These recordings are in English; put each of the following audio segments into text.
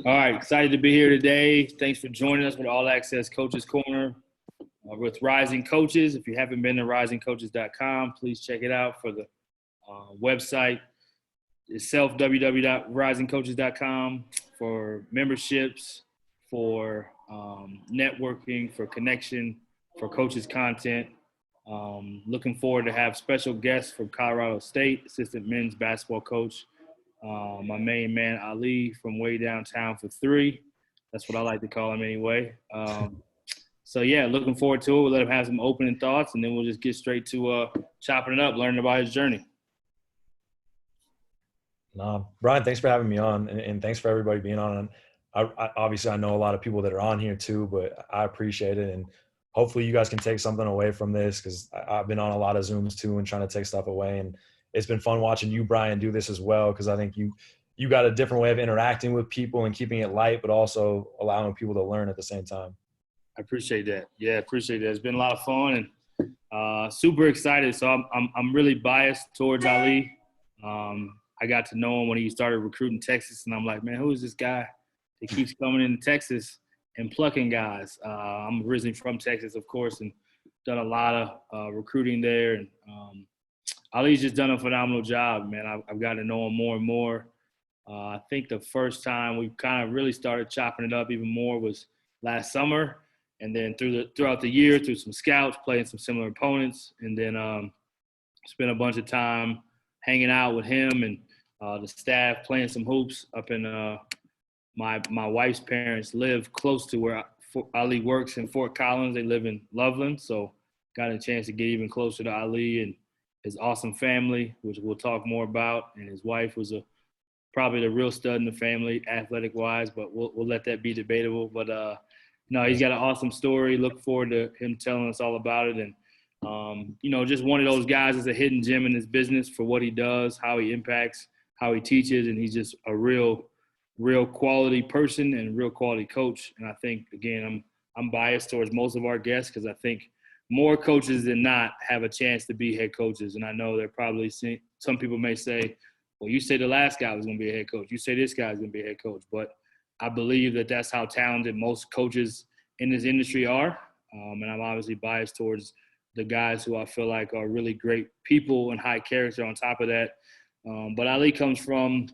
All right, excited to be here today. Thanks for joining us with All Access Coaches Corner with Rising Coaches. If you haven't been to risingcoaches.com, please check it out for the website itself, www.risingcoaches.com, for memberships, for networking, for connection, for coaches content. Looking forward to have special guests from Colorado State, assistant men's basketball coach, my main man, Ali, from way downtown for three. That's what I like to call him anyway. So, yeah, looking forward to it. We'll let him have some opening thoughts, and then we'll just get straight to chopping it up, learning about his journey. Brian, thanks for having me on, and thanks for everybody being on. Obviously, I know a lot of people that are on here too, but I appreciate it, and hopefully you guys can take something away from this, because I've been on a lot of Zooms too and trying to take stuff away, and it's been fun watching you, Brian, do this as well, because I think you got a different way of interacting with people and keeping it light, but also allowing people to learn at the same time. I appreciate that. Yeah, appreciate that. It's been a lot of fun and super excited. So I'm really biased towards Ali. I got to know him when he started recruiting Texas, and I'm like, man, who is this guy that keeps coming into Texas and plucking guys? I'm originally from Texas, of course, and done a lot of recruiting there. And Ali's just done a phenomenal job, man. I've gotten to know him more and more. I think the first time we kind of really started chopping it up even more was last summer, and then throughout the year, through some scouts, playing some similar opponents, and then spent a bunch of time hanging out with him and the staff, playing some hoops up in my wife's parents live close to where Ali works in Fort Collins. They live in Loveland, so got a chance to get even closer to Ali and his awesome family, which we'll talk more about. And his wife was probably the real stud in the family, athletic-wise, but we'll let that be debatable. But no, he's got an awesome story. Look forward to him telling us all about it. And just one of those guys that's a hidden gem in his business for what he does, how he impacts, how he teaches, and he's just a real quality person and a real quality coach. And I think, again, I'm biased towards most of our guests, because I think more coaches than not have a chance to be head coaches. And I know they're probably some people may say, well, you say the last guy was going to be a head coach. You say this guy's going to be a head coach. But I believe that that's how talented most coaches in this industry are. And I'm obviously biased towards the guys who I feel like are really great people and high character on top of that. But Ali comes from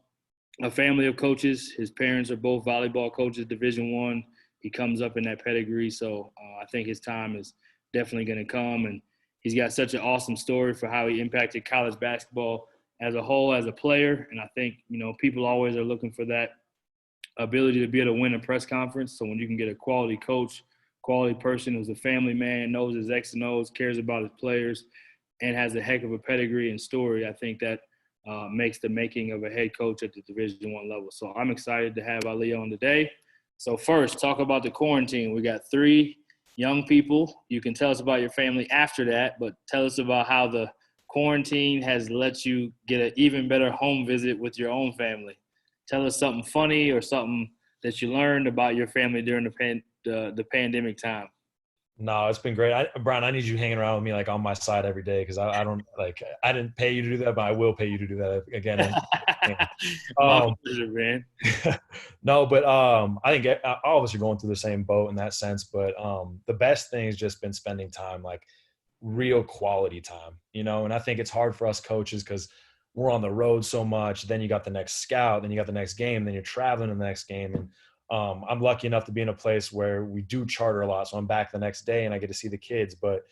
a family of coaches. His parents are both volleyball coaches, Division I. He comes up in that pedigree. So I think his time is definitely going to come. And he's got such an awesome story for how he impacted college basketball as a whole, as a player. And I think, people always are looking for that ability to be able to win a press conference. So when you can get a quality coach, quality person who's a family man, knows his X and O's, cares about his players, and has a heck of a pedigree and story, I think that makes the making of a head coach at the Division I level. So I'm excited to have Ali on today. So first, talk about the quarantine. We got 3 young people. You can tell us about your family after that, but tell us about how the quarantine has let you get an even better home visit with your own family. Tell us something funny or something that you learned about your family during the pandemic time. No, it's been great. Brian, I need you hanging around with me like on my side every day, because I don't I didn't pay you to do that, but I will pay you to do that again. My pleasure, man. No, but I think all of us are going through the same boat in that sense. But the best thing has just been spending time, like real quality time, and I think it's hard for us coaches because we're on the road so much. Then you got the next scout, then you got the next game, then you're traveling to the next game. And I'm lucky enough to be in a place where we do charter a lot. So I'm back the next day and I get to see the kids, but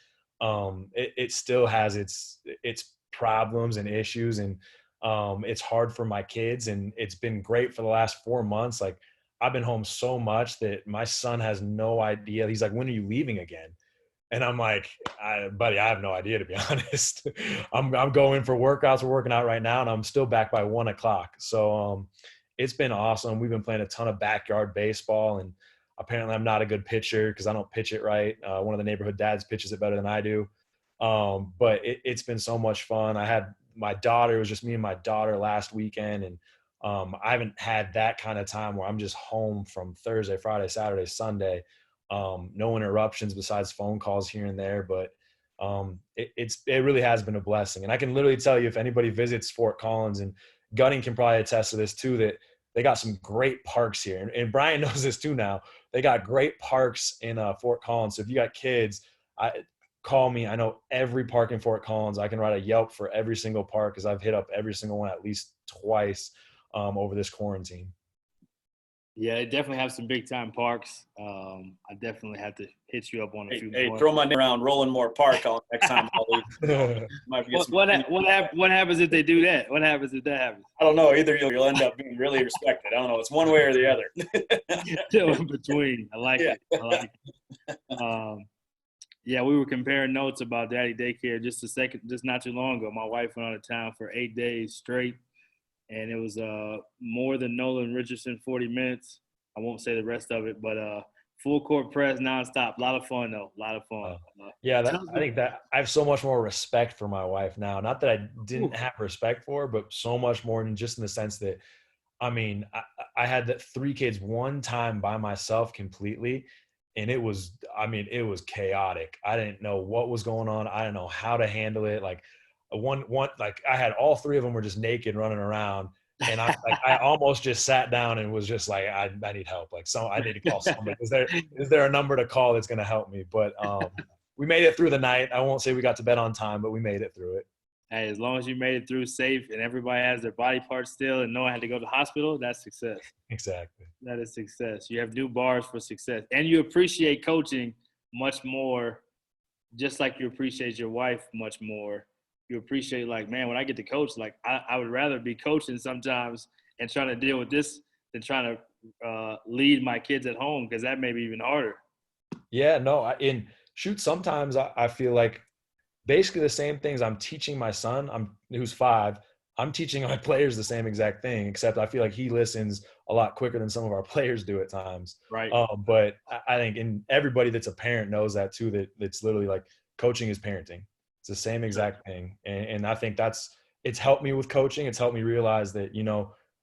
it still has its problems and issues. And it's hard for my kids, and it's been great for the last 4 months. Like, I've been home so much that my son has no idea. He's like, when are you leaving again? And I'm like, buddy, I have no idea, to be honest. I'm going for workouts. We're working out right now, and I'm still back by 1 o'clock. So it's been awesome. We've been playing a ton of backyard baseball, and apparently I'm not a good pitcher because I don't pitch it right. One of the neighborhood dads pitches it better than I do. But it's been so much fun. I had my daughter, it was just me and my daughter last weekend, and I haven't had that kind of time where I'm just home from Thursday, Friday, Saturday, Sunday. No interruptions besides phone calls here and there, but it really has been a blessing. And I can literally tell you, if anybody visits Fort Collins and Gunning can probably attest to this too, that they got some great parks here. And Brian knows this too now. They got great parks in Fort Collins. So if you got kids, call me. I know every park in Fort Collins. I can write a Yelp for every single park because I've hit up every single one at least twice over this quarantine. Yeah, they definitely have some big time parks. I definitely have to hit you up on a few. Hey, more. throw my name around Rolling More Park on next time. What happens if they do that? What happens if that happens? I don't know. Either you'll end up being really respected. I don't know. It's one way or the other. Still in between. I like it. I like it. Yeah, we were comparing notes about Daddy Daycare just not too long ago. My wife went out of town for 8 days straight, and it was more than Nolan Richardson 40 minutes. I won't say the rest of it, but full court press nonstop. A lot of fun though. A lot of fun. I think that I have so much more respect for my wife now. Not that I didn't have respect for her, but so much more than just in the sense that, I mean, I had 3 kids one time by myself completely. And it was chaotic. I didn't know what was going on. I didn't know how to handle it. Like I had all 3 of them were just naked running around. And I almost just sat down and was just like, I need help. Like, I need to call somebody. Is there a number to call that's going to help me? But we made it through the night. I won't say we got to bed on time, but we made it through it. Hey, as long as you made it through safe and everybody has their body parts still and no one had to go to the hospital, that's success. Exactly. That is success. You have new bars for success. And you appreciate coaching much more, just like you appreciate your wife much more. You appreciate, like, man, when I get to coach, like, I would rather be coaching sometimes and trying to deal with this than trying to lead my kids at home, because that may be even harder. Yeah, no, sometimes I feel like basically the same things I'm teaching my son, who's 5, I'm teaching my players the same exact thing, except I feel like he listens a lot quicker than some of our players do at times. Right. But I think everybody that's a parent knows that too, that it's literally like coaching is parenting. It's the same exact thing. And I think it's helped me with coaching. It's helped me realize that,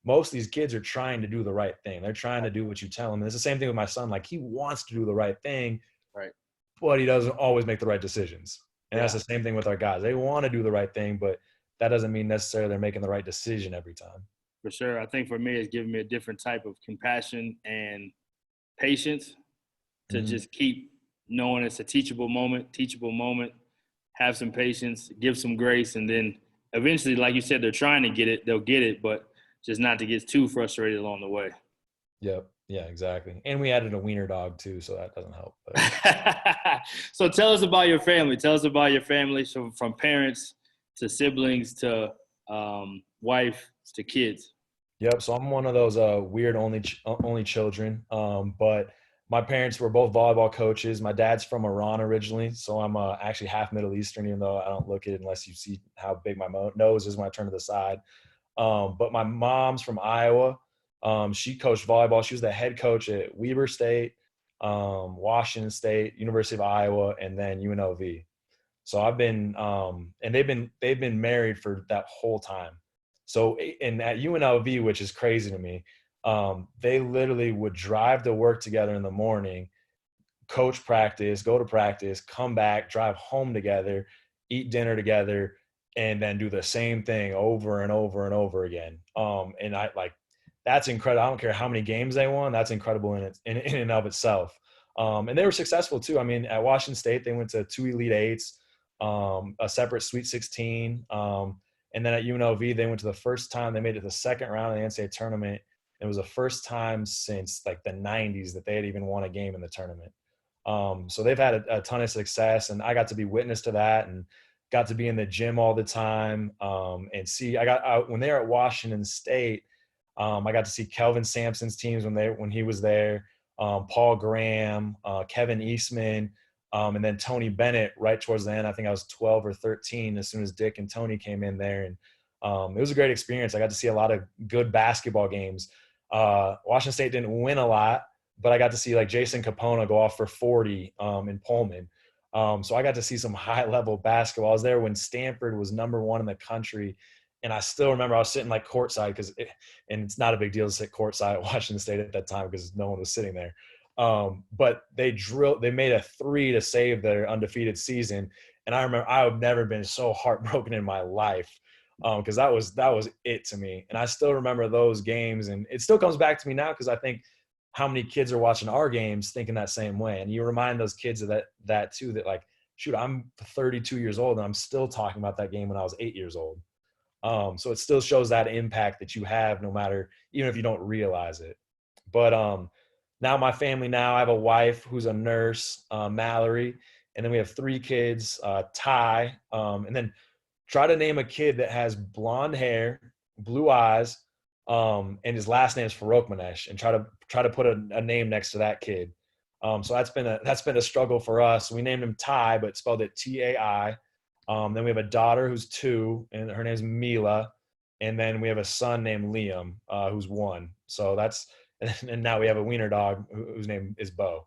most of these kids are trying to do the right thing. They're trying to do what you tell them. And it's the same thing with my son. Like, he wants to do the right thing, right, but he doesn't always make the right decisions. And that's the same thing with our guys. They want to do the right thing, but that doesn't mean necessarily they're making the right decision every time. For sure. I think for me, it's given me a different type of compassion and patience to just keep knowing it's a teachable moment, have some patience, give some grace, and then eventually, like you said, they're trying to get it, they'll get it, but just not to get too frustrated along the way. Yep. Yeah, exactly. And we added a wiener dog too, so that doesn't help. So tell us about your family. Tell us about your family, so from parents to siblings to wife to kids. Yep. So I'm one of those weird only children. But my parents were both volleyball coaches. My dad's from Iran originally, so I'm actually half Middle Eastern, even though I don't look it unless you see how big my nose is when I turn to the side. But my mom's from Iowa. She coached volleyball. She was the head coach at Weber State, Washington State, University of Iowa, and then UNLV. So I've been, and they've been married for that whole time. So, and at UNLV, which is crazy to me, they literally would drive to work together in the morning, coach practice, go to practice, come back, drive home together, eat dinner together, and then do the same thing over and over and over again. And that's incredible. I don't care how many games they won. That's incredible in and of itself. And they were successful too. I mean, at Washington State, they went to 2 Elite Eights, a separate Sweet 16. And then at UNLV, they went to the first time they made it to the second round of the NCAA tournament. It was the first time since like the 90s that they had even won a game in the tournament. So they've had a ton of success, and I got to be witness to that and got to be in the gym all the time. And see, when they were at Washington State, I got to see Kelvin Sampson's teams when he was there, Paul Graham, Kevin Eastman, and then Tony Bennett right towards the end. I think I was 12 or 13 as soon as Dick and Tony came in there. And it was a great experience. I got to see a lot of good basketball games. Washington State didn't win a lot, but I got to see like Jason Capona go off for 40 in Pullman. So I got to see some high-level basketball. I was there when Stanford was #1 in the country. And I still remember I was sitting like courtside and it's not a big deal to sit courtside at Washington State at that time because no one was sitting there. But they made a 3 to save their undefeated season. And I remember I've never been so heartbroken in my life. because that was it to me. And I still remember those games, and it still comes back to me now because I think how many kids are watching our games thinking that same way. And you remind those kids of that too, that like, shoot, I'm 32 years old and I'm still talking about that game when I was 8 years old. So it still shows that impact that you have, no matter, even if you don't realize it. But now my family, now I have a wife who's a nurse, Mallory, and then we have 3 kids, Ty, and then try to name a kid that has blonde hair, blue eyes, and his last name is Farokhmanesh, and try to put a name next to that kid. So that's been a struggle for us. We named him Ty, but spelled it T-A-I. Then we have a daughter who's 2, and her name's Mila. And then we have a son named Liam, who's 1. So and now we have a wiener dog whose name is Bo.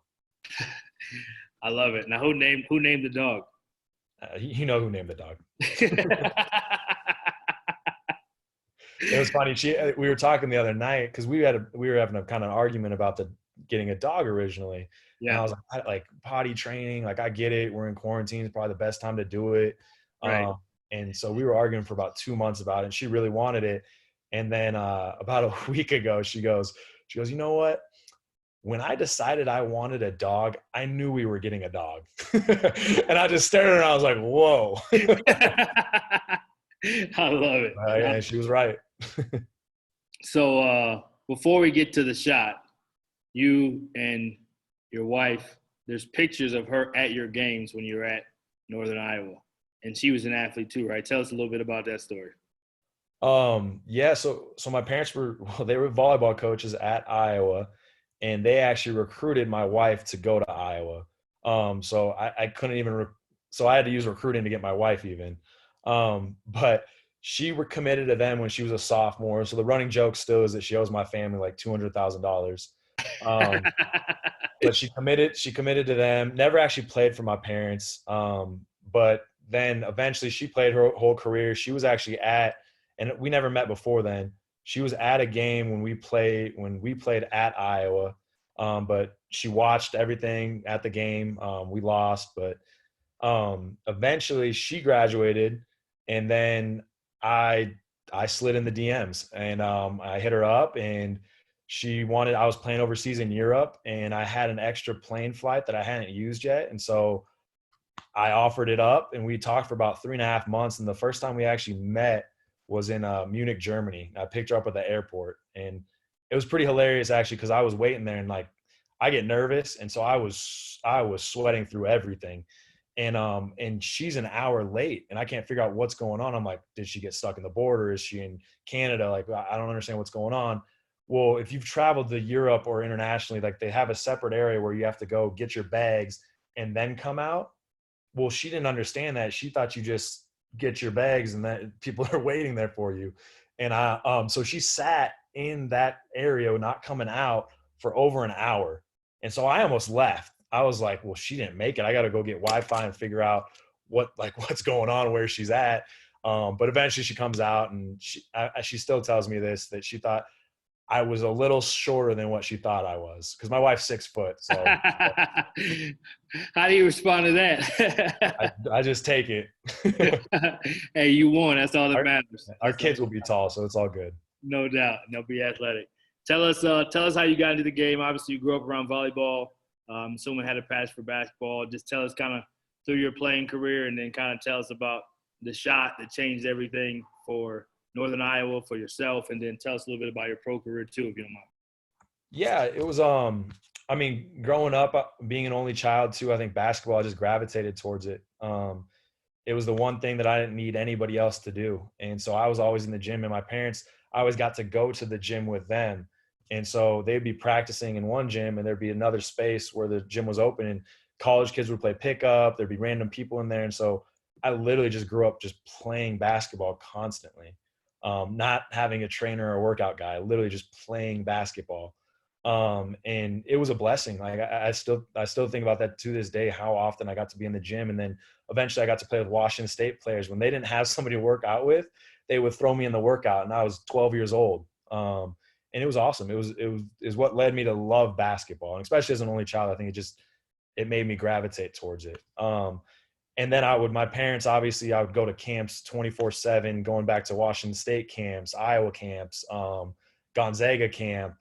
I love it. Now, who named the dog? You know who named the dog. It was funny. We were talking the other night because we were having a kind of argument about getting a dog originally. Yeah. And I was like potty training. Like, I get it. We're in quarantine. It's probably the best time to do it. Right. And so we were arguing for about 2 months about it, and she really wanted it. And then about a week ago, she goes, you know what? When I decided I wanted a dog, I knew we were getting a dog. And I just stared at her and I was like, whoa. I love it. Yeah, she was right. So before we get to the shot, you and your wife, there's pictures of her at your games when you were at Northern Iowa. And she was an athlete too, right? Tell us a little bit about that story. Yeah, so my parents they were volleyball coaches at Iowa, and they actually recruited my wife to go to Iowa. So I couldn't even so I had to use recruiting to get my wife even. But she were committed to them when she was a sophomore. So the running joke still is that she owes my family like $200,000. But she committed to them, never actually played for my parents. But then eventually she played her whole career. She was actually and we never met before then. She was at a game when we played at Iowa. But she watched everything at the game. We lost, but eventually she graduated, and then I slid in the DMs, and I hit her up, and I was playing overseas in Europe, and I had an extra plane flight that I hadn't used yet. And so I offered it up, and we talked for about 3.5 months. And the first time we actually met was in Munich, Germany. I picked her up at the airport, and it was pretty hilarious actually, because I was waiting there, and like, I get nervous. And so I was sweating through everything. And she's an hour late, and I can't figure out what's going on. I'm like, did she get stuck in the border? Is she in Canada? Like, I don't understand what's going on. Well, if you've traveled to Europe or internationally, like, they have a separate area where you have to go get your bags and then come out. Well, she didn't understand that. She thought you just get your bags and that people are waiting there for you. And so she sat in that area, not coming out, for over an hour. And so I almost left. I was like, well, she didn't make it. I got to go get Wi-Fi and figure out what's going on, where she's at. But eventually she comes out, and she still tells me that she thought I was a little shorter than what she thought I was, because my wife's 6 foot. So how do you respond to that? I just take it. Hey, you won. That's all that matters. Our kids will be tall, so it's all good. No doubt. And they'll be athletic. Tell us how you got into the game. Obviously, you grew up around volleyball. Someone had a passion for basketball. Just tell us kind of through your playing career, and then kind of tell us about the shot that changed everything for Northern Iowa, for yourself, and then tell us a little bit about your pro career too, if you don't mind. Yeah, it was I mean, growing up, being an only child too, I think basketball, I just gravitated towards it. It was the one thing that I didn't need anybody else to do. And so I was always in the gym, and my parents, I always got to go to the gym with them. And so they'd be practicing in one gym, and there'd be another space where the gym was open, and college kids would play pickup. There'd be random people in there. And so I literally just grew up just playing basketball constantly. Not having a trainer or workout guy, literally just playing basketball. And it was a blessing. Like, I still think about that to this day, how often I got to be in the gym. And then eventually I got to play with Washington State players. When they didn't have somebody to work out with, they would throw me in the workout, and I was 12 years old. And it was awesome. It was what led me to love basketball. And especially as an only child, I think it made me gravitate towards it. And then my parents, obviously I would go to camps 24/7, going back to Washington State camps, Iowa camps, Gonzaga camp.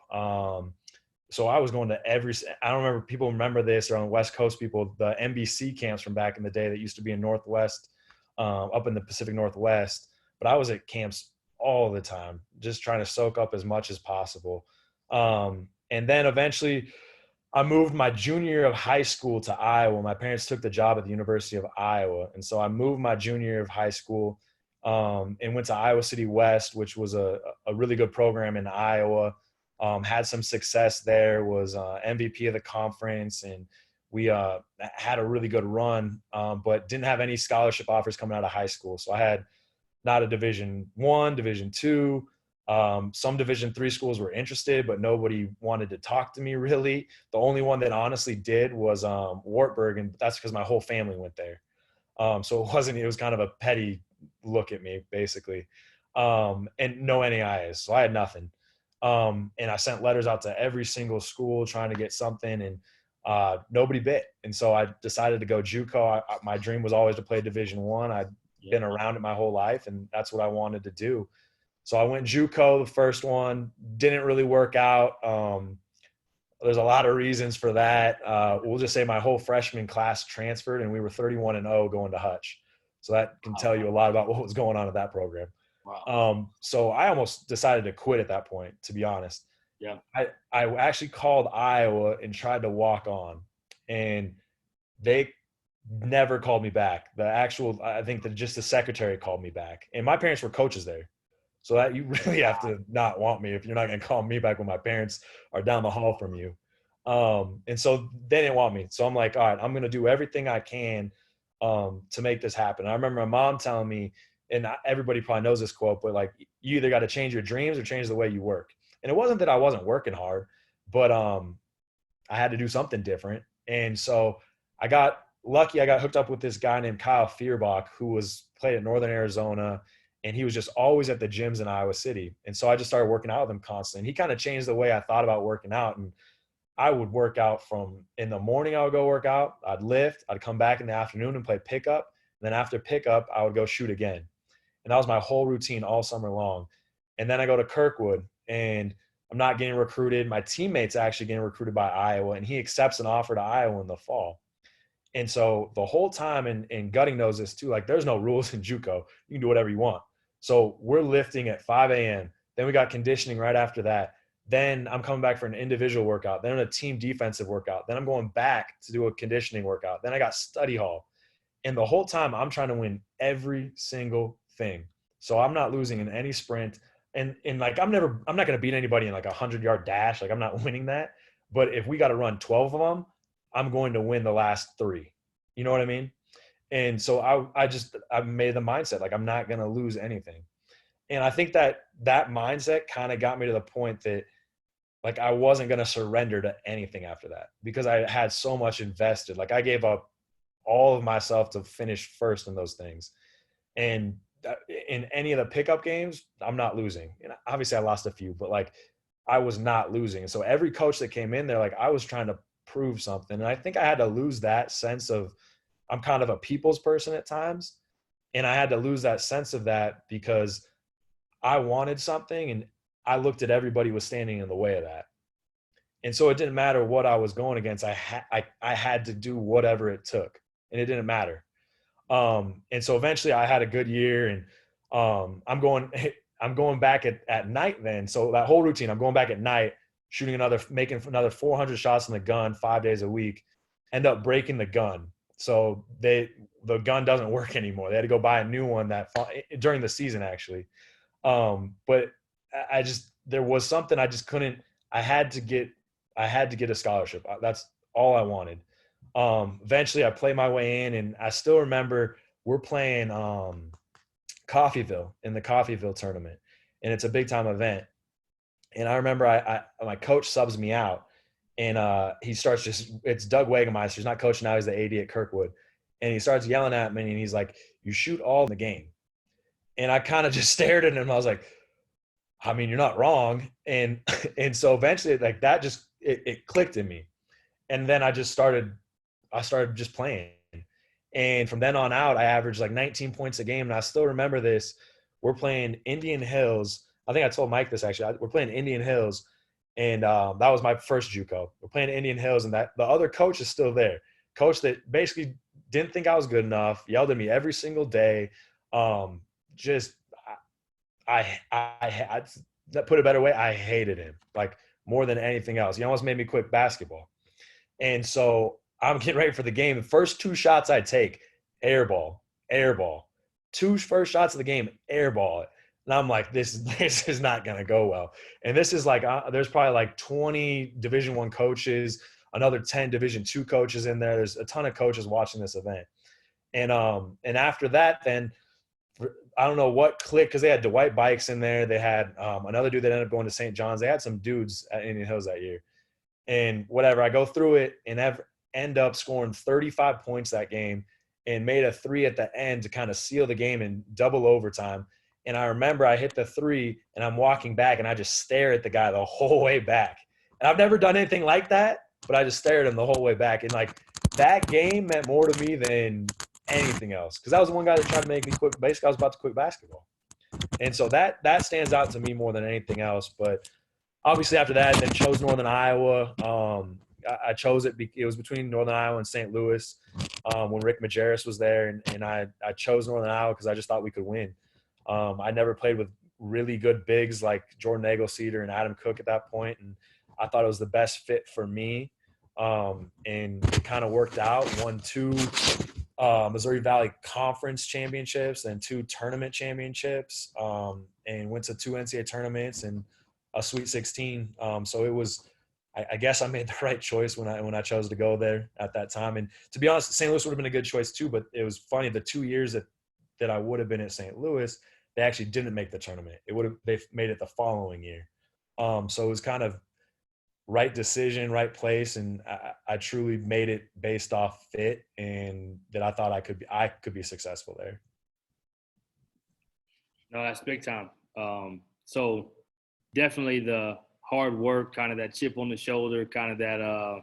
So I was going to I don't remember, people remember this, or on the West Coast people, the NBC camps from back in the day that used to be in Northwest, up in the Pacific Northwest. But I was at camps all the time, just trying to soak up as much as possible. And then eventually I moved my junior year of high school to Iowa. My parents took the job at the University of Iowa. And so I moved my junior year of high school, and went to Iowa City West, which was a really good program in Iowa. Had some success there, was MVP of the conference, and we had a really good run, but didn't have any scholarship offers coming out of high school. So I had not a Division I, Division II. Some Division III schools were interested, but nobody wanted to talk to me really. The only one that honestly did was Wartburg, and that's because my whole family went there. So it was kind of a petty look at me, basically. And no NAIs, so I had nothing. And I sent letters out to every single school trying to get something, and nobody bit. And so I decided to go JUCO. My dream was always to play Division I. I'd been around it my whole life, and that's what I wanted to do. So I went JUCO, the first one, didn't really work out. There's a lot of reasons for that. We'll just say my whole freshman class transferred, and we were 31-0 going to Hutch. So that can tell you a lot about what was going on at that program. Wow. So I almost decided to quit at that point, to be honest. Yeah. I actually called Iowa and tried to walk on, and they never called me back. I think that just the secretary called me back, and my parents were coaches there. So that you really have to not want me if you're not going to call me back when my parents are down the hall from you. And so they didn't want me. So I'm like, all right, I'm going to do everything I can to make this happen. I remember my mom telling me, and everybody probably knows this quote, but like, you either got to change your dreams or change the way you work. And it wasn't that I wasn't working hard, but I had to do something different. And so I got lucky. I got hooked up with this guy named Kyle Feuerbach, who played at Northern Arizona, and he was just always at the gyms in Iowa City. And so I just started working out with him constantly. And he kind of changed the way I thought about working out. And I would work out in the morning, I would go work out, I'd lift, I'd come back in the afternoon and play pickup. And then after pickup, I would go shoot again. And that was my whole routine all summer long. And then I go to Kirkwood, and I'm not getting recruited. My teammate's actually getting recruited by Iowa, and he accepts an offer to Iowa in the fall. And so the whole time, and Gutting knows this too, like there's no rules in JUCO. You can do whatever you want. So we're lifting at 5 a.m. Then we got conditioning right after that. Then I'm coming back for an individual workout. Then a team defensive workout. Then I'm going back to do a conditioning workout. Then I got study hall. And the whole time I'm trying to win every single thing. So I'm not losing in any sprint. And like, I'm not going to beat anybody in like 100-yard dash. Like, I'm not winning that. But if we got to run 12 of them, I'm going to win the last 3. You know what I mean? And so I made the mindset, like, I'm not going to lose anything. And I think that mindset kind of got me to the point that, like, I wasn't going to surrender to anything after that, because I had so much invested. Like, I gave up all of myself to finish first in those things. And in any of the pickup games, I'm not losing. And obviously I lost a few, but like, I was not losing. And so every coach that came in there, like, I was trying to prove something. And I think I had to lose that sense of, I'm kind of a people's person at times. And I had to lose that sense of that because I wanted something, and I looked at everybody was standing in the way of that. And so it didn't matter what I was going against. I had to do whatever it took, and it didn't matter. And so eventually I had a good year, and I'm going back at night then. So that whole routine, I'm going back at night, making another 400 shots in the gun 5 days a week, end up breaking the gun. So the gun doesn't work anymore. They had to go buy a new one during the season, actually. But there was something I just couldn't. I had to get a scholarship. That's all I wanted. Eventually I played my way in, and I still remember we're playing Coffeyville in the Coffeyville tournament, and it's a big time event. And I remember my coach subs me out, and he starts it's Doug Wagemeister. He's not coaching now. He's the AD at Kirkwood. And he starts yelling at me, and he's like, "You shoot all in the game." And I kind of just stared at him. I was like, I mean, you're not wrong. And so eventually, like, that just, it clicked in me. And then I started just playing. And from then on out, I averaged like 19 points a game. And I still remember this. We're playing Indian Hills. I think I told Mike this actually. We're playing Indian Hills, and that was my first JUCO. We're playing Indian Hills, and that the other coach is still there. Coach that basically didn't think I was good enough, yelled at me every single day. Just I that put it a better way, I hated him like more than anything else. He almost made me quit basketball. And so I'm getting ready for the game. The first two shots I take, air ball, air ball. Two first shots of the game, air ball. And I'm like, this is not going to go well. And this is like, there's probably like 20 Division I coaches, another 10 Division II coaches in there. There's a ton of coaches watching this event. And after that, then I don't know what clicked, because they had Dwight Bikes in there. They had another dude that ended up going to St. John's. They had some dudes at Indian Hills that year. And whatever, I go through it and end up scoring 35 points that game and made a three at the end to kind of seal the game in double overtime. And I remember I hit the three and I'm walking back and I just stare at the guy the whole way back. And I've never done anything like that, but I just stared at him the whole way back. And like that game meant more to me than anything else, because that was the one guy that tried to make me quit. Basically, I was about to quit basketball. And so that stands out to me more than anything else. But obviously after that, then chose Northern Iowa. I chose it. It was between Northern Iowa and St. Louis when Rick Majerus was there. And I chose Northern Iowa because I just thought we could win. I never played with really good bigs like Jordan Eggleseder and Adam Cook at that point, and I thought it was the best fit for me. And it kind of worked out. Won 2 Missouri Valley Conference championships and 2 tournament championships, and went to 2 NCAA tournaments and a Sweet 16. So it was, I guess I made the right choice when I chose to go there at that time. And to be honest, St. Louis would have been a good choice too, but it was funny. The 2 years that I would have been at St. Louis, they actually didn't make the tournament. They made it the following year. So it was kind of right decision, right place, and I truly made it based off fit, and that I thought I could be successful there. No, that's big time. So definitely the hard work, kind of that chip on the shoulder, kind of that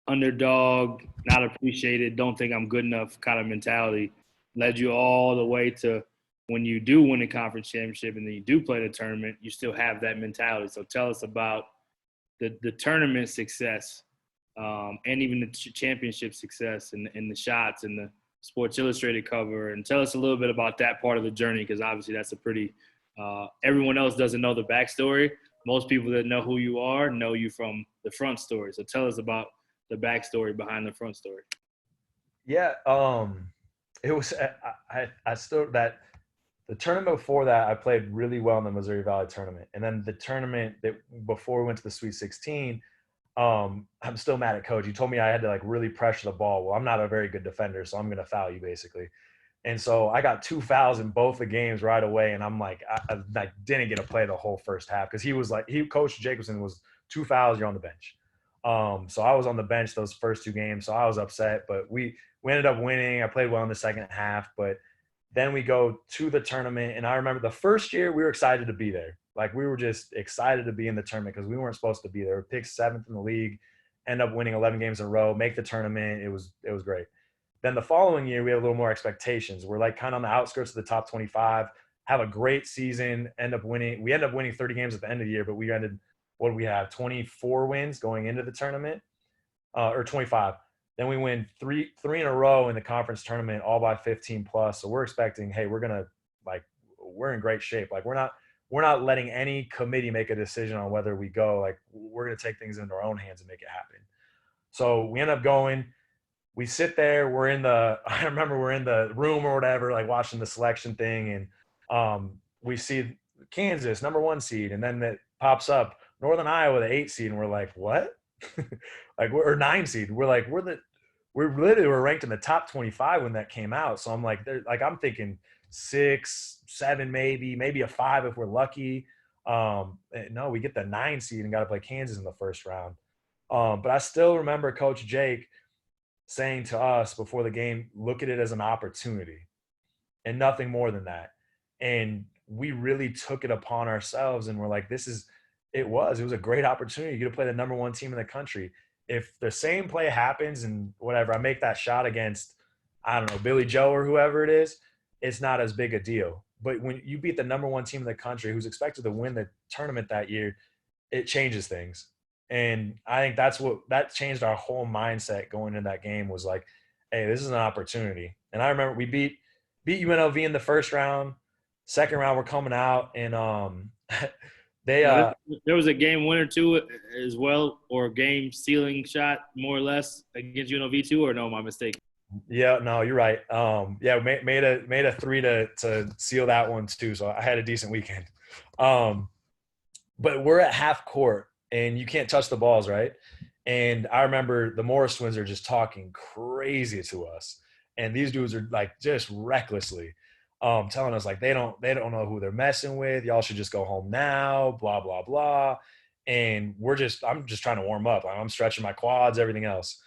underdog, not appreciated, don't think I'm good enough kind of mentality led you all the way to when you do win a conference championship and then you do play the tournament, you still have that mentality. So tell us about the tournament success and even the championship success and the shots and the Sports Illustrated cover. And tell us a little bit about that part of the journey, because obviously that's a pretty everyone else doesn't know the backstory. Most people that know who you are know you from the front story. So tell us about the backstory behind the front story. Yeah, it was I still that the tournament before that I played really well in the Missouri Valley tournament, and then the tournament that before we went to the Sweet 16, I'm still mad at coach. He told me I had to like really pressure the ball. Well, I'm not a very good defender, so I'm going to foul you basically. And so I got 2 fouls in both the games right away, and I'm like I didn't get to play the whole first half because he was like Coach Jacobson was 2 fouls, you're on the bench. So I was on the bench those first 2 games, so I was upset, but we ended up winning. I played well in the second half, but then we go to the tournament, and I remember the first year we were excited to be there. Like we were just excited to be in the tournament because we weren't supposed to be there. We picked 7th in the league, end up winning 11 games in a row, make the tournament. It was great. Then the following year we have a little more expectations. We're like kind of on the outskirts of the top 25, have a great season, end up winning. We end up winning 30 games at the end of the year, but we ended, what do we have, 24 wins going into the tournament, or 25. Then we win three in a row in the conference tournament, all by 15 plus. So we're expecting, hey, we're in great shape. Like we're not letting any committee make a decision on whether we go. Like we're going to take things into our own hands and make it happen. So we end up going. We sit there. I remember we're in the room or whatever, like watching the selection thing, and we see Kansas, number 1 seed, and then it pops up Northern Iowa, the 8 seed, and we're like, what? Like we're 9 seed. We're like we're ranked in the top 25 when that came out. So I'm like, I'm thinking 6, 7, maybe a 5 if we're lucky. No, we get the 9 seed and got to play Kansas in the first round. But I still remember Coach Jake saying to us before the game, look at it as an opportunity and nothing more than that. And we really took it upon ourselves and we're like, it was a great opportunity. You get to play the number 1 team in the country. If the same play happens and whatever, I make that shot against, I don't know, Billy Joe or whoever it is, it's not as big a deal. But when you beat the number one team in the country who's expected to win the tournament that year, it changes things. And I think that changed our whole mindset going into that game was like, hey, this is an opportunity. And I remember we beat UNLV in the first round. Second round, we're coming out, and they there was a game winner too as well, or a game sealing shot more or less against UNLV too, or no, am I mistaken? Yeah, no, you're right. Yeah, made a three to seal that one too. So I had a decent weekend. But we're at half court and you can't touch the balls, right? And I remember the Morris twins are just talking crazy to us, and these dudes are like just recklessly telling us like they don't know who they're messing with. Y'all should just go home now. Blah blah blah. And I'm just trying to warm up. I'm stretching my quads, everything else.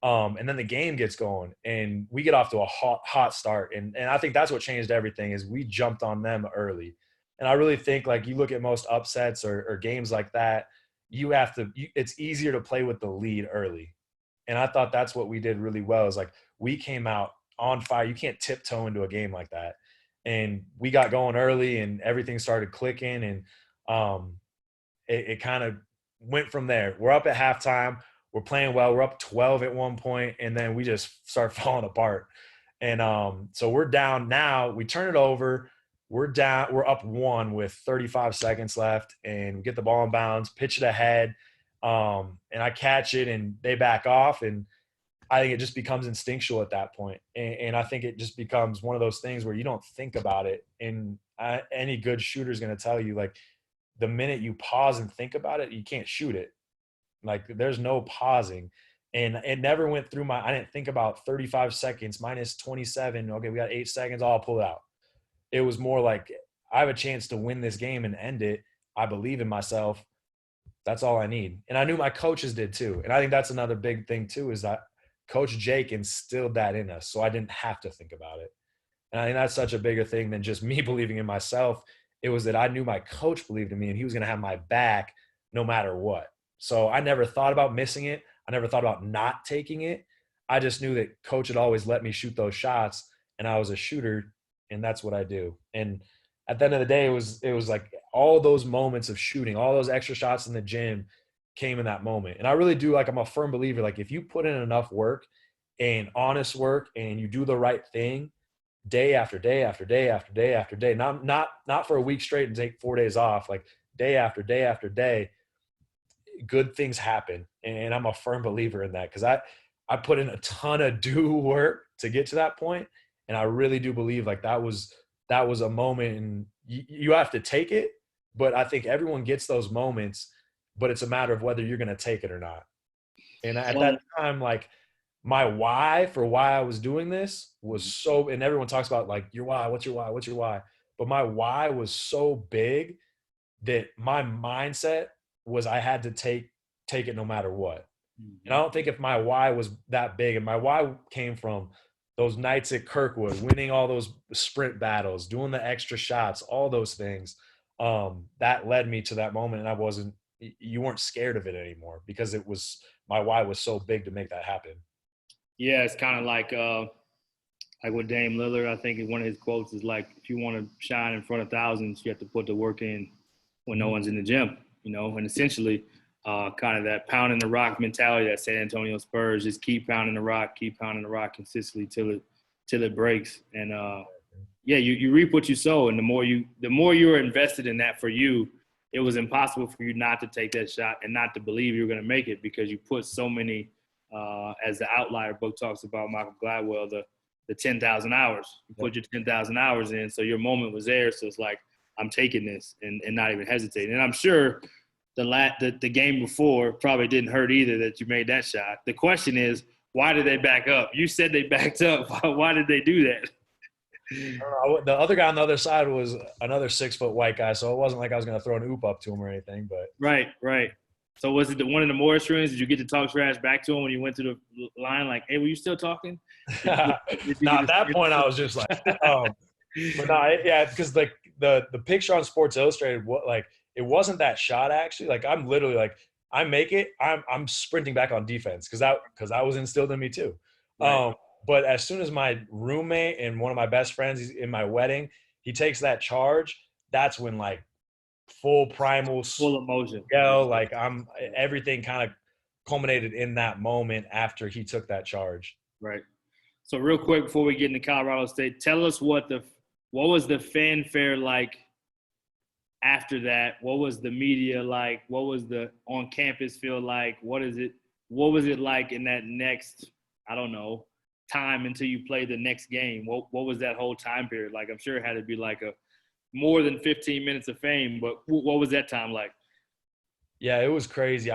And then the game gets going and we get off to a hot start. And I think that's what changed everything is we jumped on them early. And I really think like you look at most upsets or games like that, it's easier to play with the lead early. And I thought that's what we did really well is like we came out on fire. You can't tiptoe into a game like that. And we got going early and everything started clicking and it kind of went from there. We're up at halftime. We're playing well. We're up 12 at one point, and then we just start falling apart. And so we're down now. We turn it over. We're down. We're up one with 35 seconds left, and we get the ball in bounds, pitch it ahead, and I catch it, and they back off. And I think it just becomes instinctual at that point. And I think it just becomes one of those things where you don't think about it. And any good shooter is going to tell you, like, the minute you pause and think about it, you can't shoot it. Like there's no pausing. And it never went through I didn't think about 35 seconds minus 27. Okay, we got 8 seconds. I'll pull it out. It was more like I have a chance to win this game and end it. I believe in myself. That's all I need. And I knew my coaches did too. And I think that's another big thing too, is that Coach Jake instilled that in us. So I didn't have to think about it. And I think that's such a bigger thing than just me believing in myself. It was that I knew my coach believed in me and he was going to have my back no matter what. So I never thought about missing it. I never thought about not taking it. I just knew that coach had always let me shoot those shots and I was a shooter and that's what I do. And at the end of the day, it was like all those moments of shooting, all those extra shots in the gym came in that moment. And I really do, like, I'm a firm believer, like if you put in enough work and honest work and you do the right thing day after day after day after day after day, not for a week straight and take 4 days off, like day after day after day, good things happen. And I'm a firm believer in that because I put in a ton of work to get to that point. And I really do believe like that was a moment and you have to take it. But I think everyone gets those moments, but it's a matter of whether you're going to take it or not. And at that time, like my why for why I was doing this was so, and everyone talks about like your why, what's your why, what's your why? But my why was so big that my mindset was I had to take it no matter what. And I don't think if my why was that big, and my why came from those nights at Kirkwood, winning all those sprint battles, doing the extra shots, all those things, that led me to that moment. And you weren't scared of it anymore because my why was so big to make that happen. Yeah, it's kind of like with Dame Lillard. I think one of his quotes is like, if you want to shine in front of thousands, you have to put the work in when no one's in the gym, and essentially kind of that pounding the rock mentality that San Antonio Spurs, just keep pounding the rock consistently till it breaks. And you reap what you sow. And the more you were invested in that for you, it was impossible for you not to take that shot and not to believe you were going to make it because you put so many, as the Outlier book talks about, Malcolm Gladwell, the 10,000 hours. You put your 10,000 hours in, so your moment was there. So it's like, I'm taking this and not even hesitating. And I'm sure the game before probably didn't hurt either that you made that shot. The question is, why did they back up? You said they backed up. Why did they do that? The other guy on the other side was another 6-foot white guy, so it wasn't like I was going to throw an oop up to him or anything. But Right. So was it one of the Morris rooms? Did you get to talk trash back to him when you went to the line? Like, hey, were you still talking? At that point, I was just like, but no, yeah, because like the picture on Sports Illustrated, it wasn't that shot actually. Like I'm literally like, I make it, I'm sprinting back on defense because that was instilled in me too. Right. But as soon as my roommate and one of my best friends is in my wedding, he takes that charge. That's when like full primal, Full emotion. like everything kind of culminated in that moment after he took that charge. Right. So real quick before we get into Colorado State, tell us what was the fanfare like after that? What was the media like? What was the on campus feel like? What was it like in that next, I don't know, time until you played the next game? What was that whole time period like? I'm sure it had to be like a more than 15 minutes of fame, but what was that time like? Yeah, it was crazy.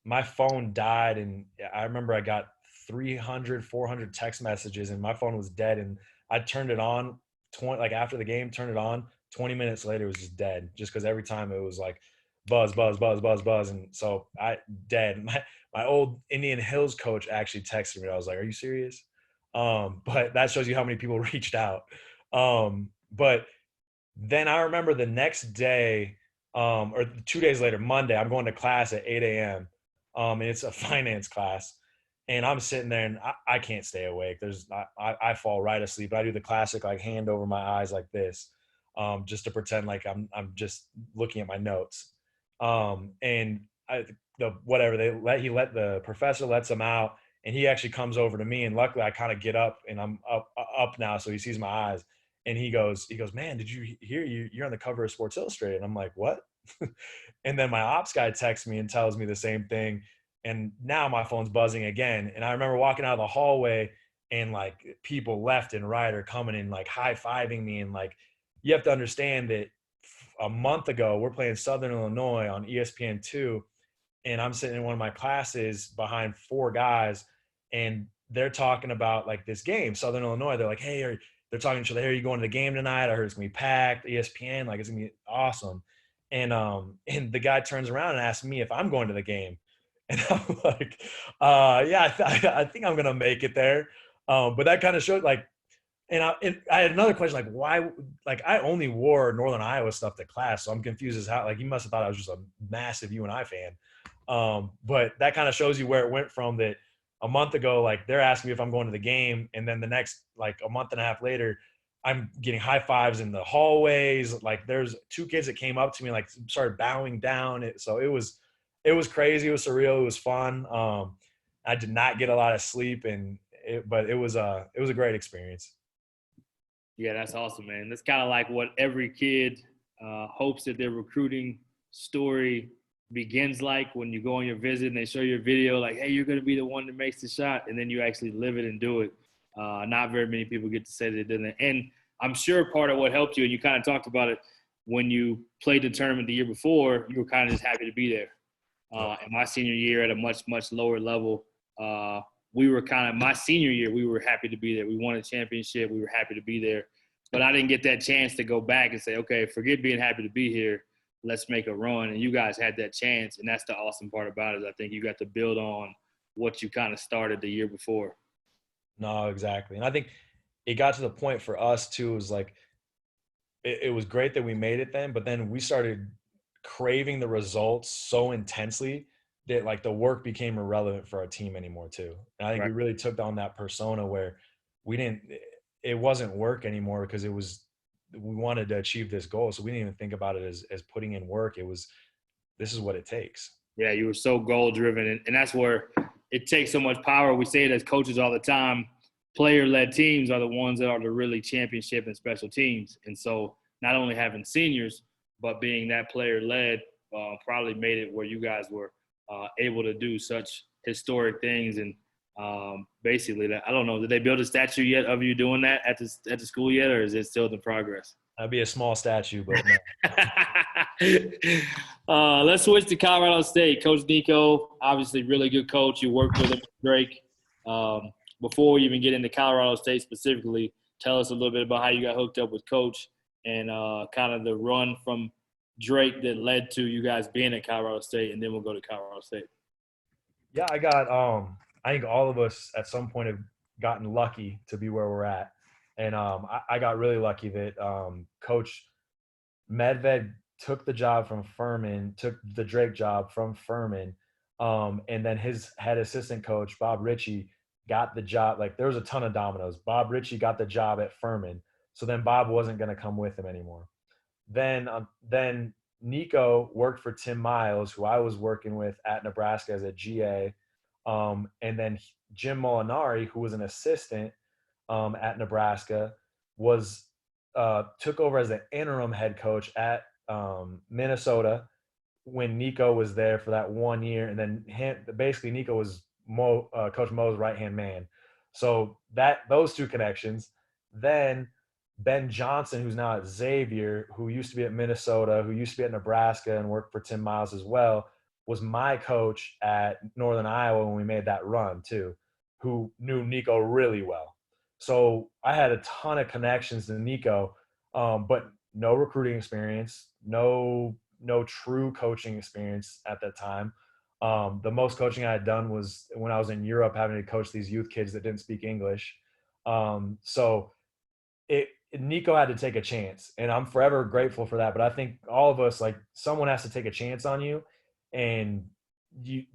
My phone died, and I remember I got 300, 400 text messages, and my phone was dead. And I turned it on 20, like after the game, turned it on. 20 minutes later, it was just dead, just because every time it was like buzz, buzz, buzz, buzz, buzz, and so I dead. My old Indian Hills coach actually texted me. I was like, "Are you serious?" But that shows you how many people reached out. But then I remember the next day, or 2 days later, Monday, I'm going to class at 8 a.m. And it's a finance class. And I'm sitting there and I can't stay awake. I fall right asleep. I do the classic, like hand over my eyes like this, just to pretend like I'm just looking at my notes. And the professor lets him out, and he actually comes over to me. And luckily I kind of get up and I'm up now. So he sees my eyes. And he goes, man, did you hear you're on the cover of Sports Illustrated? And I'm like, what? And then my ops guy texts me and tells me the same thing. And now my phone's buzzing again. And I remember walking out of the hallway and like people left and right are coming and like high-fiving me. And like, you have to understand that a month ago, we're playing Southern Illinois on ESPN2. And I'm sitting in one of my classes behind four guys, and they're talking about like this game, Southern Illinois. They're like, hey, they're talking to each other, hey, are you going to the game tonight? I heard it's gonna be packed, ESPN, like it's gonna be awesome. And the guy turns around and asks me if I'm going to the game. And I'm like, yeah, I think I'm gonna make it there. But that kind of showed like, and I had another question, like why, like I only wore Northern Iowa stuff to class. So I'm confused as how, like he must've thought I was just a massive UNI fan. But that kind of shows you where it went from that a month ago, like they're asking me if I'm going to the game. And then the next, like a month and a half later, I'm getting high fives in the hallways. Like there's two kids that came up to me, like started bowing down. So it was crazy. It was surreal. It was fun. I did not get a lot of sleep but it was a great experience. Yeah, that's awesome, man. That's kind of like what every kid hopes that their recruiting story begins like when you go on your visit and they show you a video like, hey, you're going to be the one that makes the shot, and then you actually live it and do it. Not very many people get to say they didn't. And I'm sure part of what helped you, and you kind of talked about it, when you played the tournament the year before, you were kind of just happy to be there. In my senior year at a much, much lower level, my senior year, we were happy to be there. We won a championship. We were happy to be there. But I didn't get that chance to go back and say, okay, forget being happy to be here. Let's make a run. And you guys had that chance. And that's the awesome part about it. I think you got to build on what you kind of started the year before. No, exactly. And I think it got to the point for us too, was like, it was great that we made it then, but then we started craving the results so intensely that like the work became irrelevant for our team anymore too. And I think we really took on that persona where it wasn't work anymore because we wanted to achieve this goal. So we didn't even think about it as putting in work. This is what it takes. Yeah, you were so goal driven. And that's where it takes so much power. We say it as coaches all the time. Player-led teams are the ones that are the really championship and special teams. And so not only having seniors, but being that player-led probably made it where you guys were able to do such historic things. And basically, I don't know, did they build a statue yet of you doing that at the school yet, or is it still in progress? That'd be a small statue, but no. Let's switch to Colorado State. Coach Nico, obviously really good coach. You worked with him, Drake. Before we even get into Colorado State specifically, tell us a little bit about how you got hooked up with Coach and kind of the run from Drake that led to you guys being at Colorado State, and then we'll go to Colorado State. Yeah, I think all of us at some point have gotten lucky to be where we're at. And I got really lucky that Coach Medved took the job from Furman, took the Drake job from Furman. And then his head assistant coach, Bob Ritchie, got the job. Like there was a ton of dominoes. Bob Ritchie got the job at Furman. So then Bob wasn't going to come with him anymore. Then Nico worked for Tim Miles, who I was working with at Nebraska as a GA. And then Jim Molinari, who was an assistant at Nebraska, was took over as an interim head coach at Minnesota when Nico was there for that 1 year. And then basically Nico was Coach Mo's right-hand man. So those two connections. Then Ben Johnson, who's now at Xavier, who used to be at Minnesota, who used to be at Nebraska and worked for Tim Miles as well, was my coach at Northern Iowa when we made that run too, who knew Nico really well. So I had a ton of connections to Nico, but no recruiting experience, no true coaching experience at that time. The most coaching I had done was when I was in Europe, having to coach these youth kids that didn't speak English. So Nico had to take a chance, and I'm forever grateful for that. But I think all of us, like, someone has to take a chance on you,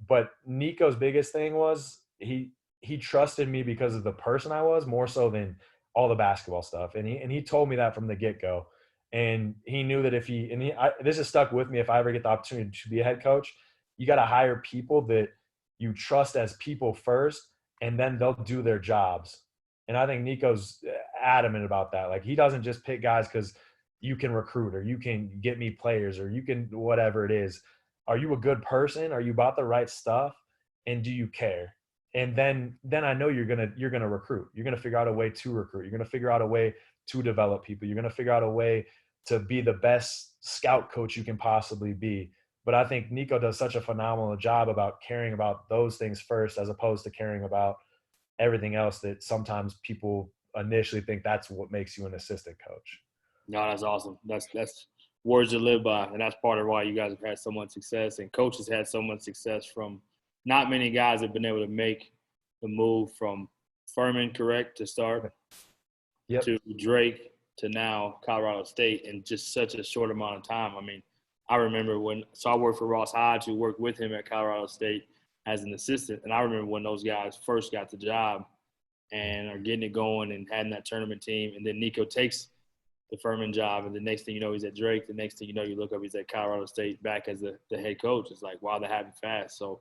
but Nico's biggest thing was he trusted me because of the person I was more so than all the basketball stuff. And he told me that from the get-go. And he knew that this has stuck with me. If I ever get the opportunity to be a head coach, you got to hire people that you trust as people first, and then they'll do their jobs. And I think Nico's adamant about that. Like, he doesn't just pick guys because you can recruit or you can get me players or you can whatever it is. Are you a good person? Are you about the right stuff? And do you care? And then I know you're gonna recruit. You're gonna figure out a way to recruit. You're gonna figure out a way to develop people. You're gonna figure out a way to be the best scout coach you can possibly be. But I think Nico does such a phenomenal job about caring about those things first, as opposed to caring about everything else that sometimes people initially think that's what makes you an assistant coach. No, that's awesome. That's words to live by, and that's part of why you guys have had so much success, and coaches had so much success from not many guys have been able to make the move from Furman, correct, to start, yep, to Drake, to now Colorado State in just such a short amount of time. I mean, I remember I worked for Ross Hodge, who worked with him at Colorado State as an assistant, and I remember when those guys first got the job and are getting it going and having that tournament team, and then Nico takes the Furman job, and the next thing you know, he's at Drake. The next thing you know, you look up, he's at Colorado State back as the head coach. It's like, wow, that happened fast. So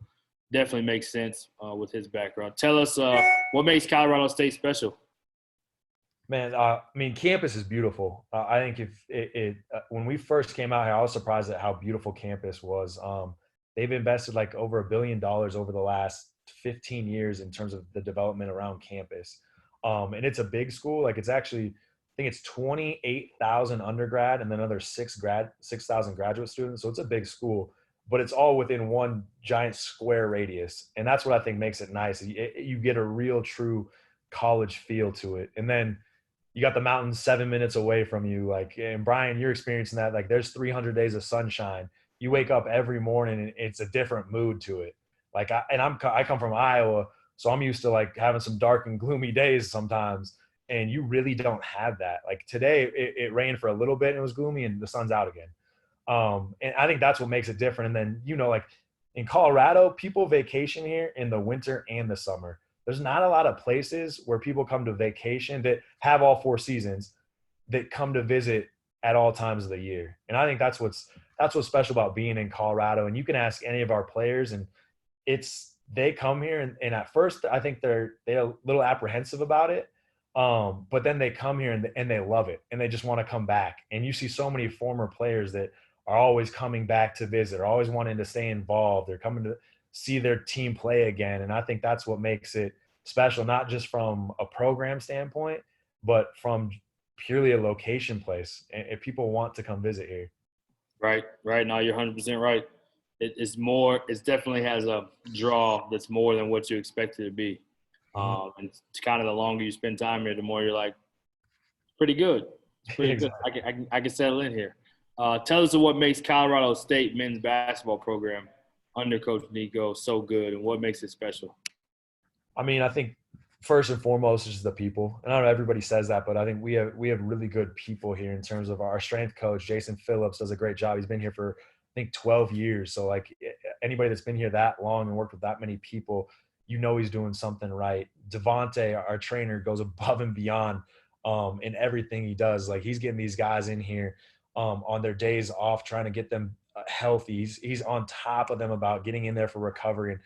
definitely makes sense with his background. Tell us what makes Colorado State special. Man, I mean, campus is beautiful. I think when we first came out here, I was surprised at how beautiful campus was. They've invested like over $1 billion over the last 15 years in terms of the development around campus. And it's a big school. Like, it's actually, I think it's 28,000 undergrad and then another 6,000 graduate students. So it's a big school, but it's all within one giant square radius. And that's what I think makes it nice. You get a real true college feel to it. And then you got the mountains 7 minutes away from you. Like, and Brian, you're experiencing that. Like, there's 300 days of sunshine. You wake up every morning and it's a different mood to it. Like, I come from Iowa, so I'm used to like having some dark and gloomy days sometimes. And you really don't have that. Like, today it rained for a little bit and it was gloomy and the sun's out again. And I think that's what makes it different. And then, like in Colorado, people vacation here in the winter and the summer. There's not a lot of places where people come to vacation that have all 4 seasons that come to visit at all times of the year. And I think that's what's special about being in Colorado. And you can ask any of our players, and they come here and at first I think they're a little apprehensive about it. But then they come here and they love it and they just want to come back. And you see so many former players that are always coming back to visit, are always wanting to stay involved. They're coming to see their team play again. And I think that's what makes it special, not just from a program standpoint, but from purely a location place. And people want to come visit here. Right. No, you're 100% right. It definitely has a draw that's more than what you expect it to be. And it's kind of the longer you spend time here, the more you're like, pretty good. It's pretty Exactly. good. I can settle in here. Tell us what makes Colorado State men's basketball program under Coach Nico so good, and what makes it special? I mean, I think first and foremost is the people. And I don't know, everybody says that, but I think we have really good people here in terms of our strength coach. Jason Phillips does a great job. He's been here for, I think, 12 years. So like, anybody that's been here that long and worked with that many people, you know he's doing something right. Devontae, our trainer, goes above and beyond in everything he does. Like, he's getting these guys in here on their days off, trying to get them healthy. He's on top of them about getting in there for recovery. And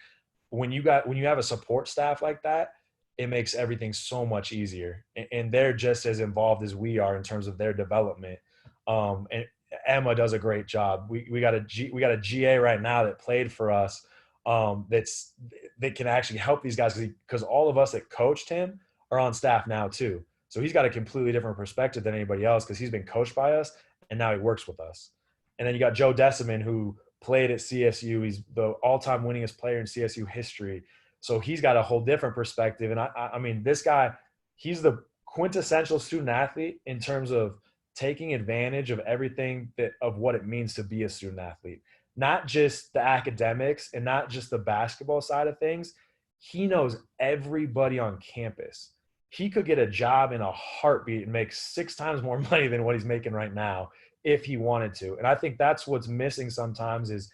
when you have a support staff like that, it makes everything so much easier. And they're just as involved as we are in terms of their development. And Emma does a great job. We got a GA right now that played for us. That can actually help these guys, because all of us that coached him are on staff now too. So he's got a completely different perspective than anybody else, because he's been coached by us and now he works with us. And then you got Joe Deciman, who played at CSU. He's the all-time winningest player in CSU history. So he's got a whole different perspective. And I mean, this guy, he's the quintessential student athlete in terms of taking advantage of everything of what it means to be a student athlete. Not just the academics and not just the basketball side of things. He knows everybody on campus. He could get a job in a heartbeat and make 6 times more money than what he's making right now if he wanted to. And I think that's what's missing sometimes, is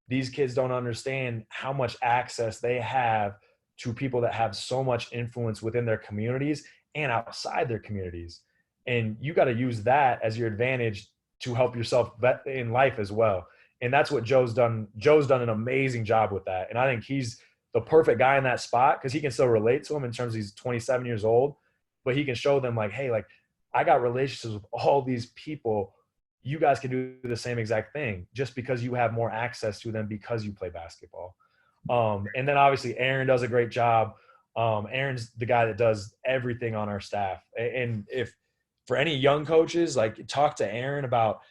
these kids don't understand how much access they have to people that have so much influence within their communities and outside their communities. And you got to use that as your advantage to help yourself in life as well. And that's what Joe's done. Joe's done an amazing job with that. And I think he's the perfect guy in that spot, because he can still relate to him in terms of he's 27 years old, but he can show them like, hey, like, I got relationships with all these people. You guys can do the same exact thing just because you have more access to them because you play basketball. And then obviously Aaron does a great job. Aaron's the guy that does everything on our staff. And if for any young coaches, like, talk to Aaron about,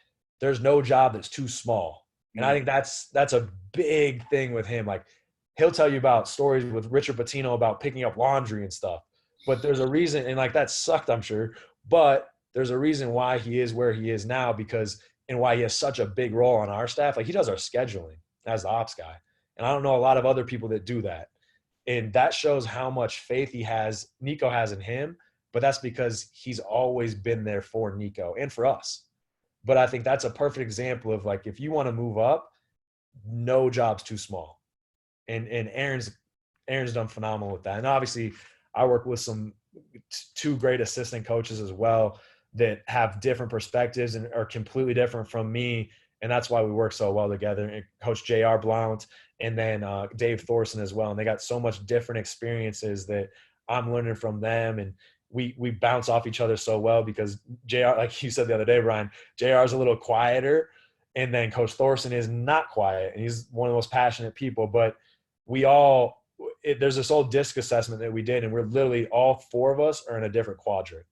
there's no job that's too small. And I think that's a big thing with him. Like, he'll tell you about stories with Richard Pitino about picking up laundry and stuff. But there's a reason, and like, that sucked, I'm sure. But there's a reason why he is where he is now, and why he has such a big role on our staff. Like, he does our scheduling as the ops guy. And I don't know a lot of other people that do that. And that shows how much faith Nico has in him. But that's because he's always been there for Nico and for us. But I think that's a perfect example of, like, if you want to move up, no job's too small. And Aaron's done phenomenal with that. And obviously I work with two great assistant coaches as well that have different perspectives and are completely different from me. And that's why we work so well together. And Coach J.R. Blount and then Dave Thorson as well. And they got so much different experiences that I'm learning from them. And we bounce off each other so well, because JR, like you said the other day, Brian, JR is a little quieter, and then Coach Thorson is not quiet, and he's one of the most passionate people. But there's this old disc assessment that we did, and we're literally, all 4 of us are in a different quadrant.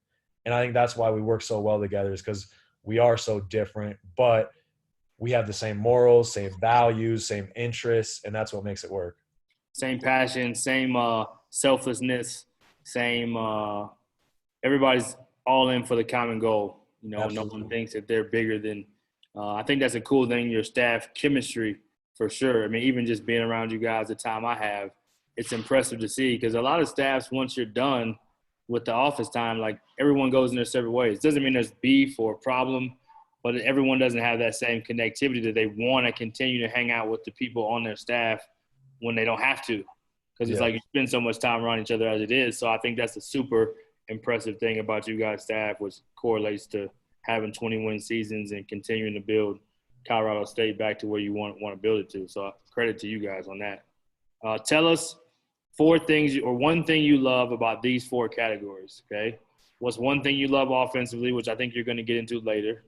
And I think that's why we work so well together, is because we are so different, but we have the same morals, same values, same interests, and that's what makes it work. Same passion, same selflessness, same everybody's all in for the common goal. You know, Absolutely. No one thinks that they're bigger than I think that's a cool thing, your staff chemistry, for sure. I mean, even just being around you guys the time I have, it's impressive to see, because a lot of staffs, once you're done with the office time, like, everyone goes in their separate ways. Doesn't mean there's beef or a problem, but everyone doesn't have that same connectivity that they want to continue to hang out with the people on their staff when they don't have to, because it's like you spend so much time around each other as it is. So I think that's a super impressive thing about you guys' staff, which correlates to having 20-win seasons and continuing to build Colorado State back to where you want to build it to. So credit to you guys on that. Tell us 4 things or one thing you love about these 4 categories, okay? What's one thing you love offensively, which I think you're going to get into later?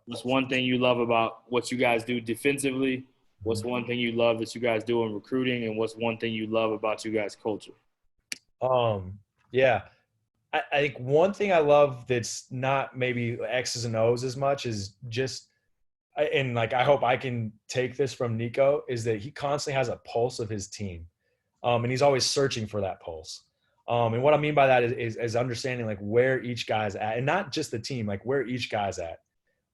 What's one thing you love about what you guys do defensively? What's one thing you love that you guys do in recruiting? And what's one thing you love about you guys' culture? Yeah. I think one thing I love that's not maybe X's and O's as much is just – and, like, I hope I can take this from Nico, is that he constantly has a pulse of his team. And he's always searching for that pulse. And what I mean by that is understanding, like, where each guy's at, and not just the team, like, where each guy's at.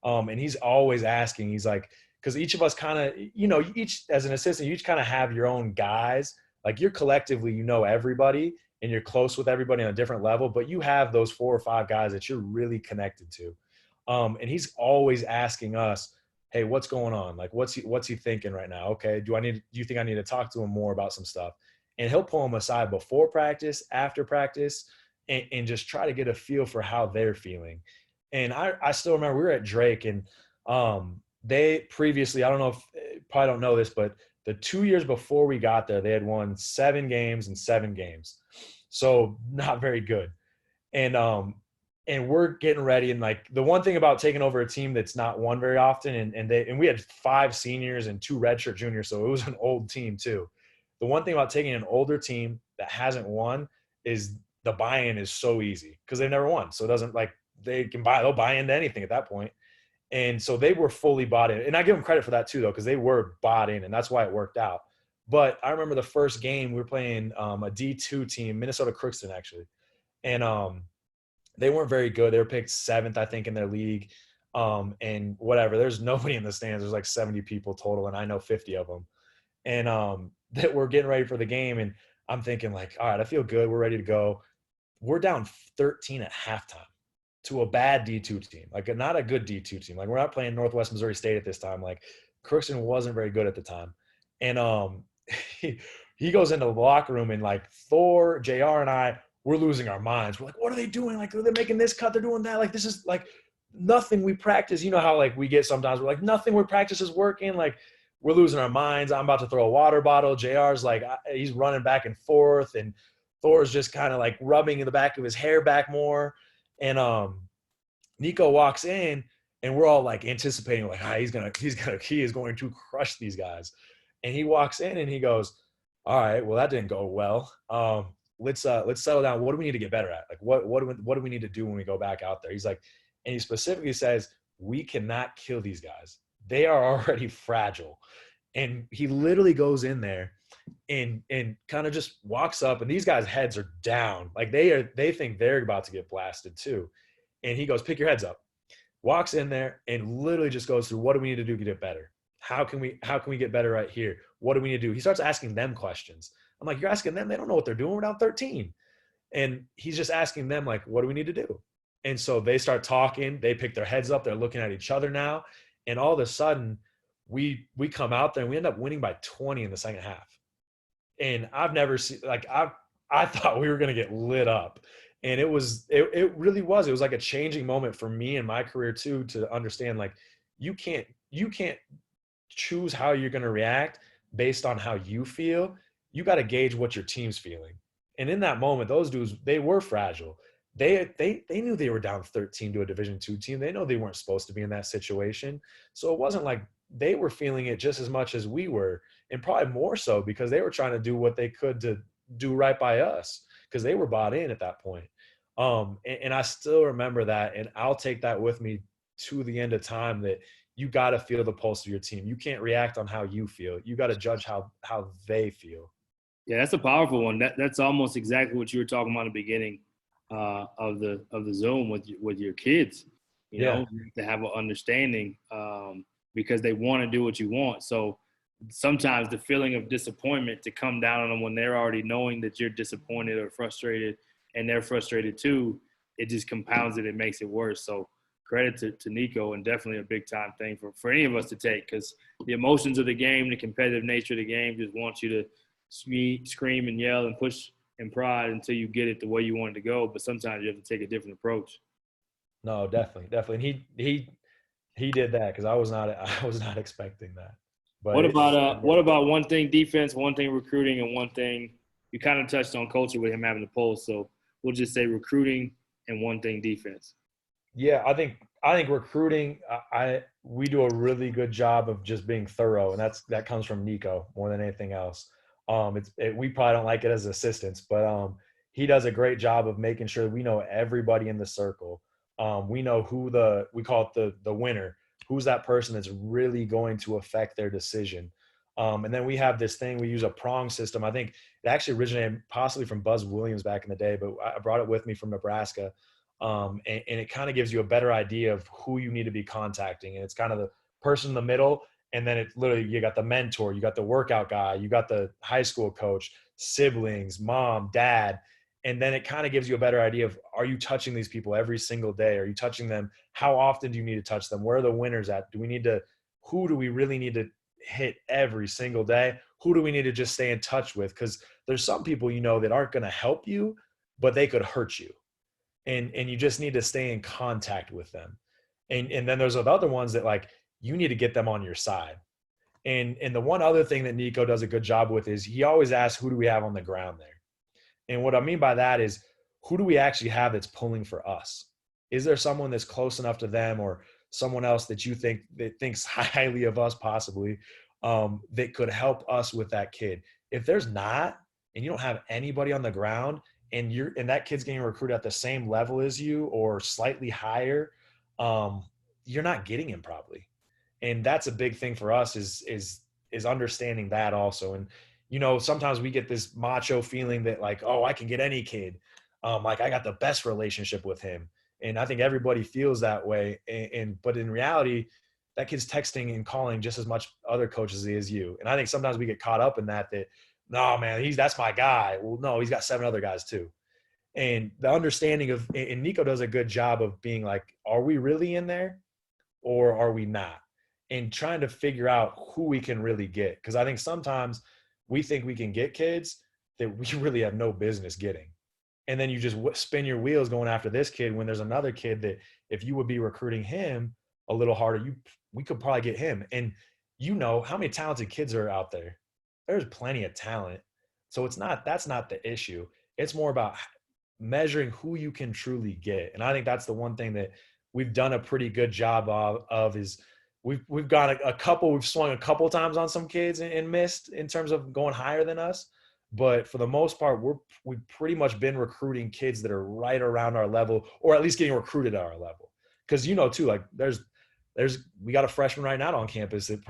And he's always asking. He's like, because each of us kind of, you know, each as an assistant, you each kind of have your own guys. Like, you're collectively, you know, everybody, and you're close with everybody on a different level, but you have those 4 or 5 guys that you're really connected to. And he's always asking us, hey, what's going on? Like, what's he thinking right now? Okay. Do you think I need to talk to him more about some stuff? and he'll pull them aside before practice, after practice, and just try to get a feel for how they're feeling. And I still remember we were at Drake, and they previously, I don't know if probably don't know this, but the 2 years before we got there, they had won 7 games in 7 games. So not very good. And we're getting ready. And like the one thing about taking over a team that's not won very often, and we had 5 seniors and 2 redshirt juniors, so it was an old team too. The one thing about taking an older team that hasn't won is the buy-in is so easy because they've never won. So it doesn't like they'll buy into anything at that point. And so they were fully bought in. And I give them credit for that too, though, because they were bought in, and that's why it worked out. But I remember the first game we were playing a D2 team, Minnesota Crookston, actually. And they weren't very good. They were picked 7th, I think, in their league. And whatever, there's nobody in the stands. There's like 70 people total, and I know 50 of them. And that we're getting ready for the game, and I'm thinking like, all right, I feel good. We're ready to go. We're down 13 at halftime to a bad D2 team, like not a good D2 team. Like we're not playing Northwest Missouri State at this time. Like Crookston wasn't very good at the time. And he goes into the locker room, and like Thor, JR, and I, we're losing our minds. We're like, what are they doing? Like they're making this cut. They're doing that. Like this is like nothing we practice. You know how like we get sometimes we're like nothing we practice is working. Like we're losing our minds. I'm about to throw a water bottle. JR's like, he's running back and forth, and Thor's just kind of like rubbing in the back of his hair back more. And Nico walks in, and we're all like anticipating like, he is going to crush these guys. And he walks in and he goes, all right, well, that didn't go well. Let's settle down. What do we need to get better at? Like what do we need to do when we go back out there? He's like, and he specifically says, we cannot kill these guys. They are already fragile. And he literally goes in there and kind of just walks up, and these guys' heads are down. Like they think they're about to get blasted too. And he goes, pick your heads up. Walks in there and literally just goes through, what do we need to do to get better? How can we get better right here? What do we need to do? He starts asking them questions. I'm like, you're asking them? They don't know what they're doing. We're down 13. And he's just asking them, like, what do we need to do? And so they start talking. They pick their heads up. They're looking at each other now. And all of a sudden, we come out there and we end up winning by 20 in the second half. And I've never seen, like, I thought we were going to get lit up. And it really was. It was like a changing moment for me in my career too, to understand, like, you can't choose how you're going to react based on how you feel. You got to gauge what your team's feeling. And in that moment, those dudes, they were fragile. They knew they were down 13 to a Division II team. They know they weren't supposed to be in that situation. So it wasn't like they were feeling it just as much as we were, and probably more so because they were trying to do what they could to do right by us, because they were bought in at that point. And I still remember that, and I'll take that with me to the end of time, that you got to feel the pulse of your team. You can't react on how you feel. You got to judge how they feel. Yeah, that's a powerful one. That's almost exactly what you were talking about in the beginning of the Zoom with your kids. You know, to have an understanding because they want to do what you want. So sometimes the feeling of disappointment to come down on them when they're already knowing that you're disappointed or frustrated, and they're frustrated too, it just compounds it. It makes it worse. So credit to Nico, and definitely a big time thing for any of us to take, because the emotions of the game, the competitive nature of the game just wants you to scream and yell and push and prod until you get it the way you want it to go. But sometimes you have to take a different approach. No, definitely. And he did that, because I was not expecting that. But what about one thing defense, one thing recruiting, and one thing you kind of touched on culture with him having the pulse. So we'll just say recruiting and one thing defense. Yeah, I think recruiting, we do a really good job of just being thorough, and that comes from Nico more than anything else. We probably don't like it as assistants, but he does a great job of making sure we know everybody in the circle. We know who we call it the winner. Who's that person that's really going to affect their decision? And then we have this thing, we use a prong system. I think it actually originated possibly from Buzz Williams back in the day, but I brought it with me from Nebraska. And it kind of gives you a better idea of who you need to be contacting. And it's kind of the person in the middle. And then it literally, you got the mentor, you got the workout guy, you got the high school coach, siblings, mom, dad. And then it kind of gives you a better idea of, are you touching these people every single day? Are you touching them? How often do you need to touch them? Where are the winners at? Who do we really need to hit every single day? Who do we need to just stay in touch with? Because there's some people, that aren't going to help you, but they could hurt you. And you just need to stay in contact with them. And then there's other ones that, like, you need to get them on your side. And the one other thing that Nico does a good job with is he always asks, who do we have on the ground there? And what I mean by that is, who do we actually have that's pulling for us? Is there someone that's close enough to them, or someone else that you think that thinks highly of us possibly, that could help us with that kid? If there's not, and you don't have anybody on the ground, and that kid's getting recruited at the same level as you or slightly higher, you're not getting him probably. And that's a big thing for us is understanding that also. And, sometimes we get this macho feeling that, like, oh, I can get any kid. Like, I got the best relationship with him. And I think everybody feels that way. But in reality, that kid's texting and calling just as much other coaches as you. And I think sometimes we get caught up in that, no, man, that's my guy. Well, no, he's got 7 other guys too. And the understanding and Nico does a good job of being like, are we really in there or are we not? And trying to figure out who we can really get. Because I think sometimes we think we can get kids that we really have no business getting. And then you just spin your wheels going after this kid when there's another kid that, if you would be recruiting him a little harder, we could probably get him. And how many talented kids are out there? There's plenty of talent. So that's not the issue. It's more about measuring who you can truly get. And I think that's the one thing that we've done a pretty good job of is we've got we've swung a couple times on some kids and missed in terms of going higher than us. But for the most part, we've pretty much been recruiting kids that are right around our level, or at least getting recruited at our level. Because too, like we got a freshman right now on campus that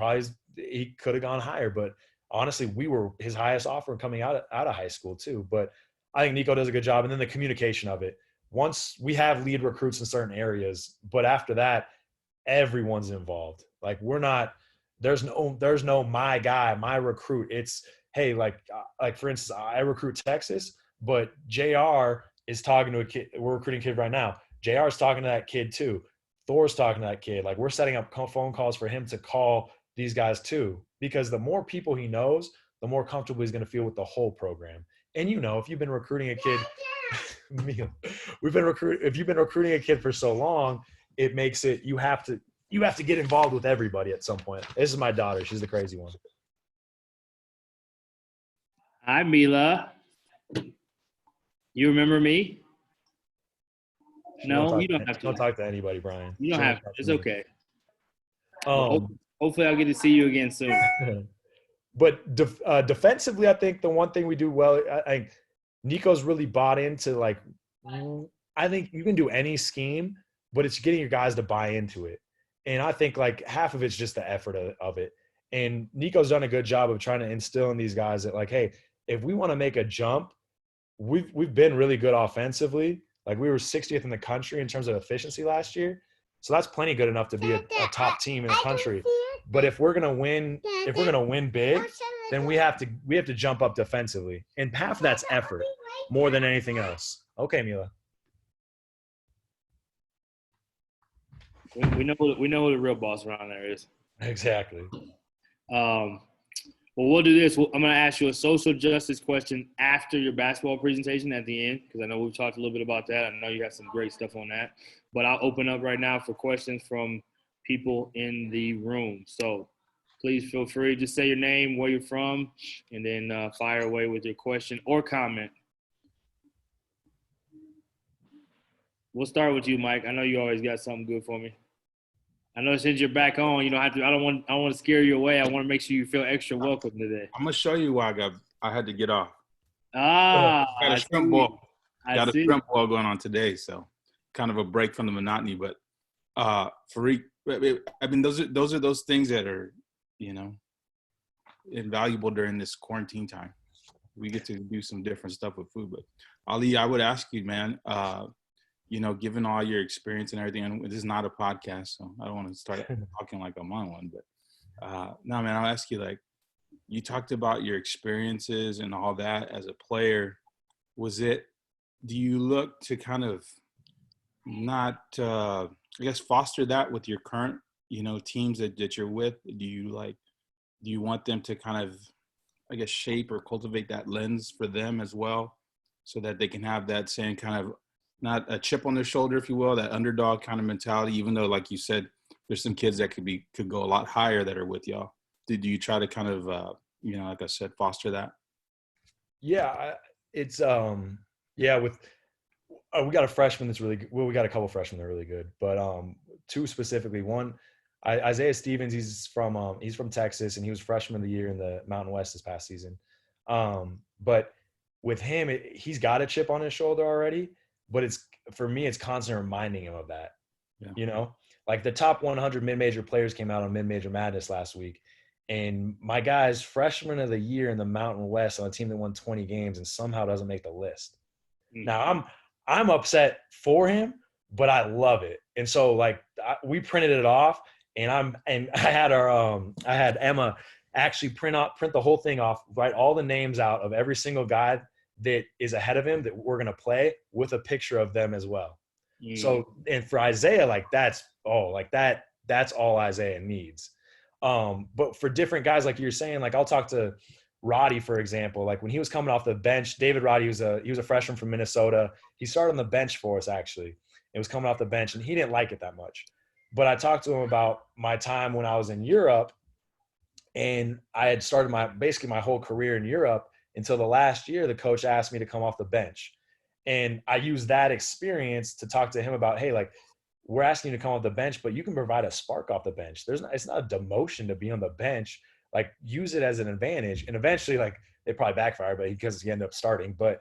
he could have gone higher, but honestly, we were his highest offer coming out of high school too. But I think Nico does a good job, and then the communication of it. Once we have lead recruits in certain areas, but after that, everyone's involved. Like, there's no my guy, my recruit. It's, hey, like for instance, I recruit Texas, but JR is talking to a kid. We're recruiting a kid right now. JR is talking to that kid too. Thor's talking to that kid. Like, we're setting up phone calls for him to call these guys too, because the more people he knows, the more comfortable he's going to feel with the whole program. And if you've been recruiting a kid, if you've been recruiting a kid for so long, it makes it, you have to get involved with everybody at some point. This is my daughter. She's the crazy one. Hi, Mila. You remember me? No, you don't have to. Don't talk to anybody, Brian. You don't have to. It's okay. Hopefully I'll get to see you again soon. But defensively, I think the one thing we do well, I think Nico's really bought into, like, I think you can do any scheme, but it's getting your guys to buy into it. And I think, like, half of it's just the effort of it. And Nico's done a good job of trying to instill in these guys that, like, hey, if we want to make a jump, we've been really good offensively. Like, we were 60th in the country in terms of efficiency last year. So that's plenty good enough to be a top team in the country. But if we're gonna win big, then we have to jump up defensively. And half of that's effort more than anything else. Okay, Mila. We know who the real boss around there is. Exactly. Well, we'll do this. I'm going to ask you a social justice question after your basketball presentation at the end, because I know we've talked a little bit about that. I know you got some great stuff on that. But I'll open up right now for questions from people in the room. So please feel free. Just say your name, where you're from, and then fire away with your question or comment. We'll start with you, Mike. I know you always got something good for me. I know since you're back on, you don't have to. I don't want to scare you away. I want to make sure you feel extra welcome today. I'm gonna show you why I had to get off. Got a shrimp ball. Got a shrimp ball going on today, so kind of a break from the monotony. But Farouk, I mean, those are those things that are, invaluable during this quarantine time. We get to do some different stuff with food. But Ali, I would ask you, man. Given all your experience and everything, and this is not a podcast, so I don't want to start talking like I'm on one, but no, man, I'll ask you, like, you talked about your experiences and all that as a player. Do you look to kind of not, foster that with your current, teams that you're with? Do you, like, do you want them to kind of, I guess, shape or cultivate that lens for them as well, so that they can have that same kind of, not a chip on their shoulder, if you will, that underdog kind of mentality, even though, like you said, there's some kids that could go a lot higher that are with y'all. Did you try to kind of, like I said, foster that? Yeah, it's with we got a freshman that's really good. Well, we got a couple freshmen that are really good, but two specifically. One, Isaiah Stevens, he's from Texas, and he was freshman of the year in the Mountain West this past season. But with him, he's got a chip on his shoulder already, but for me, it's constantly reminding him of that. Yeah. Like the top 100 mid-major players came out on Mid-Major Madness last week, and my guy's freshman of the year in the Mountain West on a team that won 20 games and somehow doesn't make the list. Mm-hmm. Now I'm upset for him, but I love it. And so like we printed it off, and I had Emma actually print the whole thing off, write all the names out of every single guy that is ahead of him that we're going to play with a picture of them as well. Mm. So, and for Isaiah, that's all Isaiah needs. But for different guys, like you're saying, like I'll talk to Roddy, for example, like when he was coming off the bench, David Roddy, he was a freshman from Minnesota. He started on the bench for us, actually. It was coming off the bench, and he didn't like it that much. But I talked to him about my time when I was in Europe, and I had started my whole career in Europe until the last year. The coach asked me to come off the bench, and I used that experience to talk to him about, hey, like, we're asking you to come off the bench, but you can provide a spark off the bench. It's not a demotion to be on the bench. Like, use it as an advantage. And eventually, like, it probably backfired, but because he ended up starting. But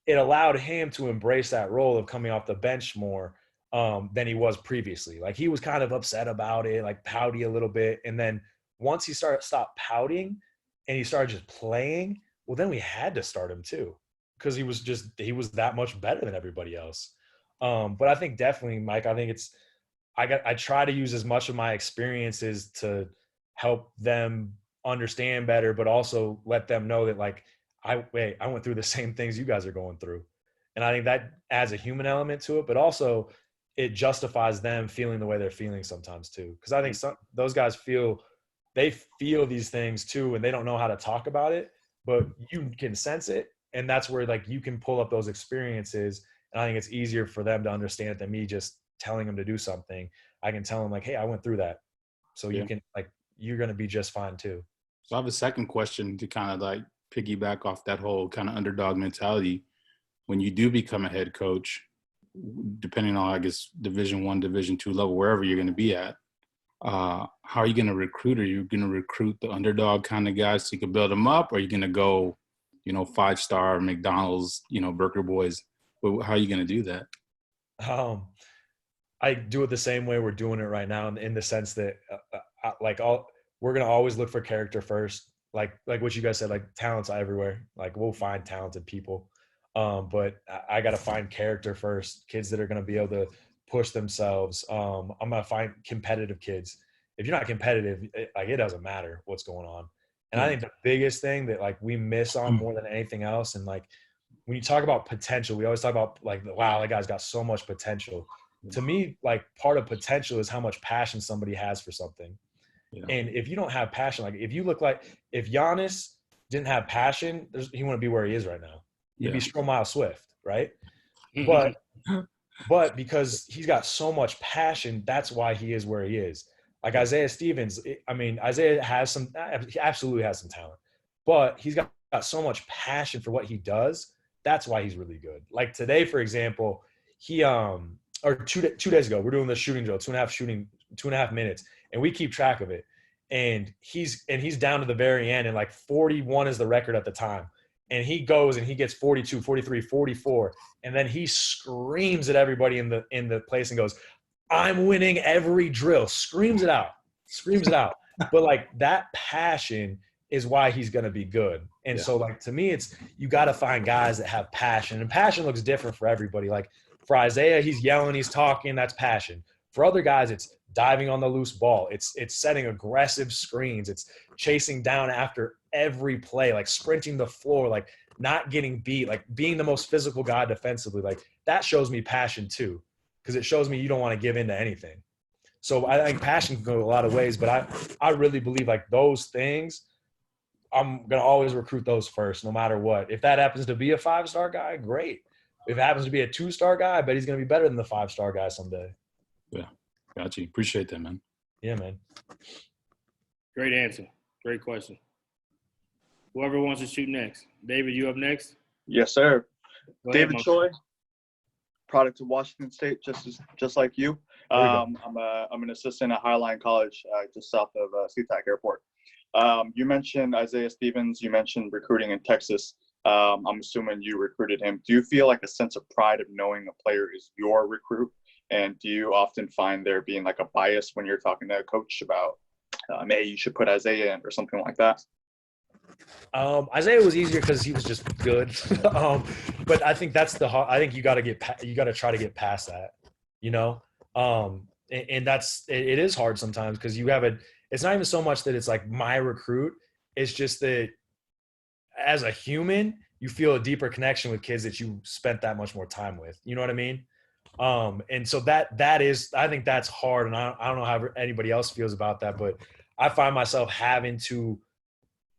it allowed him to embrace that role of coming off the bench more than he was previously. Like, he was kind of upset about it, like pouty a little bit. And then once he stopped pouting and he started just playing, well, then we had to start him too, because he was that much better than everybody else. But I think definitely, Mike, I try to use as much of my experiences to help them understand better, but also let them know that, like, I went through the same things you guys are going through. And I think that adds a human element to it, but also it justifies them feeling the way they're feeling sometimes too. Because I think those guys feel these things too, and they don't know how to talk about it, but you can sense it. And that's where, like, you can pull up those experiences. And I think it's easier for them to understand it than me just telling them to do something. I can tell them, like, hey, I went through that. So you can, like, you're going to be just fine too. So I have a second question to kind of like piggyback off that whole kind of underdog mentality. When you do become a head coach, depending on, I guess, Division I, Division II level, wherever you're going to be at, how are you going to recruit? Are you going to recruit the underdog kind of guys so you can build them up? Or are you going to go, 5-star McDonald's, Burger Boys? How are you going to do that? I do it the same way we're doing it right now, in the sense that we're going to always look for character first. Like what you guys said, like, talent's everywhere. Like, we'll find talented people. But I got to find character first, kids that are going to be able to push themselves. I'm going to find competitive kids. If you're not competitive, it doesn't matter what's going on. And I think the biggest thing that, like, we miss on more than anything else, and, like, when you talk about potential, we always talk about, like, wow, that guy's got so much potential. To me, like, part of potential is how much passion somebody has for something. Yeah. And if you don't have passion, like, if Giannis didn't have passion, he wouldn't be where he is right now. He'd be Stromile Swift, right? But because he's got so much passion, that's why he is where he is. Like Isaiah Stevens, Isaiah he absolutely has some talent, but he's got so much passion for what he does. That's why he's really good. Like today, for example, he or two days ago, we're doing the shooting drill, 2.5 minutes, and we keep track of it. And he's down to the very end, and like 41 is the record at the time. And he goes and he gets 42, 43, 44, and then he screams at everybody in the place and goes, "I'm winning every drill." Screams it out. But, like, that passion is why he's going to be good. And so, like, to me, it's, you got to find guys that have passion, and passion looks different for everybody. Like, for Isaiah, he's yelling, he's talking, that's passion. For other guys, it's diving on the loose ball. It's setting aggressive screens. It's chasing down after every play, like sprinting the floor, like not getting beat, like being the most physical guy defensively. Like, that shows me passion too, because it shows me you don't want to give in to anything. So I think passion can go a lot of ways, but I really believe like those things, I'm going to always recruit those first, no matter what. If that happens to be a 5-star guy, great. If it happens to be a 2-star guy, I bet he's going to be better than the 5-star guy someday. Yeah. Got you. Appreciate that, man. Yeah, man. Great answer. Great question. Whoever wants to shoot next. David, you up next? Yes, sir. Go ahead, David Monk. Choi, product of Washington State, just like you. I'm an assistant at Highline College, just south of SeaTac Airport. You mentioned Isaiah Stevens. You mentioned recruiting in Texas. I'm assuming you recruited him. Do you feel like a sense of pride of knowing a player is your recruit? And do you often find there being like a bias when you're talking to a coach about, hey, you should put Isaiah in or something like that? Isaiah was easier because he was just good. But I think that's I think you got to try to get past that, you know? And it is hard sometimes because it's not even so much that it's like my recruit. It's just that as a human, you feel a deeper connection with kids that you spent that much more time with. You know what I mean? And so that is, I think that's hard. And I don't know how anybody else feels about that, but I find myself having to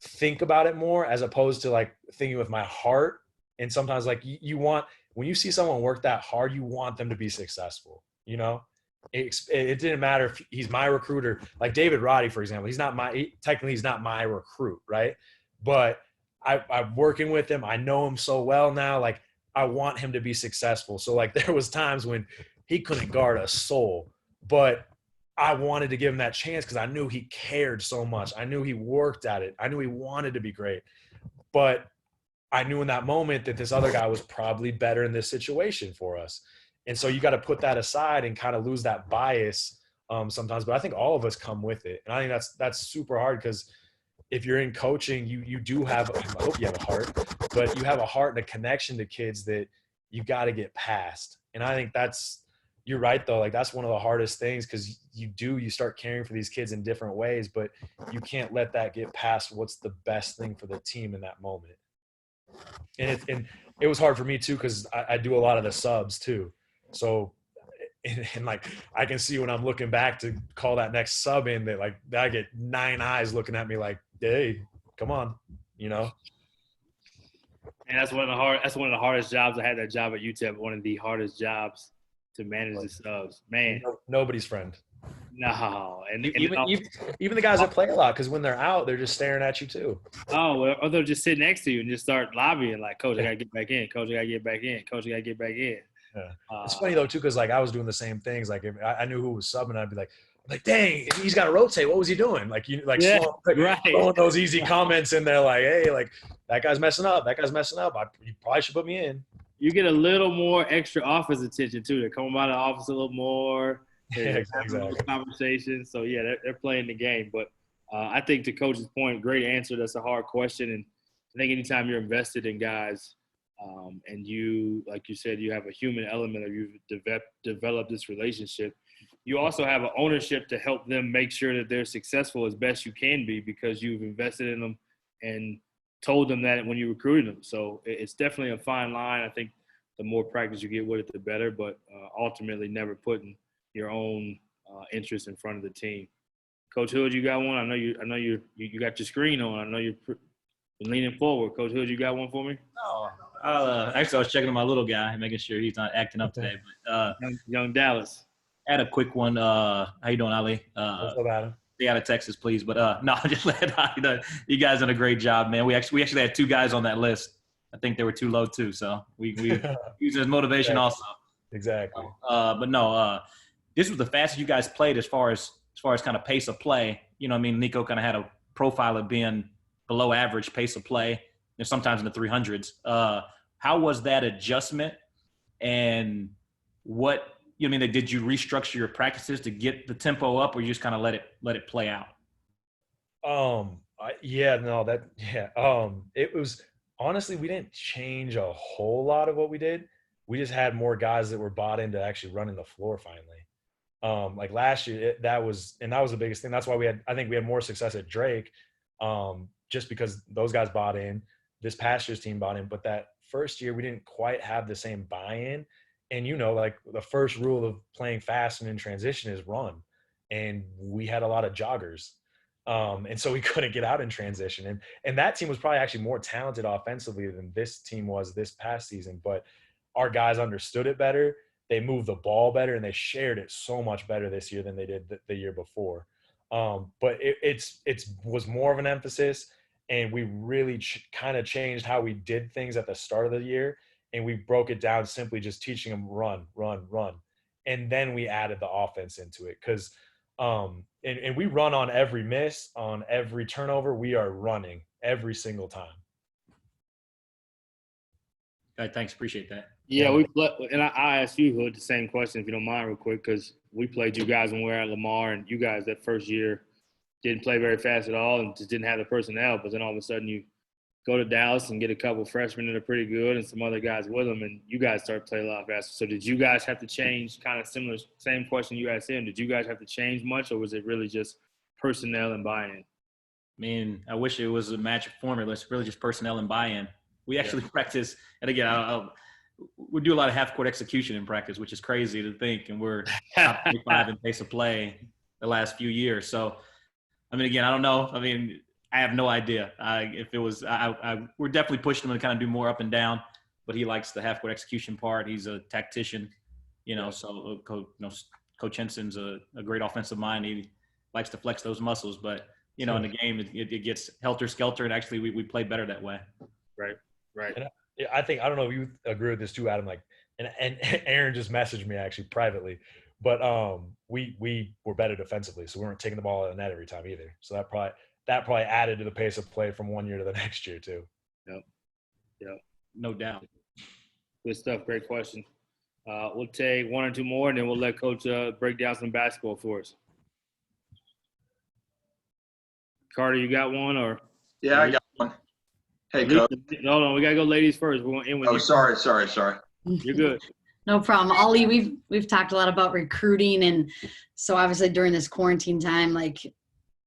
think about it more as opposed to like thinking with my heart. And sometimes like when you see someone work that hard, you want them to be successful, you know? It didn't matter if he's my recruiter, like David Roddy, for example, technically he's not my recruit. Right. But I'm working with him. I know him so well now. Like I want him to be successful. So like there was times when he couldn't guard a soul, but I wanted to give him that chance because I knew he cared so much. I knew he worked at it. I knew he wanted to be great. But I knew in that moment that this other guy was probably better in this situation for us. And so you got to put that aside and kind of lose that bias sometimes. But I think all of us come with it. And I think that's super hard because if you're in coaching, you do have, I hope you have a heart, but you have a heart and a connection to kids that you got to get past. And I think you're right though. Like that's one of the hardest things because you start caring for these kids in different ways, but you can't let that get past what's the best thing for the team in that moment. And it was hard for me too because I do a lot of the subs too. So and like I can see when I'm looking back to call that next sub in that like I get 9 eyes looking at me like, hey, come on, you know. And that's one of the hardest jobs. I had that job at UTEP. One of the hardest jobs to manage the subs. Man, nobody's friend. No, and even the guys that play a lot, because when they're out, they're just staring at you too. Oh, well, or they'll just sit next to you and just start lobbying like, "Coach, I gotta get back in. Coach, I gotta get back in. Coach, I gotta get back in." Yeah. It's funny though too, because like I was doing the same things. Like if I knew who was subbing, I'd be like, "Dang, he's got to rotate. What was he doing?" Like throwing those easy comments in there, like, "Hey, like that guy's messing up. That guy's messing up. You probably should put me in." You get a little more extra office attention too. They come out of the office a little more. Yeah, exactly. Conversation. So yeah, they're playing the game. But I think to Coach's point, great answer. That's a hard question, and I think anytime you're invested in guys, and you, like you said, you have a human element, or you've developed this relationship, you also have an ownership to help them make sure that they're successful as best you can be because you've invested in them and told them that when you recruited them. So it's definitely a fine line. I think the more practice you get with it, the better. But ultimately, never putting your own interest in front of the team. Coach Hood, you got one? I know you got your screen on. I know you're leaning forward. Coach Hood, you got one for me? No. Actually, I was checking on my little guy, making sure he's not acting up today. But young Dallas. I had a quick one. How you doing, Ali? What's up, Adam? Stay out of Texas, please. But no, just let you guys done a great job, man. We actually had 2 guys on that list. I think they were too low too, so we use it as motivation also. Exactly. But no, this was the fastest you guys played as far as kind of pace of play. You know, I mean, Nico kind of had a profile of being below average pace of play, and sometimes in the 300s. How was that adjustment, and what? You know, I mean, did you restructure your practices to get the tempo up, or you just kind of let it play out? It was honestly, we didn't change a whole lot of what we did. We just had more guys that were bought into actually running the floor finally. Like last year, that was the biggest thing. That's why I think we had more success at Drake, just because those guys bought in. This past year's team bought in, but that first year we didn't quite have the same buy-in. And like the first rule of playing fast and in transition is run. and we had a lot of joggers. And so we couldn't get out in transition. And that team was probably actually more talented offensively than this team was this past season. But our guys understood it better. They moved the ball better, and they shared it so much better this year than they did the year before. But it was more of an emphasis, and we really kind of changed how we did things at the start of the year. And we broke it down simply just teaching them run, run, run. And then we added the offense into it because and we run on every miss, on every turnover. We are running every single time. Thanks. Appreciate that. Yeah, and I asked you, Hood, the same question, if you don't mind, real quick, because we played you guys when we were at Lamar, and you guys that first year didn't play very fast at all and just didn't have the personnel. But then all of a sudden you go to Dallas and get a couple freshmen that are pretty good and some other guys with them, and you guys start playing a lot faster. So did you guys have to change, kind of similar, same question you asked him, did you guys have to change much, or was it really just personnel and buy-in? I mean, I wish it was a magic formula. It's really just personnel and buy-in. We actually practice, and again, we do a lot of half-court execution in practice, which is crazy to think, and we're top 25 in pace of play the last few years. So, I mean, again, I don't know. I mean, I have no idea. If it was, we're definitely pushing him to kind of do more up and down, but he likes the half-court execution part. He's a tactician, so Coach Henson's a great offensive mind. He likes to flex those muscles, but, in the game, it gets helter-skelter, and actually we play better that way. Right. And I think, I don't know if you agree with this too, Adam, and Aaron just messaged me actually privately, but we were better defensively, so we weren't taking the ball out of the net every time either. So that probably added to the pace of play from one year to the next year too. Yep. No doubt. Good stuff. Great question. We'll take one or two more, and then we'll let Coach break down some basketball for us. Carter, you got one, or? Yeah, I got one. Hey, Coach. Hold on, we gotta go ladies first. We're going in with you. Sorry. You're good. No problem. Ollie, we've talked a lot about recruiting, and so obviously during this quarantine time,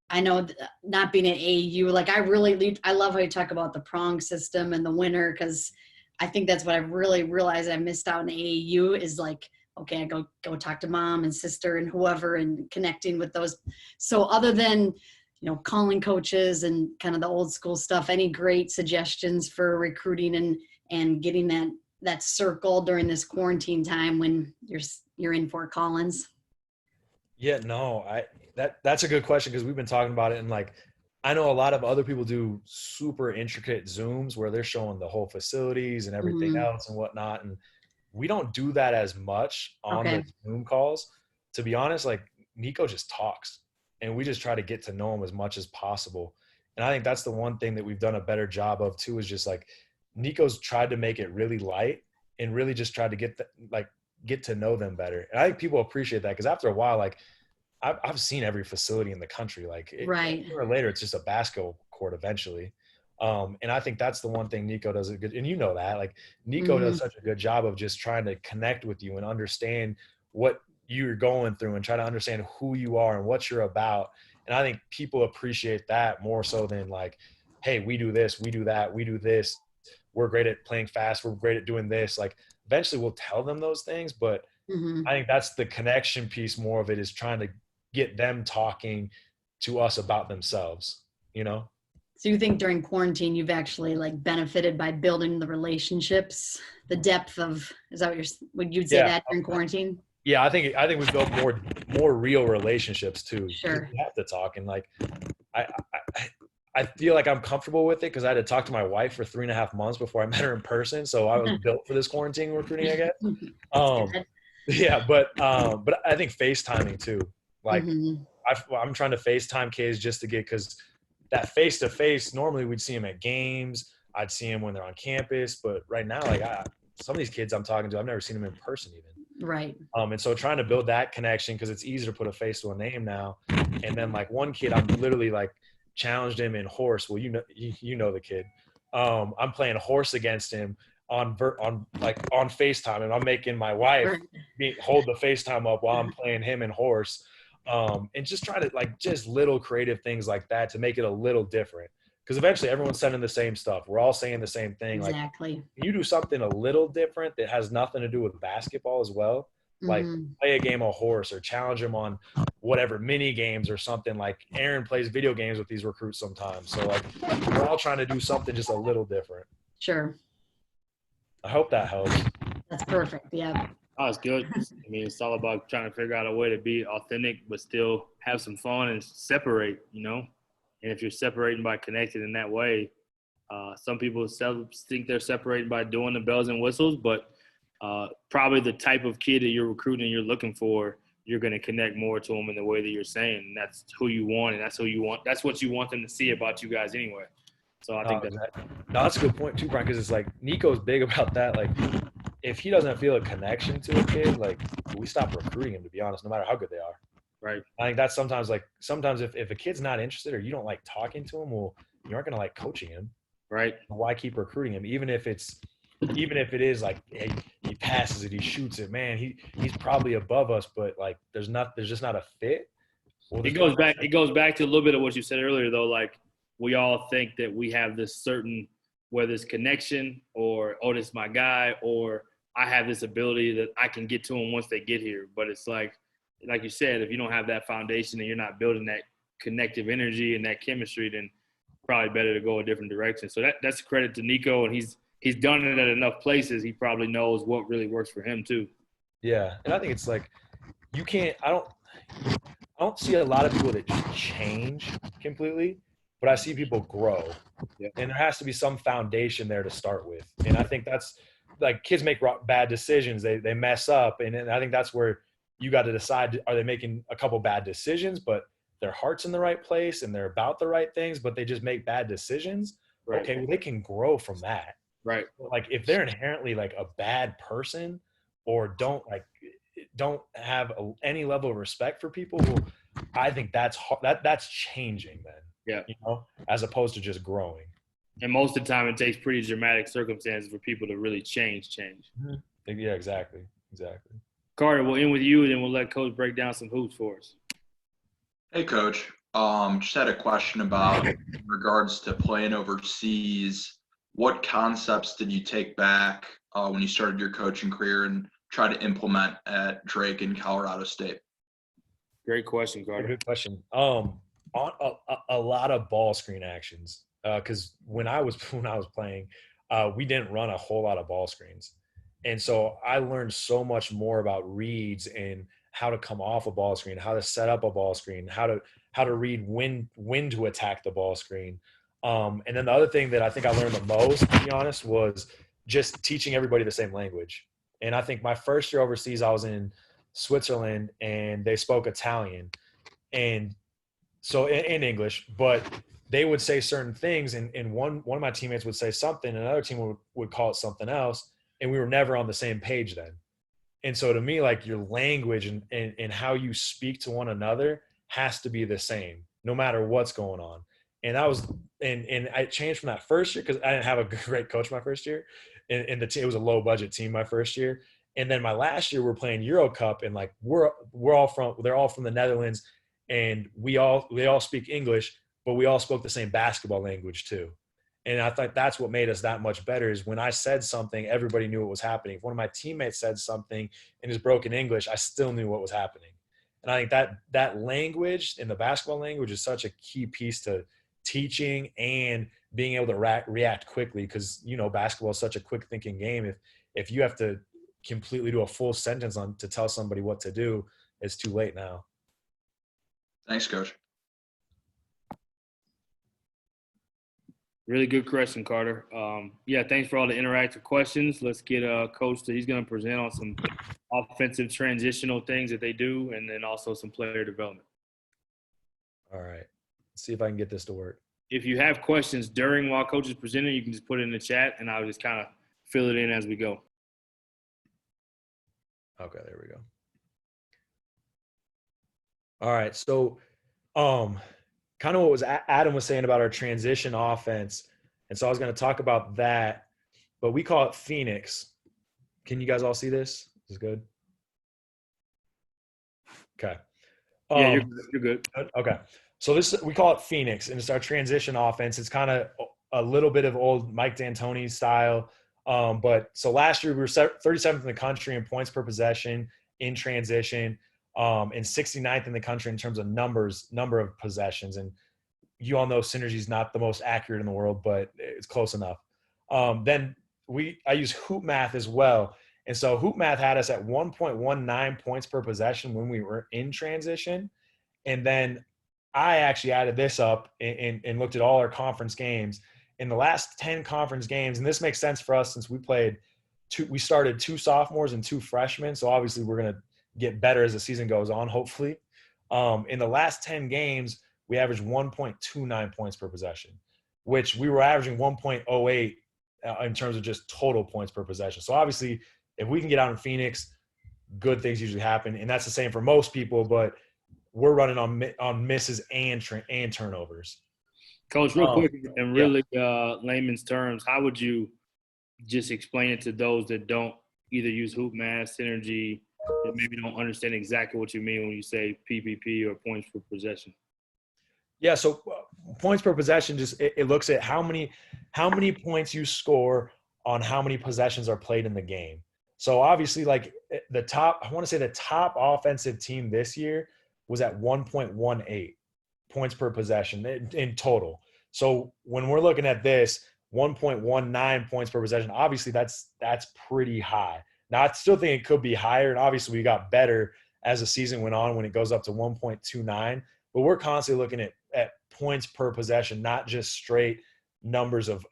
I know not being at AAU, I love how you talk about the prong system and the winter, because I think that's what I really realized I missed out in AAU is okay, I go talk to mom and sister and whoever and connecting with those. So other than calling coaches and kind of the old school stuff, any great suggestions for recruiting and getting that circle during this quarantine time when you're in Fort Collins? Yeah, no, that's a good question, because we've been talking about it, and I know a lot of other people do super intricate Zooms where they're showing the whole facilities and everything else and whatnot, and we don't do that as much on the Zoom calls. To be honest, Nico just talks, and we just try to get to know him as much as possible. And I think that's the one thing that we've done a better job of too, is just Nico's tried to make it really light and really just tried to get to know them better. And I think people appreciate that, because after a while, I've seen every facility in the country. Right. Sooner or later, it's just a basketball court eventually. And I think that's the one thing Nico does a good, and that, Nico does such a good job of just trying to connect with you and understand what you're going through and try to understand who you are and what you're about. And I think people appreciate that more so than hey, we do this, we do that, we do this. We're great at playing fast. We're great at doing this. Eventually we'll tell them those things, but I think that's the connection piece. More of it is trying to get them talking to us about themselves, So you think during quarantine, you've actually benefited by building the relationships, the depth of, would you say that during quarantine? Yeah, I think we built more real relationships too. Sure. We have to talk, and I feel like I'm comfortable with it because I had to talk to my wife for 3.5 months before I met her in person. So I was built for this quarantine recruiting, I guess. Yeah, but I think FaceTiming too. I'm trying to FaceTime kids just to get, because that face-to-face, normally we'd see them at games. I'd see them when they're on campus. But right now, some of these kids I'm talking to, I've never seen them in person even. Right. And so trying to build that connection, because it's easier to put a face to a name now. And then one kid, I'm literally challenged him in horse. Well, you know the kid. I'm playing horse against him on FaceTime, and I'm making my wife hold the FaceTime up while I'm playing him in horse. And just try to just little creative things like that to make it a little different. Because eventually everyone's sending the same stuff. We're all saying the same thing. Exactly. You do something a little different that has nothing to do with basketball as well, Like Mhm. play a game of horse or challenge them on whatever mini games or something. Like Aaron plays video games with these recruits sometimes. So like we're all trying to do something just a little different. Sure. I hope that helps. That's perfect. Yeah. Oh, it's good. I mean, it's all about trying to figure out a way to be authentic, but still have some fun and separate, you know? And if you're separating by connecting in that way, some people think they're separated by doing the bells and whistles, but probably the type of kid that you're recruiting and you're looking for, you're going to connect more to them in the way that you're saying. And that's who you want, and that's who you want. That's what you want them to see about you guys anyway. So I think that's a good point too, Brian, because it's like Nico's big about that. Like, if he doesn't feel a connection to a kid, like we stop recruiting him, to be honest, no matter how good they are. Right. I think that's sometimes if a kid's not interested or you don't like talking to him, well, you aren't going to like coaching him. Right. Why keep recruiting him? Even if it is like, hey, he passes it, he shoots it, man, he's probably above us, but like there's just not a fit. Well, it goes back to a little bit of what you said earlier, though. Like we all think that we have this certain, whether it's connection or, oh, this is my guy, or I have this ability that I can get to them once they get here. But it's like you said, if you don't have that foundation and you're not building that connective energy and that chemistry, then probably better to go a different direction. So that's credit to Nico, and he's done it at enough places. He probably knows what really works for him too. Yeah, and I think it's like I don't see a lot of people that just change completely, but I see people grow. Yeah. And there has to be some foundation there to start with. And I think that's like kids make bad decisions. They mess up. And I think that's where you got to decide, are they making a couple bad decisions, but their heart's in the right place and they're about the right things, but they just make bad decisions. Right. Okay, well, they can grow from that. Right. Like if they're inherently like a bad person or don't have any level of respect for people, well, I think that's changing then. Yeah. You know, as opposed to just growing. And most of the time it takes pretty dramatic circumstances for people to really change. Mm-hmm. Yeah, exactly. Carter, we'll end with you, and then we'll let Coach break down some hoops for us. Hey, Coach. Just had a question about in regards to playing overseas. What concepts did you take back when you started your coaching career and try to implement at Drake and Colorado State? Great question, Carter. Good question. On a lot of ball screen actions, because when I was playing, we didn't run a whole lot of ball screens, and so I learned so much more about reads and how to come off a ball screen, how to set up a ball screen, how to read when to attack the ball screen. And then the other thing that I think I learned the most, to be honest, was just teaching everybody the same language. And I think my first year overseas, I was in Switzerland and they spoke Italian and so in English, but they would say certain things and one of my teammates would say something and another team would call it something else. And we were never on the same page then. And so to me, like your language and how you speak to one another has to be the same no matter what's going on. And that was, and I changed from that first year because I didn't have a great coach my first year. And it was a low budget team my first year. And then my last year we're playing Euro Cup and like they're all from the Netherlands and we all speak English, but we all spoke the same basketball language too. And I thought that's what made us that much better is when I said something, everybody knew what was happening. If one of my teammates said something in his broken English, I still knew what was happening. And I think that language and the basketball language is such a key piece to teaching and being able to react quickly because, you know, basketball is such a quick thinking game. If you have to completely do a full sentence to tell somebody what to do, it's too late now. Thanks, Coach. Really good question, Carter. Yeah, thanks for all the interactive questions. Let's get Coach he's going to present on some offensive transitional things that they do and then also some player development. All right. Let's see if I can get this to work. If you have questions while Coach is presenting, you can just put it in the chat and I'll just kind of fill it in as we go. Okay, there we go. All right. So, kind of what Adam was saying about our transition offense. And so I was going to talk about that, but we call it Phoenix. Can you guys all see this? Is good? Okay. Yeah, you're good. Okay. So we call it Phoenix, and it's our transition offense. It's kind of a little bit of old Mike D'Antoni style. But so last year we were 37th in the country in points per possession, in transition, and 69th in the country in terms of number of possessions. And you all know Synergy is not the most accurate in the world, but it's close enough. Then I use Hoop Math as well. And so Hoop Math had us at 1.19 points per possession when we were in transition. And then I actually added this up and looked at all our conference games. In the last 10 conference games, and this makes sense for us since we started 2 sophomores and 2 freshmen. So obviously we're going to get better as the season goes on, hopefully. In the last 10 games, we averaged 1.29 points per possession, which we were averaging 1.08 in terms of just total points per possession. So obviously, if we can get out in Phoenix, good things usually happen. And that's the same for most people, but we're running on misses and turnovers. Coach, real quick, in really layman's terms, how would you just explain it to those that don't either use Hoop Math, Synergy, that maybe don't understand exactly what you mean when you say PPP or points per possession? Yeah, so points per possession, just it looks at how many points you score on how many possessions are played in the game. So obviously, like the top offensive team this year was at 1.18 points per possession in total. So when we're looking at this, 1.19 points per possession, obviously that's pretty high. Now I still think it could be higher, and obviously we got better as the season went on when it goes up to 1.29. But we're constantly looking at points per possession, not just straight numbers of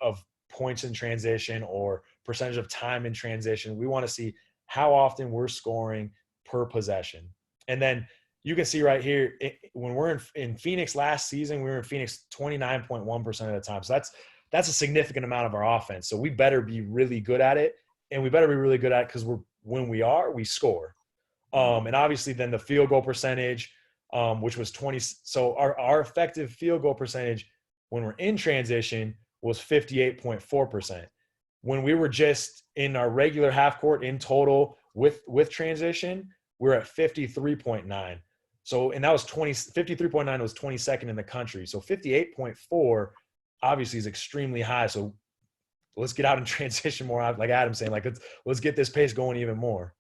points in transition or percentage of time in transition. We want to see how often we're scoring per possession. And then you can see right here, when we're in Phoenix last season, we were in Phoenix 29.1% of the time. So that's a significant amount of our offense. So we better be really good at it, and we better be really good at it because we score. And obviously then the field goal percentage, which was 20. So our effective field goal percentage when we're in transition was 58.4%. When we were just in our regular half court in total with transition, we're at 53.9. So, and that was 53.9 was 22nd in the country. So 58.4 obviously is extremely high. So let's get out in transition more. Like Adam's saying, like let's get this pace going even more.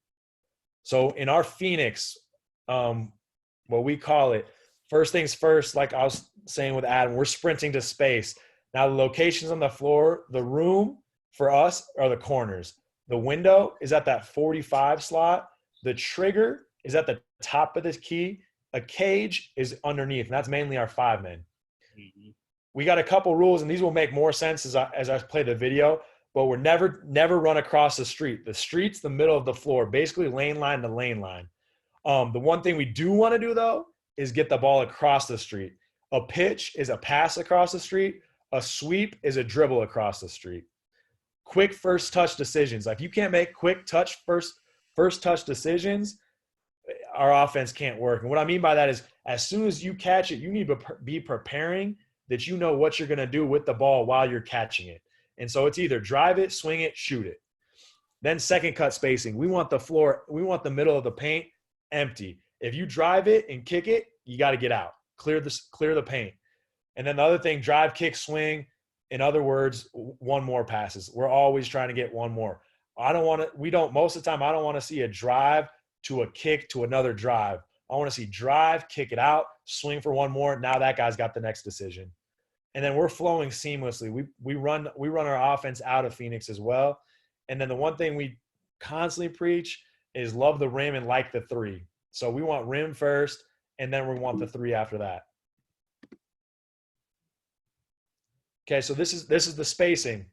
So in our Phoenix, what we call it, first things first, like I was saying with Adam, we're sprinting to space. Now the locations on the floor, the room for us are the corners. The window is at that 45 slot. The trigger is at the top of this key. A cage is underneath, and that's mainly our 5-men. Mm-hmm. We got a couple rules, and these will make more sense as I play the video, but we're never run across the street. The street's the middle of the floor, basically lane line to lane line. The one thing we do want to do, though, is get the ball across the street. A pitch is a pass across the street. A sweep is a dribble across the street. Quick first touch decisions. Like, you can't make quick touch first touch decisions, our offense can't work. And what I mean by that is, as soon as you catch it, you need to be preparing that you know what you're going to do with the ball while you're catching it. And so it's either drive it, swing it, shoot it. Then second cut spacing. We want the middle of the paint empty. If you drive it and kick it, you got to get out. Clear the paint. And then the other thing, drive, kick, swing. In other words, one more passes. We're always trying to get one more. Most of the time, I don't want to see a drive to a kick to another drive. I want to see drive, kick it out, swing for one more. Now that guy's got the next decision. And then we're flowing seamlessly. We run our offense out of Phoenix as well. And then the one thing we constantly preach is love the rim and like the three. So we want rim first, and then we want the three after that. Okay, so this is the spacing.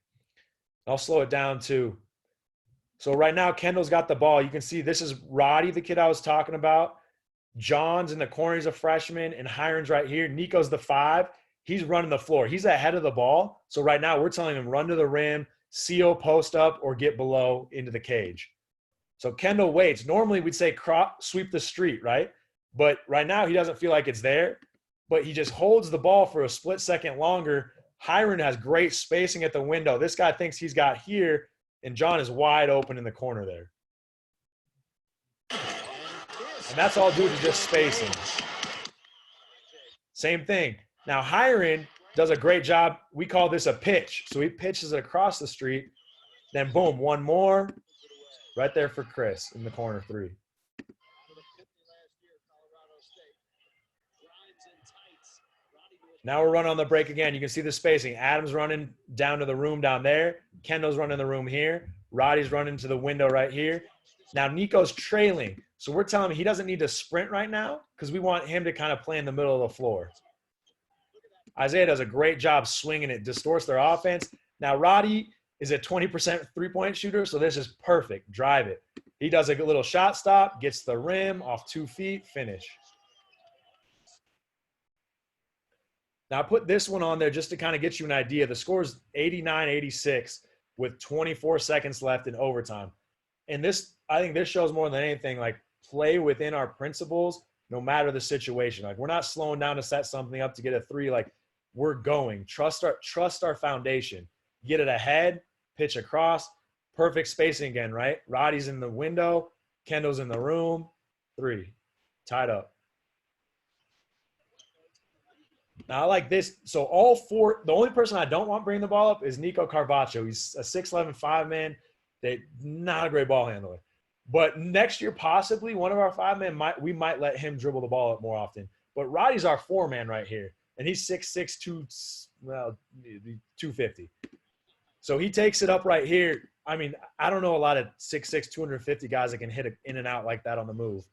I'll slow it down too. So right now, Kendall's got the ball. You can see this is Roddy, the kid I was talking about. John's in the corner. He's a freshman. And Hiron's right here. Nico's the 5. He's running the floor. He's ahead of the ball. So right now, we're telling him run to the rim, seal, post up, or get below into the cage. So Kendall waits. Normally, we'd say sweep the street, right? But right now, he doesn't feel like it's there. But he just holds the ball for a split second longer. Hiron has great spacing at the window. This guy thinks he's got here. And John is wide open in the corner there. And that's all due to just spacing. Same thing. Now, Hiron does a great job. We call this a pitch. So he pitches it across the street. Then, boom, one more. Right there for Chris in the corner 3. Now we're running on the break again. You can see the spacing. Adam's running down to the room down there. Kendall's running the room here. Roddy's running to the window right here. Now Nico's trailing. So we're telling him he doesn't need to sprint right now because we want him to kind of play in the middle of the floor. Isaiah does a great job swinging it, distorts their offense. Now Roddy is a 20% three-point shooter, so this is perfect. Drive it. He does a little shot stop, gets the rim off 2 feet, finish. Now, I put this one on there just to kind of get you an idea. The score is 89-86 with 24 seconds left in overtime. And this, I think this shows more than anything, like, play within our principles no matter the situation. Like, we're not slowing down to set something up to get a three. Like, we're going. Trust our foundation. Get it ahead, pitch across, perfect spacing again, right? Roddy's in the window, Kendall's in the room, 3, tied up. Now I like this. So all 4, the only person I don't want bringing the ball up is Nico Carvaccio. He's a 6'11" 5-man. Not a great ball handler. But next year, possibly one of our 5-men we might let him dribble the ball up more often. But Roddy's our 4-man right here. And he's 6'6", 250. So he takes it up right here. I mean, I don't know a lot of 6'6", 250 guys that can hit it in and out like that on the move.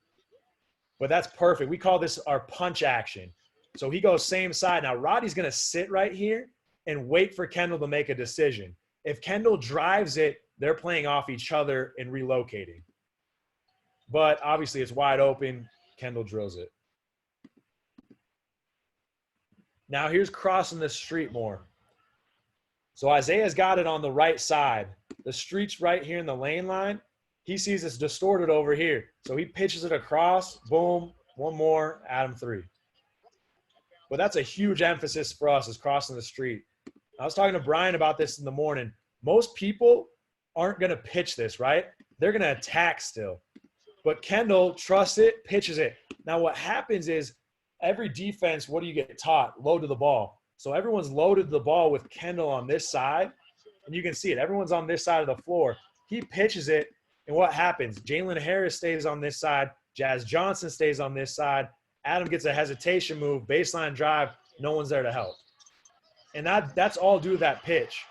But that's perfect. We call this our punch action. So he goes same side. Now, Roddy's going to sit right here and wait for Kendall to make a decision. If Kendall drives it, they're playing off each other and relocating. But obviously it's wide open. Kendall drills it. Now here's crossing the street more. So Isaiah's got it on the right side. The street's right here in the lane line. He sees it's distorted over here. So he pitches it across. Boom. One more. Adam 3. But that's a huge emphasis for us is crossing the street. I was talking to Brian about this in the morning. Most people aren't going to pitch this, right? They're going to attack still. But Kendall trusts it, pitches it. Now what happens is every defense, what do you get taught? Low to the ball. So everyone's loaded the ball with Kendall on this side. And you can see it. Everyone's on this side of the floor. He pitches it. And what happens? Jalen Harris stays on this side. Jazz Johnson stays on this side. Adam gets a hesitation move, baseline drive, no one's there to help. And that's all due to that pitch.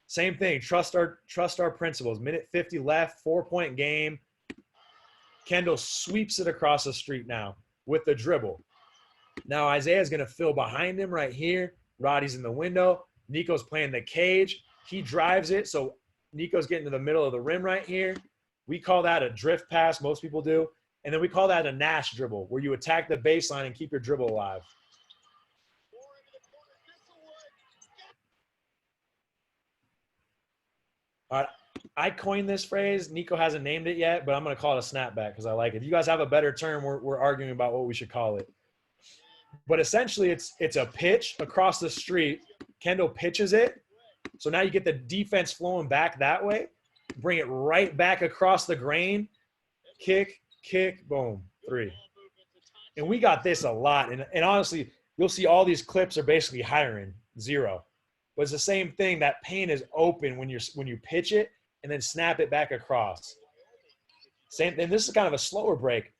Same thing, trust our principles. Minute 50 left, 4-point game. Kendall sweeps it across the street now with the dribble. Now Isaiah's going to fill behind him right here. Roddy's in the window. Nico's playing the cage. He drives it, so Nico's getting to the middle of the rim right here. We call that a drift pass, most people do. And then we call that a Nash dribble, where you attack the baseline and keep your dribble alive. All right, I coined this phrase. Nico hasn't named it yet, but I'm going to call it a snapback because I like it. If you guys have a better term, we're arguing about what we should call it. But essentially, it's a pitch across the street. Kendall pitches it. So now you get the defense flowing back that way. Bring it right back across the grain. Kick, boom, 3. And we got this a lot. And honestly, you'll see all these clips are basically hiring 0. But it's the same thing. That pane is open when you pitch it and then snap it back across. Same. And this is kind of a slower break.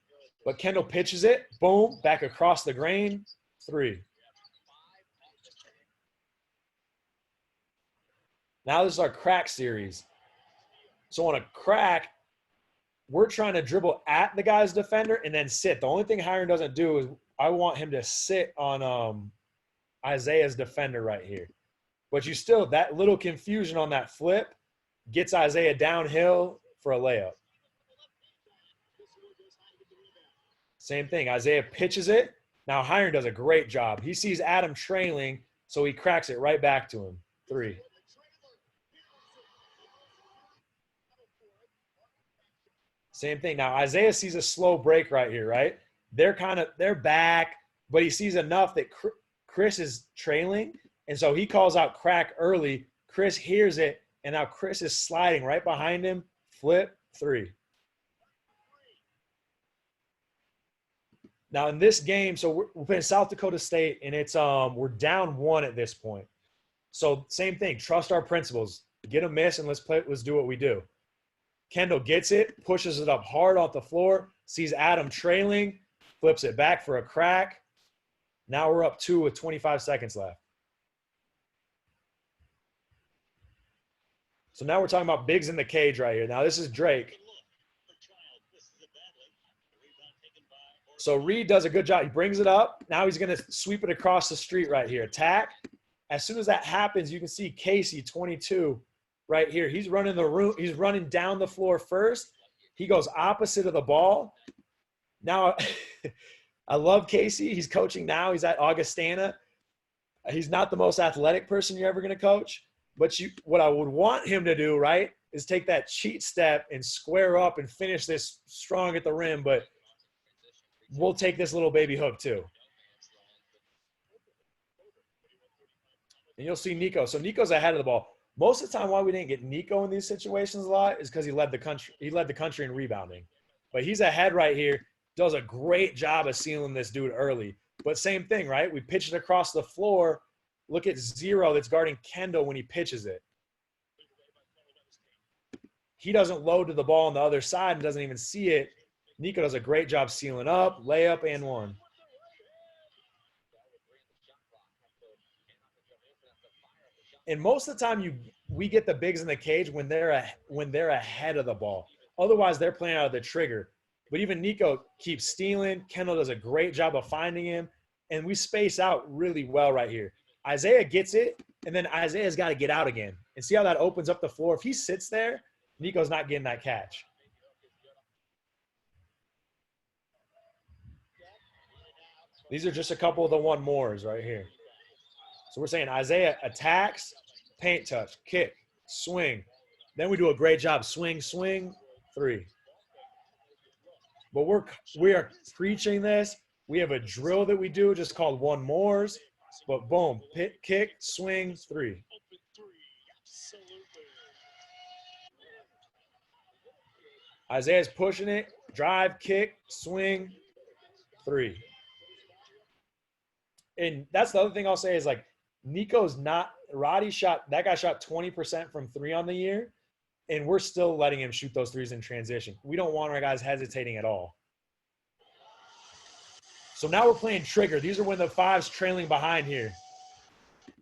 But Kendall pitches it, boom, back across the grain, 3. Now this is our crack series. So on a crack, we're trying to dribble at the guy's defender and then sit. The only thing Hiram doesn't do is I want him to sit on Isaiah's defender right here. But you still, that little confusion on that flip gets Isaiah downhill for a layup. Same thing. Isaiah pitches it. Now Hiram does a great job. He sees Adam trailing, so he cracks it right back to him. 3. Same thing. Now, Isaiah sees a slow break right here, right? They're back, but he sees enough that Chris is trailing, and so he calls out crack early. Chris hears it, and now Chris is sliding right behind him. Flip, 3. Now, in this game, so we're playing South Dakota State, and it's we're down 1 at this point. So same thing. Trust our principles. Get a miss, and let's do what we do. Kendall gets it, pushes it up hard off the floor, sees Adam trailing, flips it back for a crack. Now we're up 2 with 25 seconds left. So now we're talking about bigs in the cage right here. Now this is Drake. So Reed does a good job. He brings it up. Now he's going to sweep it across the street right here. Attack. As soon as that happens, you can see Casey, 22, right here. He's running the room. He's running down the floor first. He goes opposite of the ball. Now, I love Casey. He's coaching now. He's at Augustana. He's not the most athletic person you're ever going to coach. But what I would want him to do, right, is take that cheat step and square up and finish this strong at the rim. But we'll take this little baby hook too. And you'll see Nico. So Nico's ahead of the ball. Most of the time why we didn't get Nico in these situations a lot is because he led the country in rebounding. But he's ahead right here. Does a great job of sealing this dude early. But same thing, right? We pitch it across the floor. Look at Zero that's guarding Kendall when he pitches it. He doesn't load to the ball on the other side and doesn't even see it. Nico does a great job sealing up, layup, and one. And most of the time, we get the bigs in the cage when they're ahead of the ball. Otherwise, they're playing out of the trigger. But even Nico keeps stealing. Kendall does a great job of finding him. And we space out really well right here. Isaiah gets it, and then Isaiah's got to get out again. And see how that opens up the floor? If he sits there, Nico's not getting that catch. These are just a couple of the one mores right here. So we're saying Isaiah attacks, paint touch, kick, swing. Then we do a great job. Swing, swing, 3. But we are preaching this. We have a drill that we do just called one mores. But boom, kick, swing, 3. Isaiah's pushing it. Drive, kick, swing, 3. And that's the other thing I'll say is like Nico's not – Roddy shot – that guy shot 20% from 3 on the year, and we're still letting him shoot those 3s in transition. We don't want our guys hesitating at all. So now we're playing trigger. These are when the 5's trailing behind here.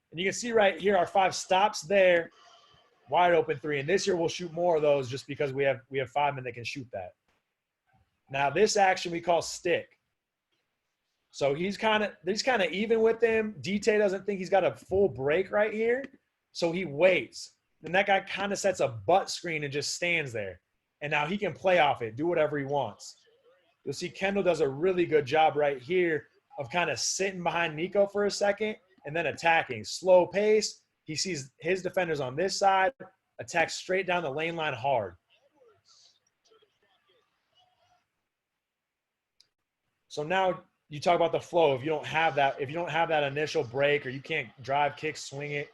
And you can see right here our 5 stops there, wide open 3. And this year we'll shoot more of those just because we have 5 men that can shoot that. Now this action we call stick. So he's kind of even with him. DT doesn't think he's got a full break right here. So he waits. And that guy kind of sets a butt screen and just stands there. And now he can play off it, do whatever he wants. You'll see Kendall does a really good job right here of kind of sitting behind Nico for a second and then attacking. Slow pace. He sees his defenders on this side, attacks straight down the lane line hard. So now you talk about the flow. If you don't have that initial break or you can't drive, kick, swing it,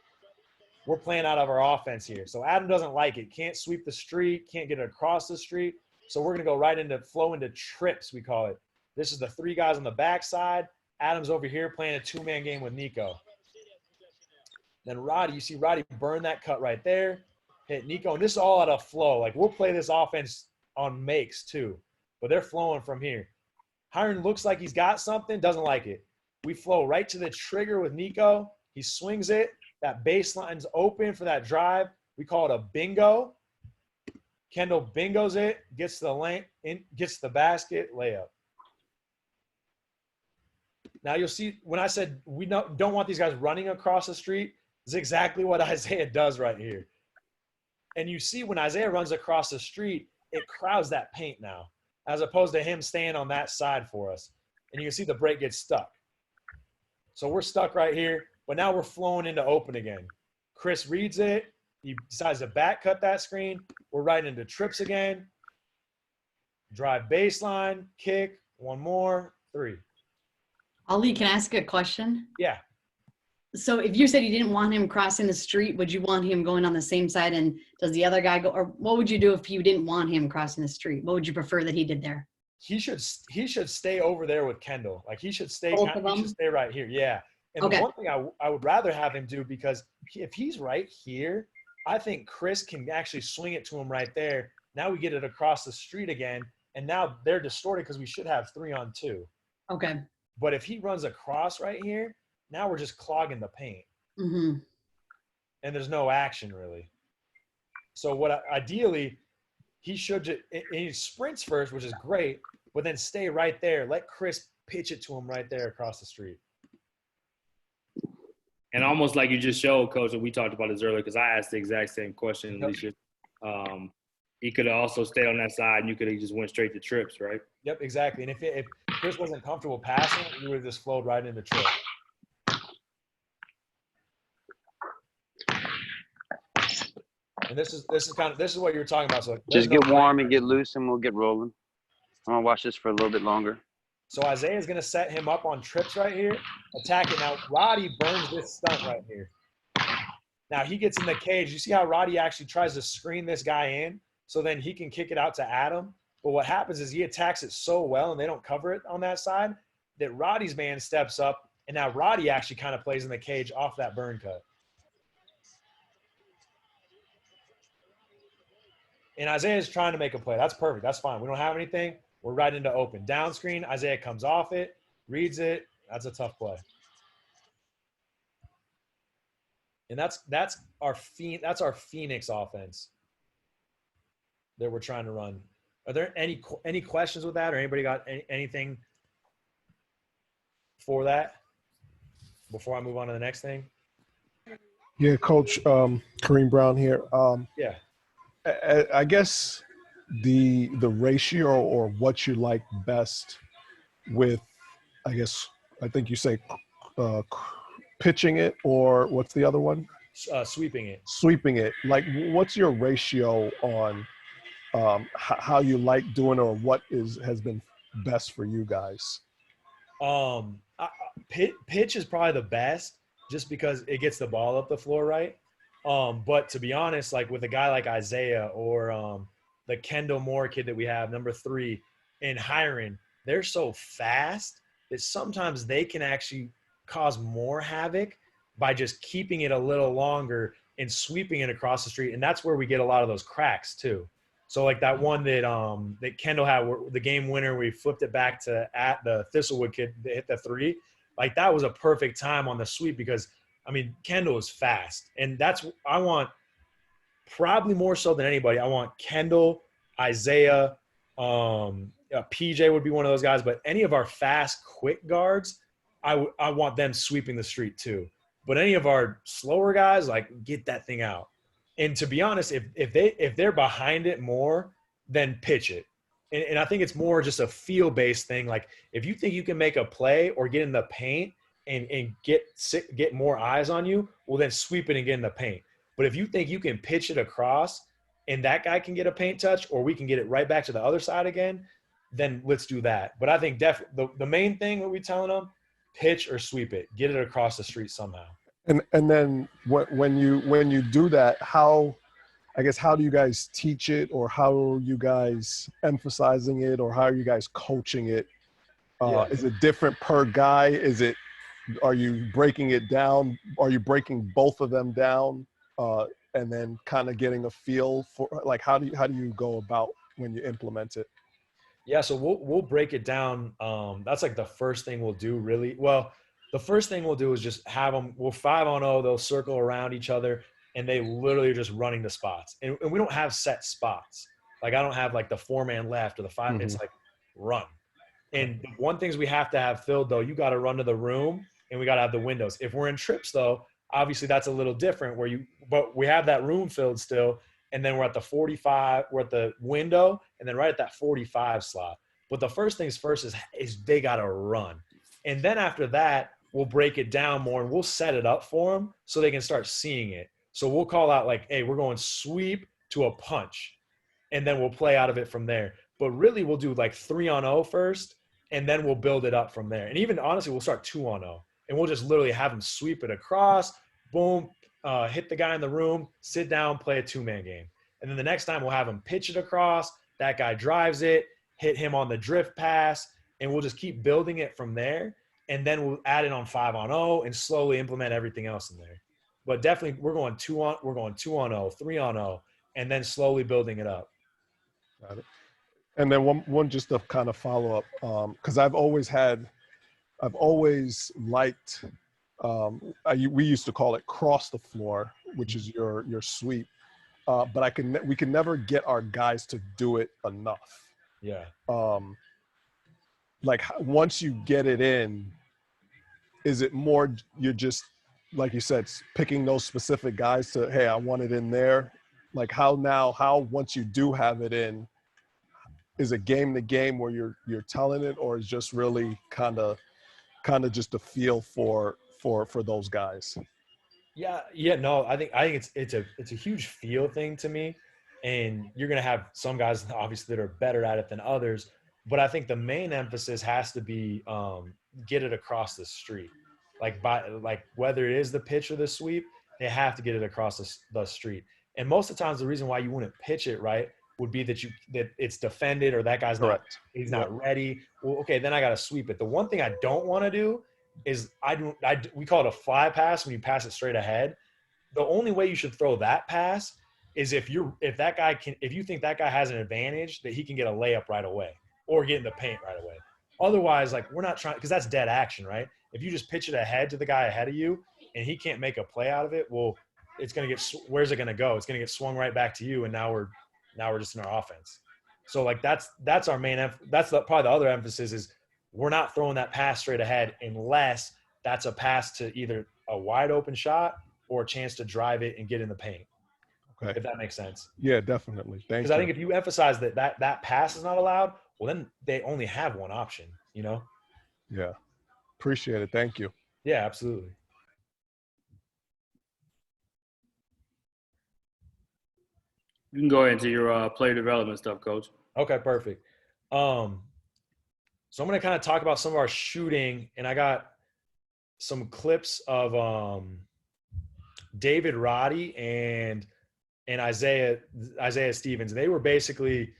we're playing out of our offense here. So Adam doesn't like it. Can't sweep the street, can't get it across the street. So we're going to go right into flow into trips, we call it. This is the 3 guys on the backside. Adam's over here playing a 2-man game with Nico. Then Roddy, you see Roddy burn that cut right there, hit Nico. And this is all out of flow. Like we'll play this offense on makes too, but they're flowing from here. Hiron looks like he's got something, doesn't like it. We flow right to the trigger with Nico. He swings it. That baseline's open for that drive. We call it a bingo. Kendall bingos it, gets to the lane, gets to the basket, layup. Now you'll see when I said we don't want these guys running across the street, is exactly what Isaiah does right here. And you see when Isaiah runs across the street, it crowds that paint now, as opposed to him staying on that side for us. And you can see the break gets stuck. So we're stuck right here, but now we're flowing into open again. Chris reads it. He decides to back cut that screen. We're right into trips again. Drive baseline, kick, 1 more, 3. Ali, can I ask a question? Yeah. So if you said you didn't want him crossing the street, would you want him going on the same side? And does the other guy go? Or what would you do if you didn't want him crossing the street? What would you prefer that he did there? He should stay over there with Kendall. Like he should stay. Both of them? He should stay right here. Yeah. And Okay. The one thing I would rather have him do, because if he's right here, I think Chris can actually swing it to him right there. Now we get it across the street again, and now they're distorted because we should have 3-on-2. Okay. But if he runs across right here, now we're just clogging the paint. Mm-hmm. And there's no action really. So ideally, he should he sprints first, which is great, but then stay right there. Let Chris pitch it to him right there across the street. And almost like you just showed, Coach, and we talked about this earlier because I asked the exact same question, Alicia. He could have also stayed on that side, and you could have just went straight to trips, right? Yep, exactly. And if Chris wasn't comfortable passing, you would have just flowed right into trip. And this is what you were talking about. So just get warm and get loose, and we'll get rolling. I'm gonna watch this for a little bit longer. So Isaiah's gonna set him up on trips right here, attack it. Now Roddy burns this stunt right here. Now he gets in the cage. You see how Roddy actually tries to screen this guy in, so then he can kick it out to Adam. But what happens is he attacks it so well, and they don't cover it on that side, that Roddy's man steps up, and now Roddy actually kind of plays in the cage off that burn cut. And Isaiah's trying to make a play. That's perfect. That's fine. We don't have anything. We're right into open. Down screen, Isaiah comes off it, reads it. That's a tough play. And that's our Phoenix offense that we're trying to run. Are there any questions with that, or anybody got anything for that before I move on to the next thing? Yeah, Coach, Kareem Brown here. Yeah. I guess the ratio or what you like best with, I think you say pitching it, or what's the other one? Sweeping it. Sweeping it. Like, what's your ratio on how you like doing it, or what has been best for you guys? Pitch is probably the best just because it gets the ball up the floor right. But to be honest, like with a guy like Isaiah or the Kendall Moore kid that we have, number 3, and Hiron, they're so fast that sometimes they can actually cause more havoc by just keeping it a little longer and sweeping it across the street. And that's where we get a lot of those cracks too. So like that one that Kendall had, the game winner, we flipped it back to at the Thistlewood kid that hit the 3. Like that was a perfect time on the sweep because, I mean, Kendall is fast. And I want probably more so than anybody. I want Kendall, Isaiah, PJ would be one of those guys, but any of our fast, quick guards, I want them sweeping the street too. But any of our slower guys, like, get that thing out. And to be honest, if they're behind it more, then pitch it. And I think it's more just a feel-based thing. Like, if you think you can make a play or get in the paint and get more eyes on you, well, then sweep it and get in the paint. But if you think you can pitch it across and that guy can get a paint touch, or we can get it right back to the other side again, then let's do that. But I think the main thing that we're telling them, pitch or sweep it, get it across the street somehow. And then when you do that, how do you guys teach it, or how are you guys emphasizing it, or how are you guys coaching it? Is it different per guy? Are you breaking it down? Are you breaking both of them down, and then kind of getting a feel for, like, how do you go about when you implement it? Yeah, so we'll break it down. That's like the first thing we'll do, really. Well, the first thing we'll do is just have them. We're 5-on-0. They'll circle around each other, and they literally are just running the spots. And we don't have set spots. Like, I don't have like the 4-man left or the 5. Mm-hmm. It's like run. And the one things we have to have filled, though, you got to run to the room, and we got to have the windows. If we're in trips, though, obviously that's a little different. But we have that room filled still, and then we're at the 45. We're at the window, and then right at that 45 slot. But the first things first is they got to run, and then after that, we'll break it down more, and we'll set it up for them so they can start seeing it. So we'll call out like, hey, we're going sweep to a punch, and then we'll play out of it from there. But really, we'll do like 3-on-0 first, and then we'll build it up from there. And even honestly, we'll start 2-on-0, and we'll just literally have them sweep it across, boom, hit the guy in the room, sit down, play a 2-man game. And then the next time we'll have him pitch it across, that guy drives it, hit him on the drift pass, and we'll just keep building it from there. And then we'll add it on 5-on-0 and slowly implement everything else in there. But definitely we're going 2-on-0, 3-on-0, and then slowly building it up. Got it. And then one just to kind of follow up, because I've always had I've always liked, we used to call it cross the floor, which is your sweep. But we can never get our guys to do it enough. Yeah. Like once you get it in, is it more you're just, like you said, picking those specific guys to, hey, I want it in there? Like how once you do have it in, is it game to game where you're telling it, or is just really kind of just a feel for those guys? Yeah, no, I think it's a huge feel thing to me, and you're gonna have some guys obviously that are better at it than others, but I think the main emphasis has to be get it across the street, like whether it is the pitch or the sweep, they have to get it across the street. And most of the times, the reason why you wouldn't pitch it right would be that it's defended, or that guy's Correct. he's not ready. Well, okay, then I got to sweep it. The one thing I don't want to do is we call it a fly pass when you pass it straight ahead. The only way you should throw that pass is if you think that guy has an advantage that he can get a layup right away or get in the paint right away. Otherwise, like, we're not trying, because that's dead action, right? If you just pitch it ahead to the guy ahead of you and he can't make a play out of it, well, it's going to where's it going to go? It's going to get swung right back to you, and now we're just in our offense. So like that's our main probably the other emphasis is we're not throwing that pass straight ahead unless that's a pass to either a wide open shot or a chance to drive it and get in the paint. Okay. If that makes sense. Yeah, definitely. Thank you. Because I think if you emphasize that pass is not allowed, well, then they only have one option, you know? Yeah. Appreciate it. Thank you. Yeah, absolutely. You can go into your player development stuff, Coach. Okay, perfect. So I'm going to kind of talk about some of our shooting, and I got some clips of David Roddy and Isaiah Stevens. They were basically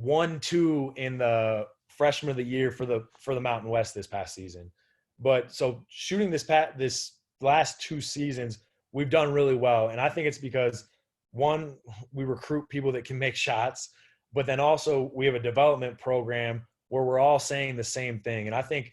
1-2 in the freshman of the year for the Mountain West this past season. But so shooting this last 2 seasons, we've done really well, and I think it's because, one, we recruit people that can make shots, but then also we have a development program where we're all saying the same thing. And I think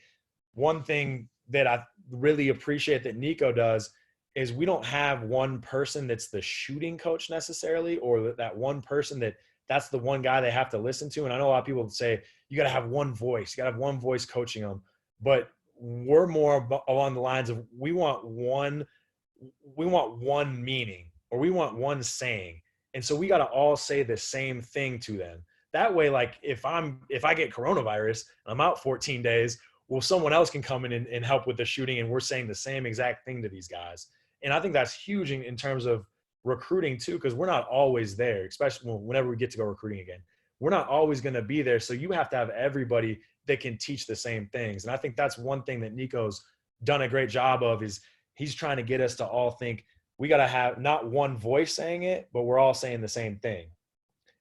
one thing that I really appreciate that Nico does is we don't have one person that's the shooting coach necessarily, or that one person that's the one guy they have to listen to. And I know a lot of people say you got to have one voice, you got to have one voice coaching them, but we're more along the lines of we want one meaning, or we want one saying. And so we got to all say the same thing to them. That way, like if I get coronavirus, I'm out 14 days, well, someone else can come in and help with the shooting, and we're saying the same exact thing to these guys. And I think that's huge in terms of recruiting too, because we're not always there, especially whenever we get to go recruiting again. We're not always going to be there. So you have to have everybody that can teach the same things. And I think that's one thing that Nico's done a great job of, is he's trying to get us to all think we got to have not one voice saying it, but we're all saying the same thing.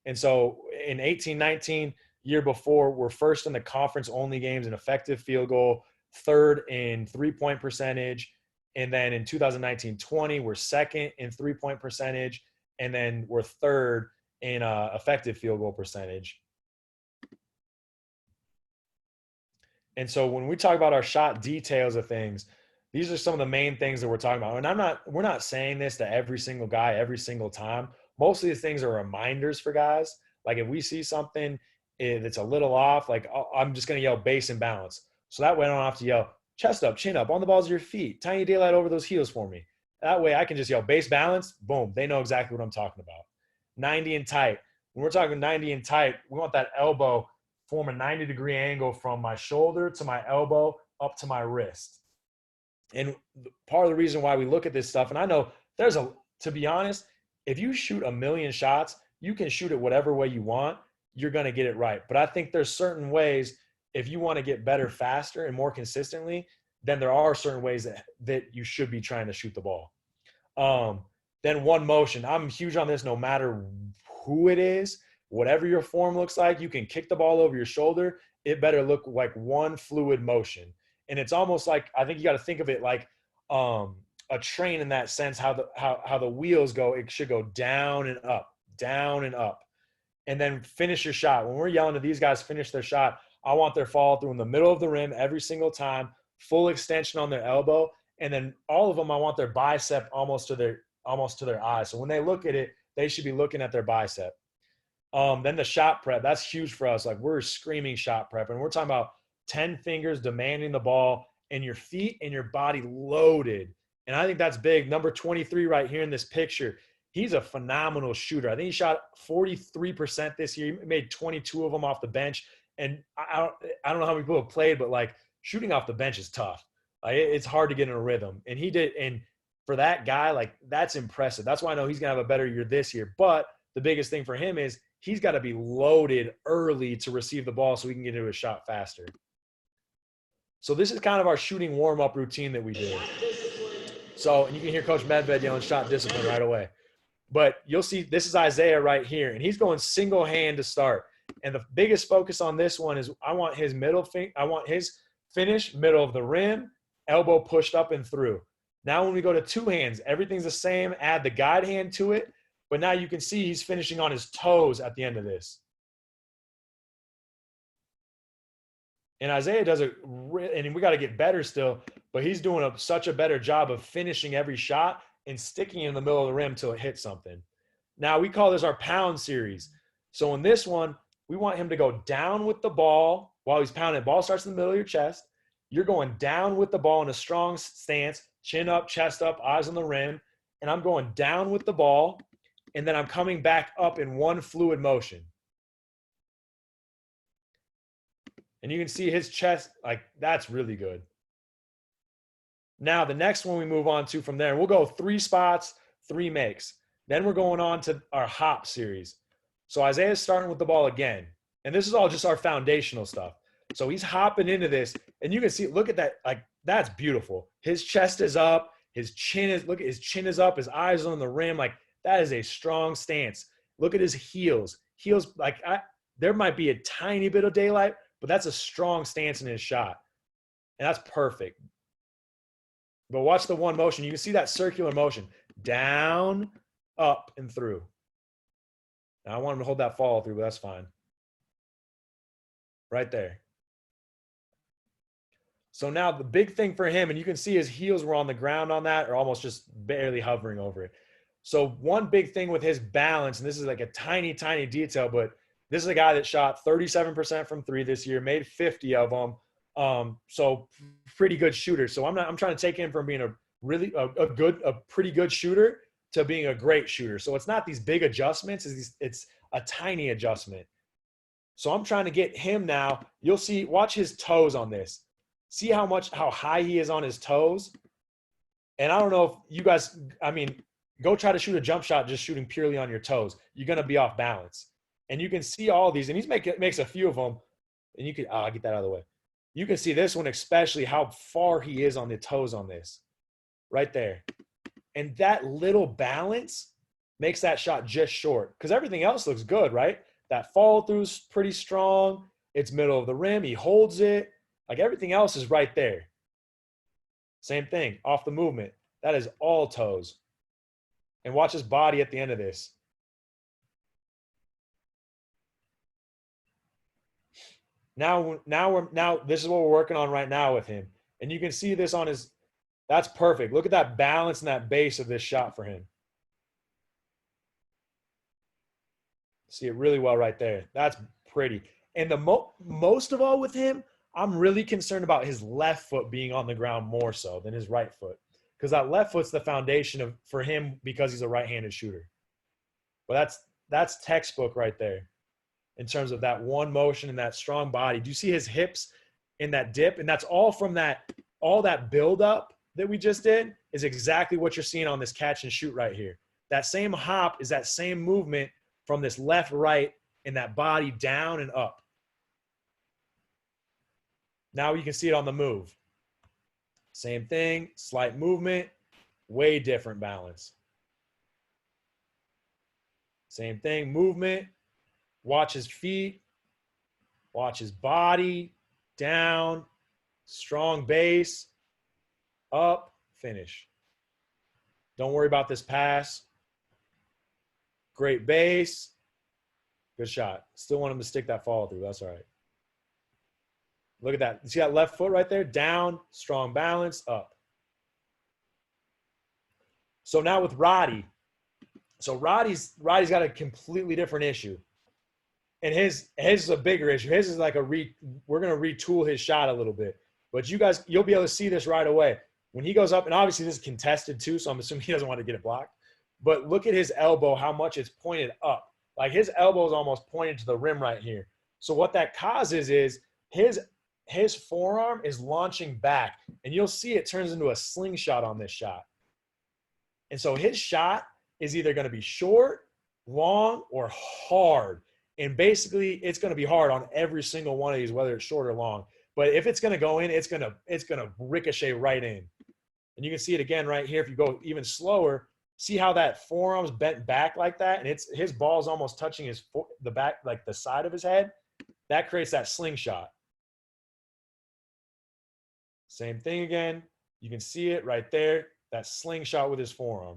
And so in 18-19, year before, we're first in the conference only games in effective field goal, third in 3-point percentage. And then in 2019-20, we're second in 3-point percentage. And then we're third in effective field goal percentage. And so when we talk about our shot details of things, these are some of the main things that we're talking about. And we're not saying this to every single guy every single time. Most of these things are reminders for guys. Like if we see something that's a little off, like I'm just going to yell base and balance. So that way I don't have to yell chest up, chin up, on the balls of your feet, tiny daylight over those heels for me. That way I can just yell base balance, boom. They know exactly what I'm talking about. 90 and tight. When we're talking 90 and tight, we want that elbow form a 90-degree angle from my shoulder to my elbow up to my wrist. And part of the reason why we look at this stuff, and I know to be honest, if you shoot 1,000,000 shots, you can shoot it whatever way you want, you're going to get it right. But I think there's certain ways, if you want to get better faster and more consistently, then there are certain ways that you should be trying to shoot the ball. Then one motion. I'm huge on this no matter who it is. Whatever your form looks like, you can kick the ball over your shoulder. It better look like one fluid motion. And it's almost like, I think you got to think of it like a train in that sense, how the wheels go. It should go down and up, and then finish your shot. When we're yelling to these guys finish their shot, I want their follow through in the middle of the rim every single time, full extension on their elbow. And then all of them, I want their bicep almost to their eye. So when they look at it, they should be looking at their bicep. Then the shot prep, that's huge for us. Like, we're screaming shot prep, and we're talking about 10 fingers demanding the ball and your feet and your body loaded. And I think that's big. Number 23 right here in this picture, he's a phenomenal shooter. I think he shot 43% this year. He made 22 of them off the bench. And I don't know how many people have played, but like, shooting off the bench is tough. Like, it's hard to get in a rhythm. And he did. And for that guy, like, that's impressive. That's why I know he's going to have a better year this year. But the biggest thing for him is he's got to be loaded early to receive the ball so he can get into a shot faster. So this is kind of our shooting warm-up routine that we did. So, and you can hear Coach Medved yelling shot discipline right away. But you'll see this is Isaiah right here, and he's going single hand to start. And the biggest focus on this one is I want his finish, middle of the rim, elbow pushed up and through. Now when we go to two hands, everything's the same. Add the guide hand to it. But now you can see he's finishing on his toes at the end of this. And Isaiah does it, and we got to get better still, but he's doing such a better job of finishing every shot and sticking in the middle of the rim till it hits something. Now we call this our pound series. So in this one, we want him to go down with the ball while he's pounding. Ball starts in the middle of your chest. You're going down with the ball in a strong stance, chin up, chest up, eyes on the rim. And I'm going down with the ball, and then I'm coming back up in one fluid motion. And you can see his chest, like, that's really good. Now, the next one we move on to from there, we'll go 3 spots, 3 makes. Then we're going on to our hop series. So Isaiah's starting with the ball again. And this is all just our foundational stuff. So he's hopping into this, and you can see, look at that, like, that's beautiful. His chest is up, his chin is up, his eyes on the rim. Like, that is a strong stance. Look at his heels. Heels, like, there might be a tiny bit of daylight, but that's a strong stance in his shot. And that's perfect. But watch the one motion. You can see that circular motion. Down, up, and through. Now, I want him to hold that follow through, but that's fine. Right there. So now the big thing for him, and you can see his heels were on the ground on that, or almost just barely hovering over it. So one big thing with his balance, and this is like a tiny, tiny detail, but this is a guy that shot 37% from 3 this year, made 50 of them. So pretty good shooter. So I'm trying to take him from being a pretty good shooter to being a great shooter. So it's not these big adjustments, it's a tiny adjustment. So I'm trying to get him now. You'll see, watch his toes on this. See how high he is on his toes. And I don't know if you guys, go try to shoot a jump shot just shooting purely on your toes. You're going to be off balance. And you can see all these, and he makes a few of them. And you can, I'll get that out of the way. You can see this one, especially how far he is on the toes on this. Right there. And that little balance makes that shot just short. Because everything else looks good, right? That follow through's pretty strong. It's middle of the rim. He holds it. Like, everything else is right there. Same thing, off the movement. That is all toes. And watch his body at the end of this. Now this is what we're working on right now with him. And you can see this on his, that's perfect. Look at that balance and that base of this shot for him. See it really well right there. That's pretty. And the most of all with him, I'm really concerned about his left foot being on the ground more so than his right foot. Because that left foot's the foundation for him because he's a right-handed shooter. But that's textbook right there in terms of that one motion and that strong body. Do you see his hips in that dip? And that's all from all that buildup that we just did is exactly what you're seeing on this catch and shoot right here. That same hop is that same movement from this left, right, and that body down and up. Now you can see it on the move. Same thing, slight movement, way different balance. Same thing, movement. Watch his feet. Watch his body. Down. Strong base. Up. Finish. Don't worry about this pass. Great base. Good shot. Still want him to stick that follow through. That's all right. Look at that. You see that left foot right there? Down, strong balance, up. So now with Roddy. So Roddy's got a completely different issue. And his is a bigger issue. His is like we're going to retool his shot a little bit. But you'll be able to see this right away. When he goes up, and obviously this is contested too, so I'm assuming he doesn't want to get it blocked. But look at his elbow, how much it's pointed up. Like his elbow is almost pointed to the rim right here. So what that causes is his forearm is launching back. And you'll see it turns into a slingshot on this shot. And so his shot is either going to be short, long, or hard. And basically, it's going to be hard on every single one of these, whether it's short or long. But if it's going to go in, it's going to ricochet right in. And you can see it again right here. If you go even slower, see how that forearm's bent back like that, and his ball's almost touching the back, like the side of his head. That creates that slingshot. Same thing again. You can see it right there. That slingshot with his forearm.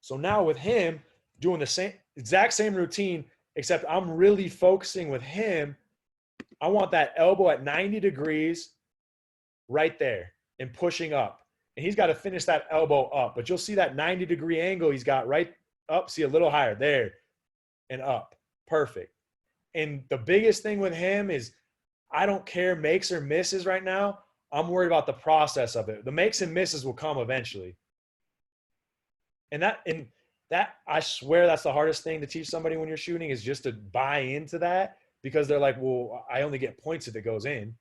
So now with him doing the exact same routine, except I'm really focusing with him. I want that elbow at 90 degrees right there and pushing up. And he's got to finish that elbow up. But you'll see that 90-degree angle he's got right up. See, a little higher there and up. Perfect. And the biggest thing with him is I don't care makes or misses right now. I'm worried about the process of it. The makes and misses will come eventually. And that I swear that's the hardest thing to teach somebody when you're shooting is just to buy into that, because they're like, well, I only get points if it goes in.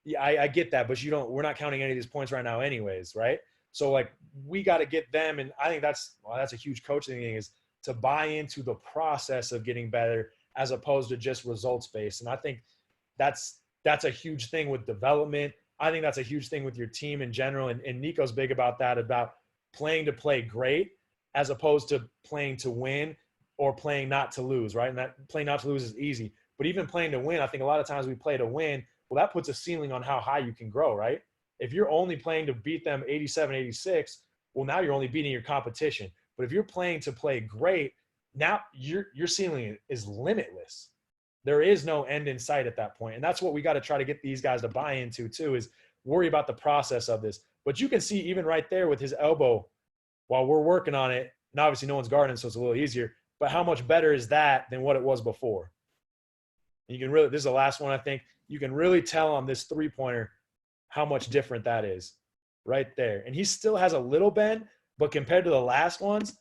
Yeah, I get that, but we're not counting any of these points right now anyways, right? So like we got to get them, and I think that's a huge coaching thing, is to buy into the process of getting better as opposed to just results based. And I think that's a huge thing with development. I think that's a huge thing with your team in general. And Nico's big about that, about playing to play great as opposed to playing to win or playing not to lose, right? And that playing not to lose is easy. But even playing to win, I think a lot of times we play to win. Well, that puts a ceiling on how high you can grow, right? If you're only playing to beat them 87, 86, well, now you're only beating your competition. But if you're playing to play great, now your ceiling is limitless. There is no end in sight at that point. And that's what we got to try to get these guys to buy into too, is worry about the process of this. But you can see even right there with his elbow, while we're working on it, and obviously no one's guarding, so it's a little easier, but how much better is that than what it was before? And you can really, this is the last one, I think, you can really tell on this three-pointer how much different that is right there. And he still has a little bend, but compared to the last ones,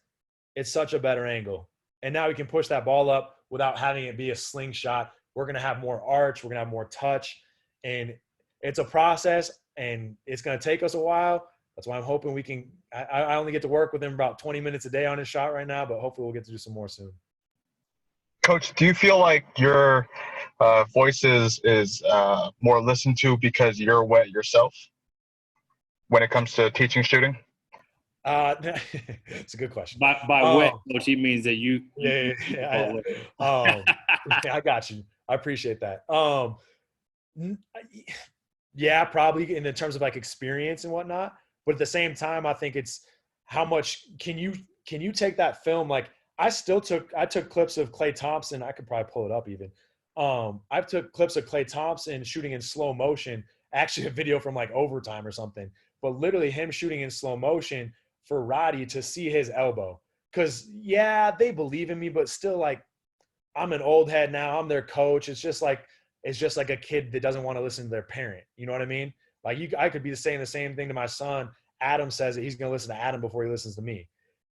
it's such a better angle. And now we can push that ball up without having it be a slingshot. We're going to have more arch. We're going to have more touch. And it's a process, and it's going to take us a while. That's why I'm hoping we can – I only get to work with him about 20 minutes a day on his shot right now, but hopefully we'll get to do some more soon. Coach, do you feel like your voice is more listened to because you're wet yourself when it comes to teaching shooting? It's a good question. By wet, Coach, he means that you. Yeah. I got you. I appreciate that. Yeah, probably in terms of like experience and whatnot. But at the same time, I think it's how much can you take that film? Like I took clips of Klay Thompson. I could probably pull it up even. I've took clips of Klay Thompson shooting in slow motion, actually a video from like overtime or something, but literally him shooting in slow motion for Roddy to see his elbow. Cause yeah, they believe in me, but still like I'm an old head now. I'm their coach. It's just like a kid that doesn't want to listen to their parent. You know what I mean? Like I could be saying the same thing to my son. Adam says that he's going to listen to Adam before he listens to me.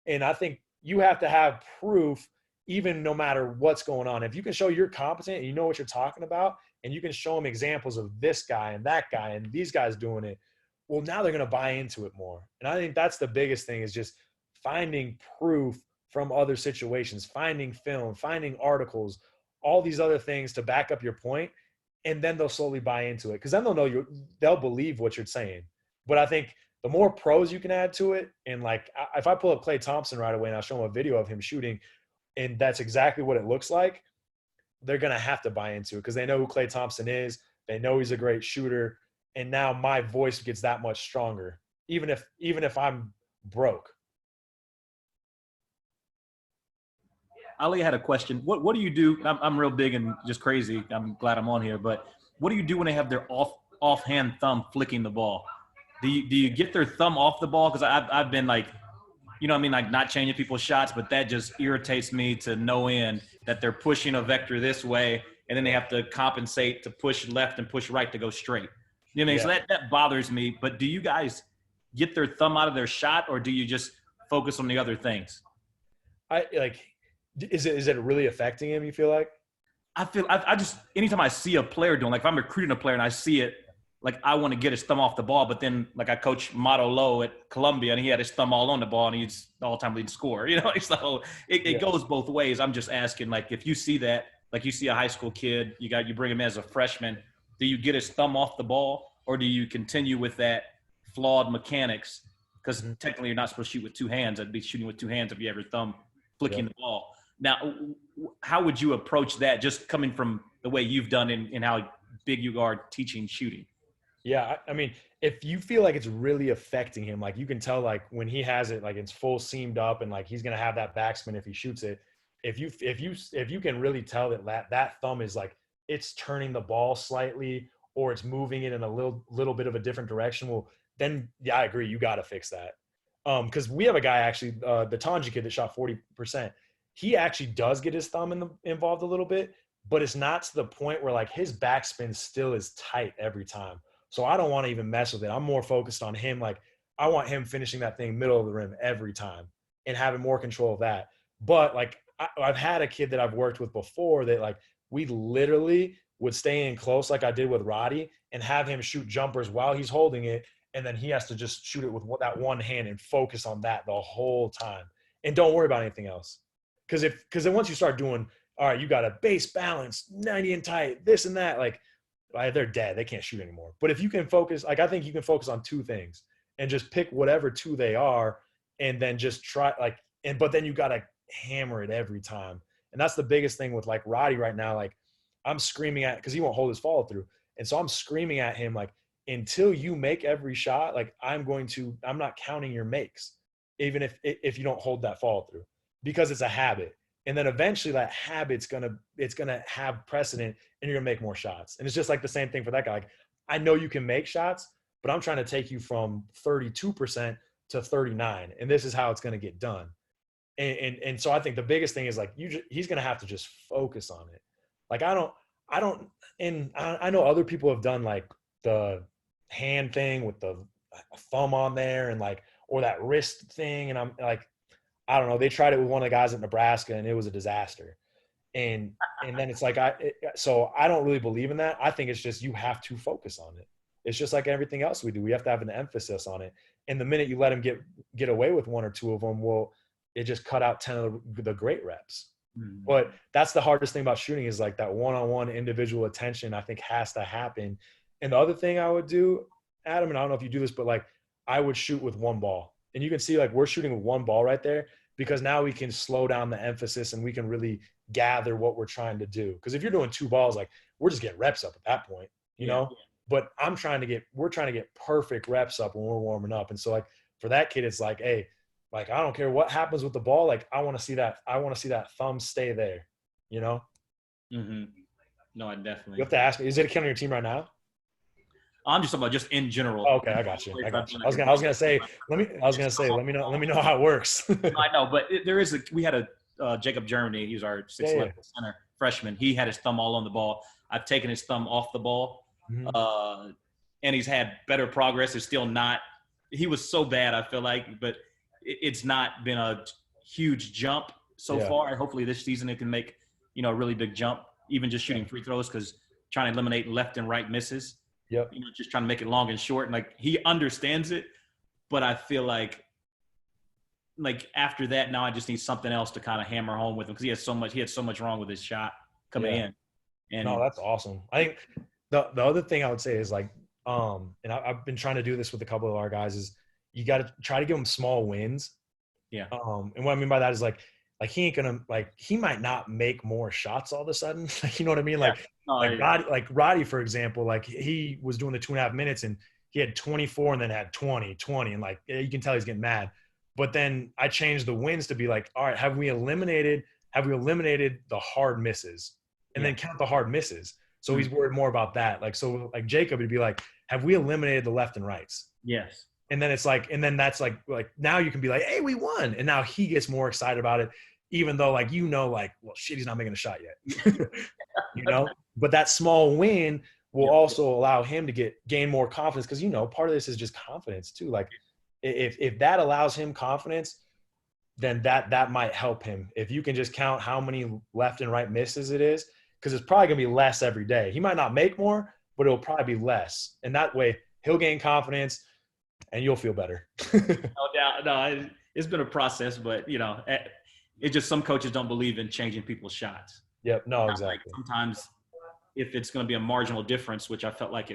And I think you have to have proof, even no matter what's going on. If you can show you're competent and you know what you're talking about, and you can show them examples of this guy and that guy and these guys doing it, well, now they're going to buy into it more. And I think that's the biggest thing, is just finding proof from other situations, finding film, finding articles, all these other things to back up your point. And then they'll slowly buy into it, because then they'll believe what you're saying. But I think the more pros you can add to it, and like if I pull up Klay Thompson right away and I'll show them a video of him shooting, and that's exactly what it looks like, they're going to have to buy into it, because they know who Klay Thompson is. They know he's a great shooter. And now my voice gets that much stronger, even if I'm broke. Ali had a question. What do you do? I'm real big and just crazy. I'm glad I'm on here. But what do you do when they have their offhand thumb flicking the ball? Do you get their thumb off the ball? Because I've been like, you know what I mean, like not changing people's shots, but that just irritates me to no end that they're pushing a vector this way and then they have to compensate to push left and push right to go straight. You know what I mean? So that bothers me. But do you guys get their thumb out of their shot, or do you just focus on the other things? Is it really affecting him, you feel like? I just, anytime I see a player doing, like if I'm recruiting a player and I see it, like I want to get his thumb off the ball, but then like I coach Mato Lowe at Columbia and he had his thumb all on the ball and he's the all-time leading scorer. You know, so it goes both ways. I'm just asking, like, if you see that, like you see a high school kid, you bring him as a freshman, do you get his thumb off the ball, or do you continue with that flawed mechanics? Because technically you're not supposed to shoot with two hands. I'd be shooting with two hands if you have your thumb flicking the ball. Now, how would you approach that, just coming from the way you've done and how big you are teaching shooting? Yeah, I mean, if you feel like it's really affecting him, like you can tell, like when he has it, like it's full seamed up, and like he's gonna have that backspin if he shoots it. If you can really tell that thumb is like it's turning the ball slightly, or it's moving it in a little bit of a different direction, well, then yeah, I agree, you got to fix that. Because we have a guy actually, the Tanji kid that shot 40%. He actually does get his thumb involved a little bit, but it's not to the point where like his backspin still is tight every time. So I don't want to even mess with it. I'm more focused on him. Like I want him finishing that thing middle of the rim every time and having more control of that. But like I've had a kid that I've worked with before that like we literally would stay in close like I did with Roddy and have him shoot jumpers while he's holding it. And then he has to just shoot it with that one hand and focus on that the whole time. And don't worry about anything else. Because then once you start doing, all right, you got a base balance, 90 and tight, this and that, like they're dead. They can't shoot anymore. But if you can focus, like I think you can focus on two things and just pick whatever two they are and then just try but then you got to hammer it every time. And that's the biggest thing with like Roddy right now. Like I'm screaming at, because he won't hold his follow through. And so I'm screaming at him like, until you make every shot, like I'm not counting your makes, even if you don't hold that follow through, because it's a habit. And then eventually that habit's it's gonna have precedent and you're gonna make more shots. And it's just like the same thing for that guy. Like I know you can make shots, but I'm trying to take you from 32% to 39. And this is how it's gonna get done. And so I think the biggest thing is like he's gonna have to just focus on it. Like I know other people have done like the hand thing with the thumb on there and like, or that wrist thing. And I'm like, I don't know. They tried it with one of the guys at Nebraska and it was a disaster. And then it's like, so I don't really believe in that. I think it's just, you have to focus on it. It's just like everything else we do. We have to have an emphasis on it. And the minute you let them get away with one or two of them, well, it just cut out 10 of the great reps. Mm-hmm. But that's the hardest thing about shooting is like that one-on-one individual attention, I think has to happen. And the other thing I would do, Adam, and I don't know if you do this, but like I would shoot with one ball. And you can see like we're shooting with one ball right there because now we can slow down the emphasis and we can really gather what we're trying to do. Because if you're doing two balls, like we're just getting reps up at that point, you know? But we're trying to get perfect reps up when we're warming up. And so like for that kid, it's like, hey, like I don't care what happens with the ball. Like I want to see that thumb stay there, you know? Mm-hmm. No, I definitely. You have to ask me, is it a kid on your team right now? I'm just talking about just in general. Oh, okay, I got you. I was gonna say, let me know how it works. I know, but we had a Jacob Germany. He was our 6'11" center freshman. He had his thumb all on the ball. I've taken his thumb off the ball, and he's had better progress. It's still not. He was so bad, I feel like, but it's not been a huge jump so far. Hopefully this season it can make a really big jump, even just shooting free throws, because trying to eliminate left and right misses. Yep. Just trying to make it long and short. And like he understands it, but I feel like after that, now I just need something else to kind of hammer home with him, because he had so much wrong with his shot coming in. And no, that's awesome. I think the other thing I would say is like, and I've been trying to do this with a couple of our guys, is you got to try to give them small wins. Yeah. And what I mean by that is like he ain't gonna, like, he might not make more shots all of a sudden. You know what I mean? Roddy, for example, like he was doing the 2.5 minutes and he had 24 and then had 20, and like, you can tell he's getting mad. But then I changed the wins to be like, all right, have we eliminated have we eliminated the hard misses? And then count the hard misses. So he's worried more about that. Like, so like Jacob would be like, have we eliminated the left and rights? Yes. And then it's like, and then that's like now you can be like, hey, we won. And now he gets more excited about it, even though like, like, well, shit, he's not making a shot yet, but that small win will also allow him to gain more confidence. Cause part of this is just confidence too. Like if that allows him confidence, then that might help him. If you can just count how many left and right misses it is, because it's probably going to be less every day. He might not make more, but it'll probably be less. And that way he'll gain confidence and you'll feel better. No doubt. No, it's been a process, but it's just some coaches don't believe in changing people's shots. Yep. No, exactly. Like sometimes if it's going to be a marginal difference, which I felt like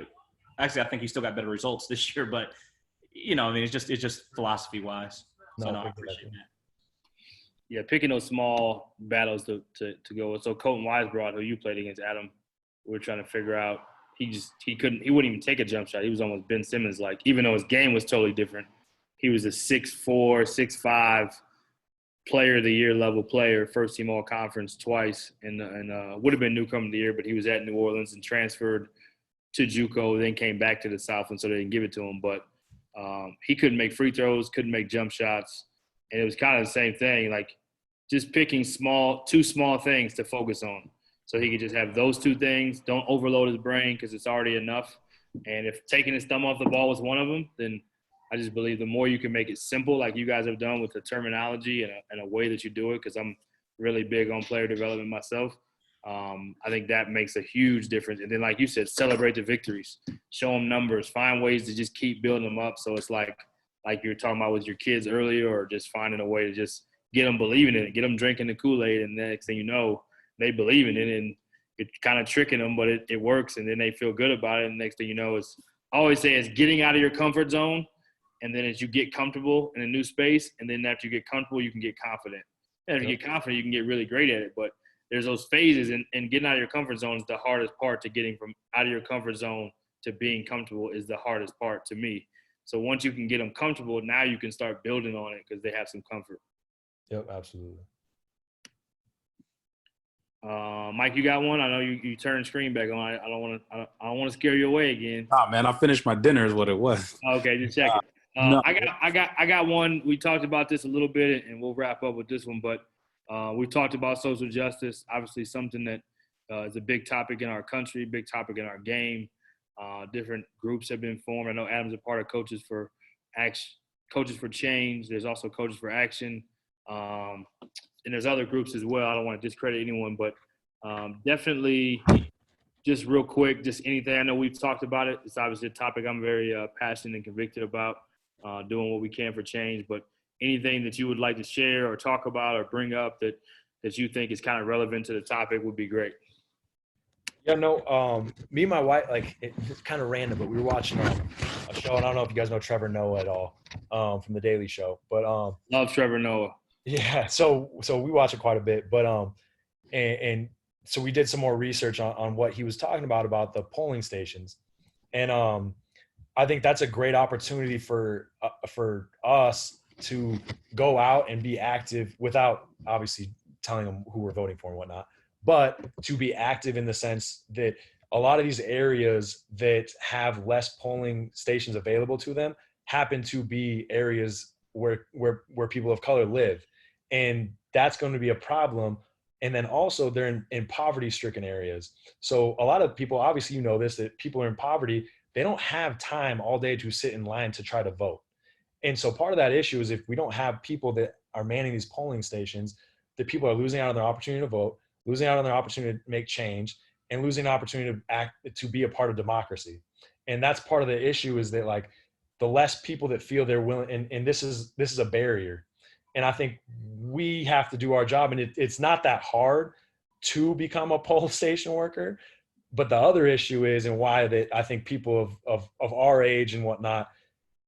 I think he still got better results this year, but it's just philosophy wise. So I appreciate that. Yeah, picking those small battles to go with. So Colton Weisbrod, who you played against, Adam, we're trying to figure out. He wouldn't even take a jump shot. He was almost Ben Simmons like, even though his game was totally different. He was a 6'4", 6'5" player of the year level player, first team all conference twice, and would have been newcomer of the year, but he was at New Orleans and transferred to JUCO, then came back to the South, and so they didn't give it to him. But he couldn't make free throws, couldn't make jump shots, and it was kind of the same thing. Like, just picking two small things to focus on. So he could just have those two things. Don't overload his brain because it's already enough. And if taking his thumb off the ball was one of them, then I just believe the more you can make it simple, like you guys have done with the terminology and a way that you do it, because I'm really big on player development myself, I think that makes a huge difference. And then, like you said, celebrate the victories. Show them numbers. Find ways to just keep building them up. So it's like you were talking about with your kids earlier, or just finding a way to just get them believing in it, get them drinking the Kool-Aid, and the next thing you know, they believe in it, and it's kind of tricking them, but it works, and then they feel good about it, and the next thing you know is, I always say, it's getting out of your comfort zone, and then as you get comfortable in a new space, and then after you get comfortable, you can get confident. And if you get confident, you can get really great at it, but there's those phases, and getting out of your comfort zone is the hardest part. To getting from out of your comfort zone to being comfortable is the hardest part to me. So once you can get them comfortable, now you can start building on it because they have some comfort. Yep, absolutely. Mike, you got one? I know you turned screen back on. I don't want to scare you away again. Nah, man, I finished my dinner is what it was. Okay, just check it. No. I got one. We talked about this a little bit, and we'll wrap up with this one. But we talked about social justice, obviously something that is a big topic in our country, big topic in our game. Different groups have been formed. I know Adam's a part of Coaches for Change. There's also Coaches for Action. And there's other groups as well. I don't want to discredit anyone, but definitely just real quick, just anything. I know we've talked about it. It's obviously a topic I'm very passionate and convicted about, doing what we can for change. But anything that you would like to share or talk about or bring up that you think is kind of relevant to the topic would be great. Yeah, no, me and my wife, like, it's kind of random, but we were watching a show, and I don't know if you guys know Trevor Noah at all, from The Daily Show, but love Trevor Noah. Yeah, so we watch it quite a bit, but and so we did some more research on what he was talking about the polling stations, and I think that's a great opportunity for us to go out and be active without obviously telling them who we're voting for and whatnot, but to be active in the sense that a lot of these areas that have less polling stations available to them happen to be areas where people of color live. And that's going to be a problem. And then also they're in poverty-stricken areas. So a lot of people, obviously you know this, that people are in poverty, they don't have time all day to sit in line to try to vote. And so part of that issue is if we don't have people that are manning these polling stations, that people are losing out on their opportunity to vote, losing out on their opportunity to make change, and losing the opportunity to be a part of democracy. And that's part of the issue, is that, like, the less people that feel they're willing, and this is a barrier. And I think we have to do our job, and it's not that hard to become a poll station worker. But the other issue is, and why that I think people of our age and whatnot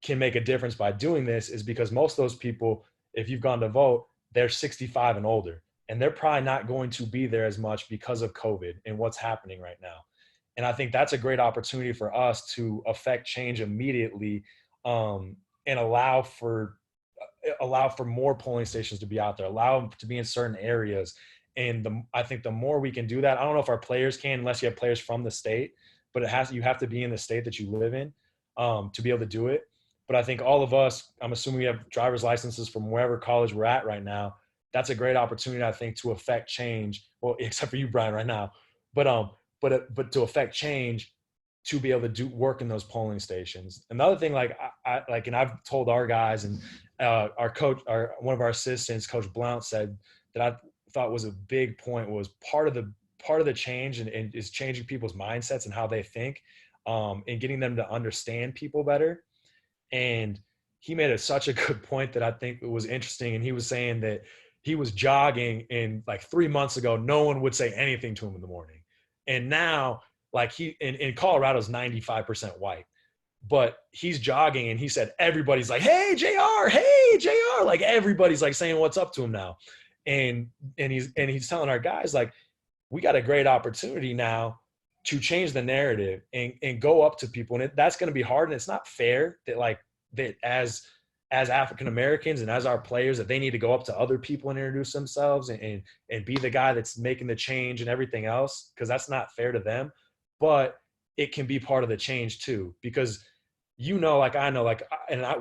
can make a difference by doing this, is because most of those people, if you've gone to vote, they're 65 and older, and they're probably not going to be there as much because of COVID and what's happening right now. And I think that's a great opportunity for us to affect change immediately, and allow for more polling stations to be out there, allow them to be in certain areas, And I think the more we can do that, I don't know if our players can, unless you have players from the state, but you have to be in the state that you live in to be able to do it. But I think all of us, I'm assuming we have driver's licenses from wherever college we're at right now. That's a great opportunity, I think, to affect change. Well, except for you, Brian, right now, but to affect change, to be able to do work in those polling stations. Another thing, like and I've told our guys, and our coach, one of our assistants, Coach Blount, said that I thought was a big point, was part of the change and is changing people's mindsets and how they think, and getting them to understand people better. And he made such a good point that I think it was interesting. And he was saying that he was jogging, and like 3 months ago, no one would say anything to him in the morning. And now, like, in Colorado's 95% white, but he's jogging, and he said everybody's like, hey JR, like everybody's like saying what's up to him now. And he's telling our guys, like, we got a great opportunity now to change the narrative and go up to people. And that's going to be hard. And it's not fair that as African Americans and as our players, that they need to go up to other people and introduce themselves and be the guy that's making the change and everything else, because that's not fair to them. But it can be part of the change too, because like I know,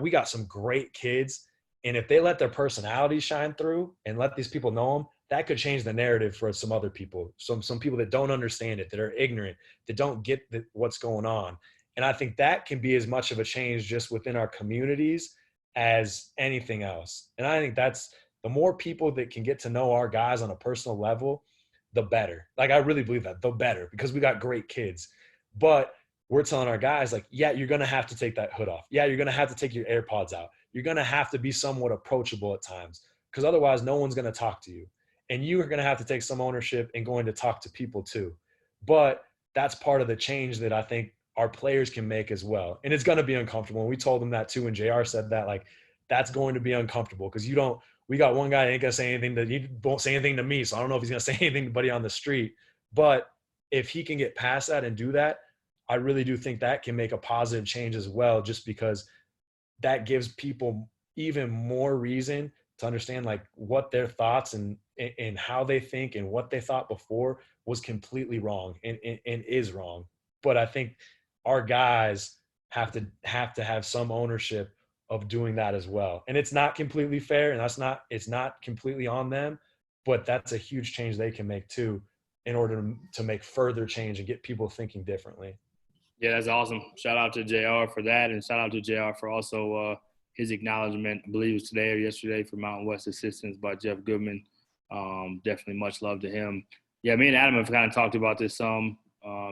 we got some great kids, and if they let their personalities shine through and let these people know them, that could change the narrative for some other people, some people that don't understand it, that are ignorant, that don't get what's going on. And I think that can be as much of a change just within our communities as anything else. And I think that's the more people that can get to know our guys on a personal level, the better. Like, I really believe that, the better, because we got great kids. But we're telling our guys, like, yeah, you're going to have to take that hood off. Yeah, you're going to have to take your AirPods out. You're going to have to be somewhat approachable at times, because otherwise no one's going to talk to you. And you are going to have to take some ownership and going to talk to people too. But that's part of the change that I think our players can make as well. And it's going to be uncomfortable. And we told them that too. And JR said that, like, that's going to be uncomfortable, because we got one guy that ain't going to say anything, he won't say anything to me. So I don't know if he's going to say anything to anybody on the street. But if he can get past that and do that, I really do think that can make a positive change as well, just because that gives people even more reason to understand, like, what their thoughts and how they think and what they thought before was completely wrong and is wrong. But I think our guys have to have some ownership of doing that as well. And it's not completely fair, and it's not completely on them, but that's a huge change they can make too, in order to make further change and get people thinking differently. Yeah, that's awesome. Shout out to JR for that, and shout out to JR for also his acknowledgement, I believe it was today or yesterday, for Mountain West Assistance by Jeff Goodman. Definitely much love to him. Yeah, me and Adam have kind of talked about this some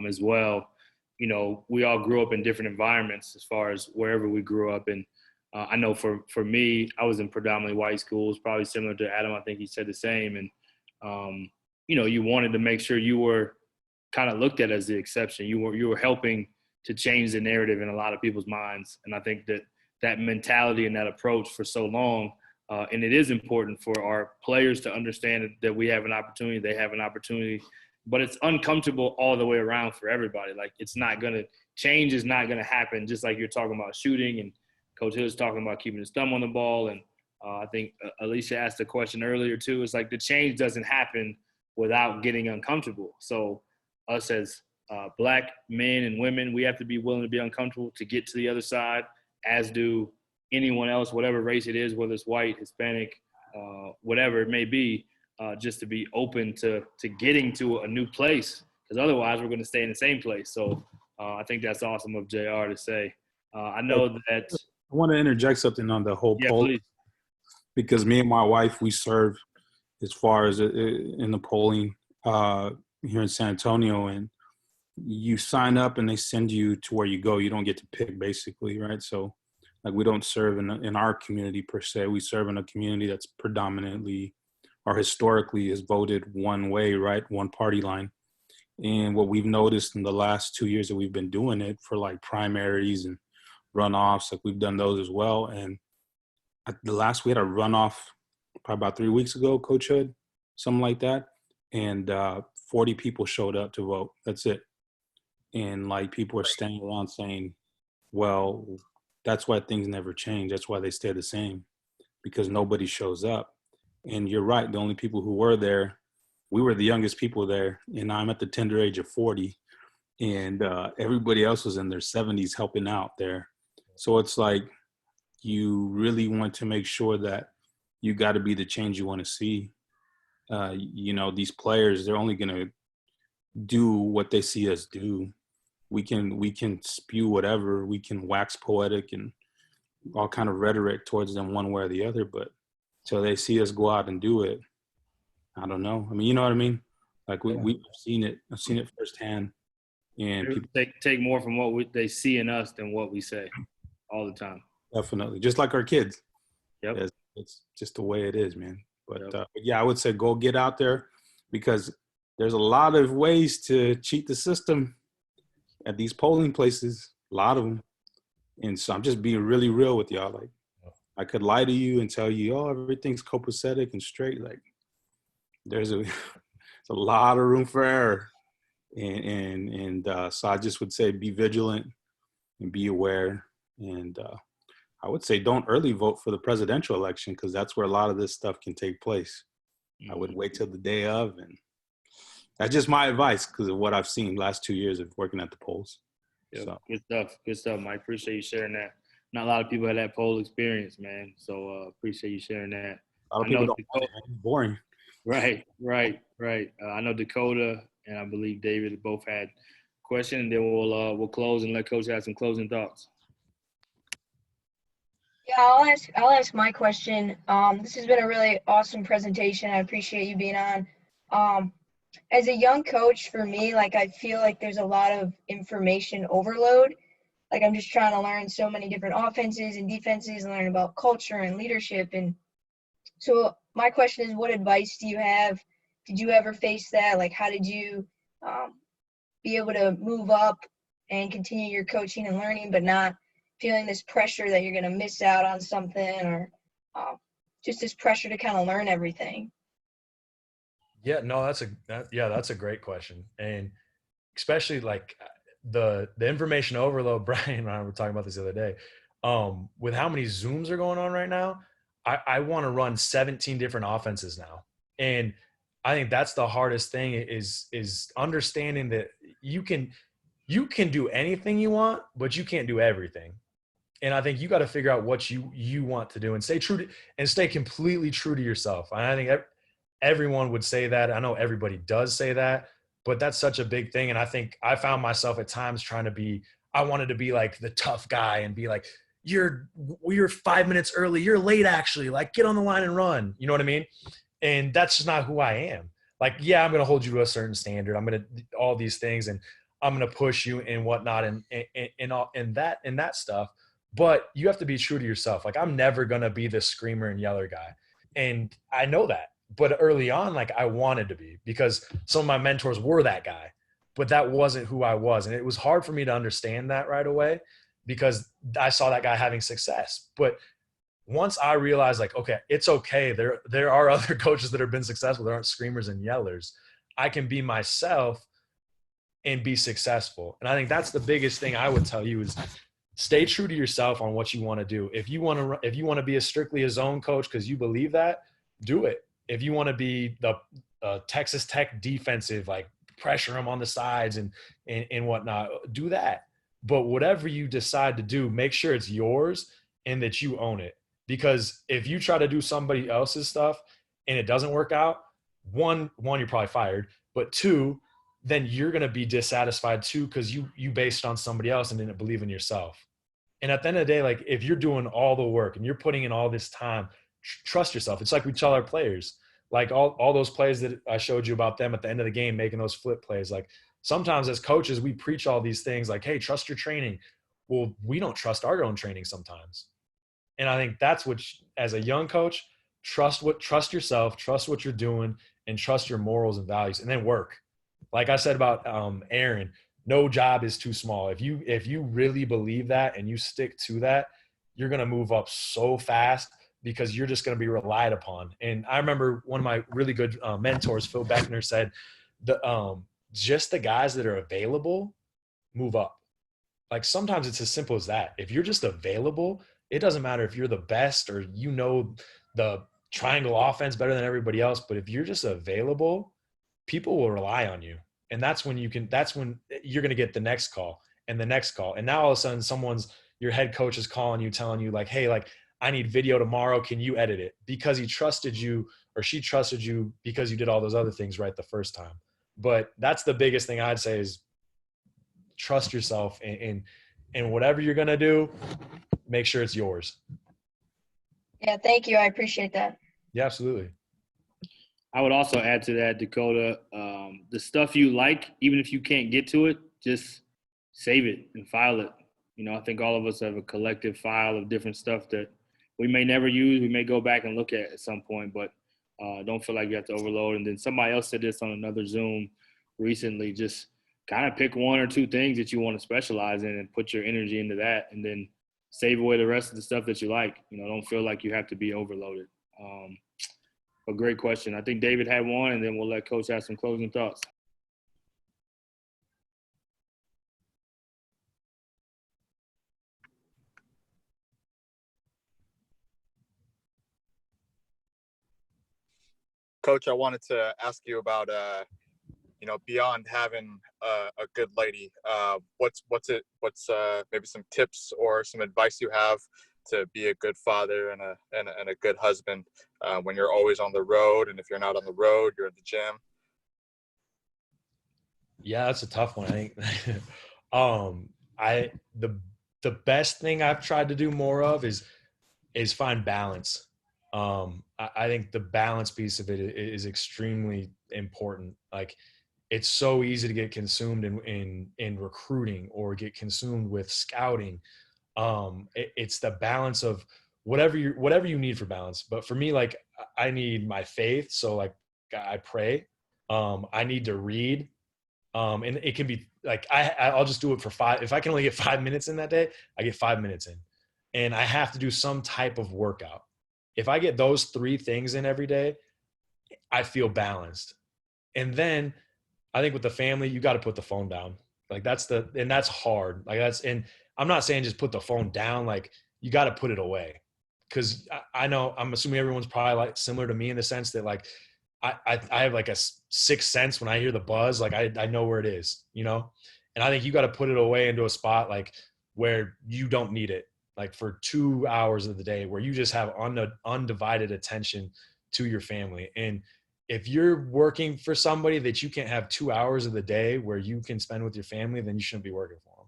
as well. You know, we all grew up in different environments as far as wherever we grew up. And I know for me, I was in predominantly white schools, probably similar to Adam. I think he said the same. And, you know, you wanted to make sure you were kind of looked at as the exception. You were helping to change the narrative in a lot of people's minds. And I think that mentality and that approach for so long, and it is important for our players to understand that we have an opportunity, they have an opportunity, but it's uncomfortable all the way around for everybody. Like, change is not going to happen, just like you're talking about shooting, and Coach Hill's talking about keeping his thumb on the ball. And I think Alicia asked a question earlier too. It's like the change doesn't happen without getting uncomfortable. So us as Black men and women, we have to be willing to be uncomfortable to get to the other side, as do anyone else, whatever race it is, whether it's white, Hispanic, whatever it may be, just to be open to getting to a new place, because otherwise we're going to stay in the same place. So I think that's awesome of JR to say. I know that – I want to interject something on the whole poll, please. Because me and my wife, we serve as far as in the polling here in San Antonio, and you sign up and they send you to where you go. You don't get to pick, basically, right? So, like, we don't serve in our community per se. We serve in a community that's predominantly or historically is voted one way, right? One party line. And what we've noticed in the last 2 years that we've been doing it for, like, primaries and runoffs, like, we've done those as well. And we had a runoff probably about 3 weeks ago, Coach Hood, something like that. And 40 people showed up to vote. That's it. And, like, people are standing around saying, well, that's why things never change. That's why they stay the same, because nobody shows up. And you're right. The only people who were there we were the youngest people there, and I'm at the tender age of 40, and everybody else was in their 70s helping out there. So it's like you really want to make sure that you got to be the change you want to see. These players, they're only going to do what they see us do. We can spew whatever, we can wax poetic and all kind of rhetoric towards them one way or the other, but till they see us go out and do it, I don't know. I mean, you know what I mean? Like we've seen it. I've seen it firsthand. And people take more from what they see in us than what we say all the time. Definitely. Just like our kids. Yep. It's just the way it is, man. But yeah, I would say go get out there, because there's a lot of ways to cheat the system at these polling places, a lot of them. And so I'm just being really real with y'all. Like, I could lie to you and tell you, oh, everything's copacetic and straight. Like, there's a lot of room for error. And so I just would say be vigilant and be aware. And I would say don't early vote for the presidential election, because that's where a lot of this stuff can take place. I would wait till the day of, and that's just my advice because of what I've seen last 2 years of working at the polls. Yeah, So. Good stuff, Mike. Appreciate you sharing that. Not a lot of people have that poll experience, man. So appreciate you sharing that. A lot of people don't want it, man. It's boring. Right. I know Dakota and I believe David both had a question, and then we'll close and let Coach have some closing thoughts. Yeah, I'll ask my question. This has been a really awesome presentation. I appreciate you being on. As a young coach, for me, like, I feel like there's a lot of information overload. Like, I'm just trying to learn so many different offenses and defenses and learn about culture and leadership. And so my question is, what advice do you have? Did you ever face that? Like, how did you be able to move up and continue your coaching and learning, but not feeling this pressure that you're going to miss out on something, or just this pressure to kind of learn everything? Yeah, no, that's a great question. And especially like the information overload. Brian and I were talking about this the other day. With how many Zooms are going on right now, I want to run 17 different offenses now. And I think that's the hardest thing is understanding that you can do anything you want, but you can't do everything. And I think you got to figure out what you want to do and stay completely true to yourself. And I think everyone would say that. I know everybody does say that, but that's such a big thing. And I think I found myself at times I wanted to be like the tough guy and be like, you're 5 minutes early. You're late, actually. Like, get on the line and run. You know what I mean? And that's just not who I am. Like, yeah, I'm going to hold you to a certain standard. I'm going to all these things, and I'm going to push you and whatnot and that stuff. But you have to be true to yourself. Like, I'm never going to be the screamer and yeller guy. And I know that. But early on, like, I wanted to be, because some of my mentors were that guy, but that wasn't who I was. And it was hard for me to understand that right away, because I saw that guy having success. But once I realized, like, okay, it's okay. There are other coaches that have been successful. There aren't screamers and yellers. I can be myself and be successful. And I think that's the biggest thing I would tell you is stay true to yourself on what you want to do. If you want to be strictly a zone coach because you believe that, do it. If you want to be the Texas Tech defensive, like pressure them on the sides and whatnot, do that. But whatever you decide to do, make sure it's yours and that you own it. Because if you try to do somebody else's stuff and it doesn't work out, one, you're probably fired. But two, then you're going to be dissatisfied too, because you based on somebody else and didn't believe in yourself. And at the end of the day, like, if you're doing all the work and you're putting in all this time, trust yourself. It's like we tell our players, like all those plays that I showed you about them at the end of the game, making those flip plays. Like, sometimes as coaches, we preach all these things like, hey, trust your training. Well, we don't trust our own training sometimes. And I think that's what, as a young coach, trust yourself, trust what you're doing, and trust your morals and values, and then work. Like I said about Aaron, no job is too small. If you really believe that and you stick to that, you're going to move up so fast, because you're just going to be relied upon. And I remember one of my really good mentors, Phil Beckner, said, just the guys that are available move up. Like, sometimes it's as simple as that. If you're just available, it doesn't matter if you're the best or you know the triangle offense better than everybody else. But if you're just available, people will rely on you. And that's when you're going to get the next call and the next call. And now all of a sudden your head coach is calling you, telling you like, hey, like I need video tomorrow. Can you edit it? Because he trusted you or she trusted you because you did all those other things right the first time. But that's the biggest thing I'd say is trust yourself and whatever you're going to do, make sure it's yours. Yeah, thank you. I appreciate that. Yeah, absolutely. I would also add to that, Dakota, the stuff you like, even if you can't get to it, just save it and file it. You know, I think all of us have a collective file of different stuff that we may never use. We may go back and look at some point, but don't feel like you have to overload. And then somebody else said this on another Zoom recently, just kind of pick one or two things that you want to specialize in and put your energy into that, and then save away the rest of the stuff that you like. You know, don't feel like you have to be overloaded. A great question. I think David had one, and then we'll let Coach have some closing thoughts. Coach, I wanted to ask you about, beyond having a good lady, what's maybe some tips or some advice you have to be a good father and a good husband when you're always on the road, and if you're not on the road, you're at the gym? Yeah, that's a tough one. I think the best thing I've tried to do more of is find balance. I think the balance piece of it is extremely important. Like, it's so easy to get consumed in recruiting or get consumed with scouting. It's the balance of whatever you need for balance. But for me, like, I need my faith. So like I pray. I need to read. And it can be like, I'll just do it for 5. If I can only get 5 minutes in that day, I get 5 minutes in, and I have to do some type of workout. If I get those 3 things in every day, I feel balanced. And then I think with the family, you got to put the phone down. Like and that's hard. And I'm not saying just put the phone down. Like, you got to put it away. Cause I know, I'm assuming everyone's probably like similar to me in the sense that like, I have like a sixth sense when I hear the buzz, like I know where it is, you know? And I think you got to put it away into a spot like where you don't need it, like for 2 hours of the day where you just have undivided attention to your family. And if you're working for somebody that you can't have 2 hours of the day where you can spend with your family, then you shouldn't be working for them.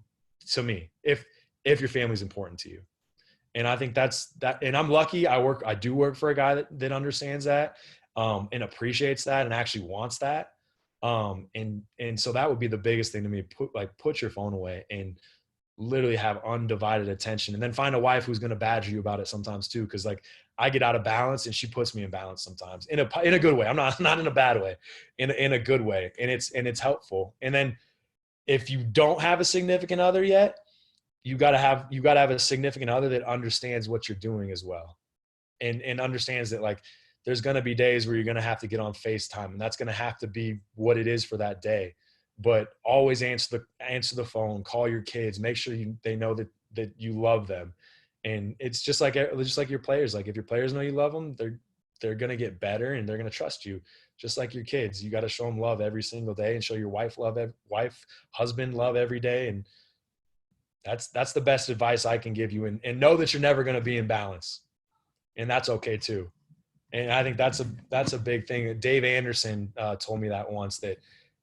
To me, if your family's important to you. And I think that's that. And I'm lucky. I do work for a guy that understands that, and appreciates that and actually wants that. And so that would be the biggest thing to me. Put your phone away and literally have undivided attention, and then find a wife who's going to badger you about it sometimes too. Cause like, I get out of balance and she puts me in balance sometimes in a good way. I'm not in a bad way, in a good way. And it's helpful. And then if you don't have a significant other yet, you gotta have a significant other that understands what you're doing as well. And understands that like, there's going to be days where you're going to have to get on FaceTime, and that's going to have to be what it is for that day. But always answer the phone, call your kids, make sure they know that you love them. And it's just like your players. Like, if your players know you love them, they're going to get better and they're going to trust you. Just like your kids, you got to show them love every single day and show your husband love every day. And that's the best advice I can give you. And know that you're never going to be in balance, and that's okay too. And I think that's a big thing. Dave Anderson told me that once, that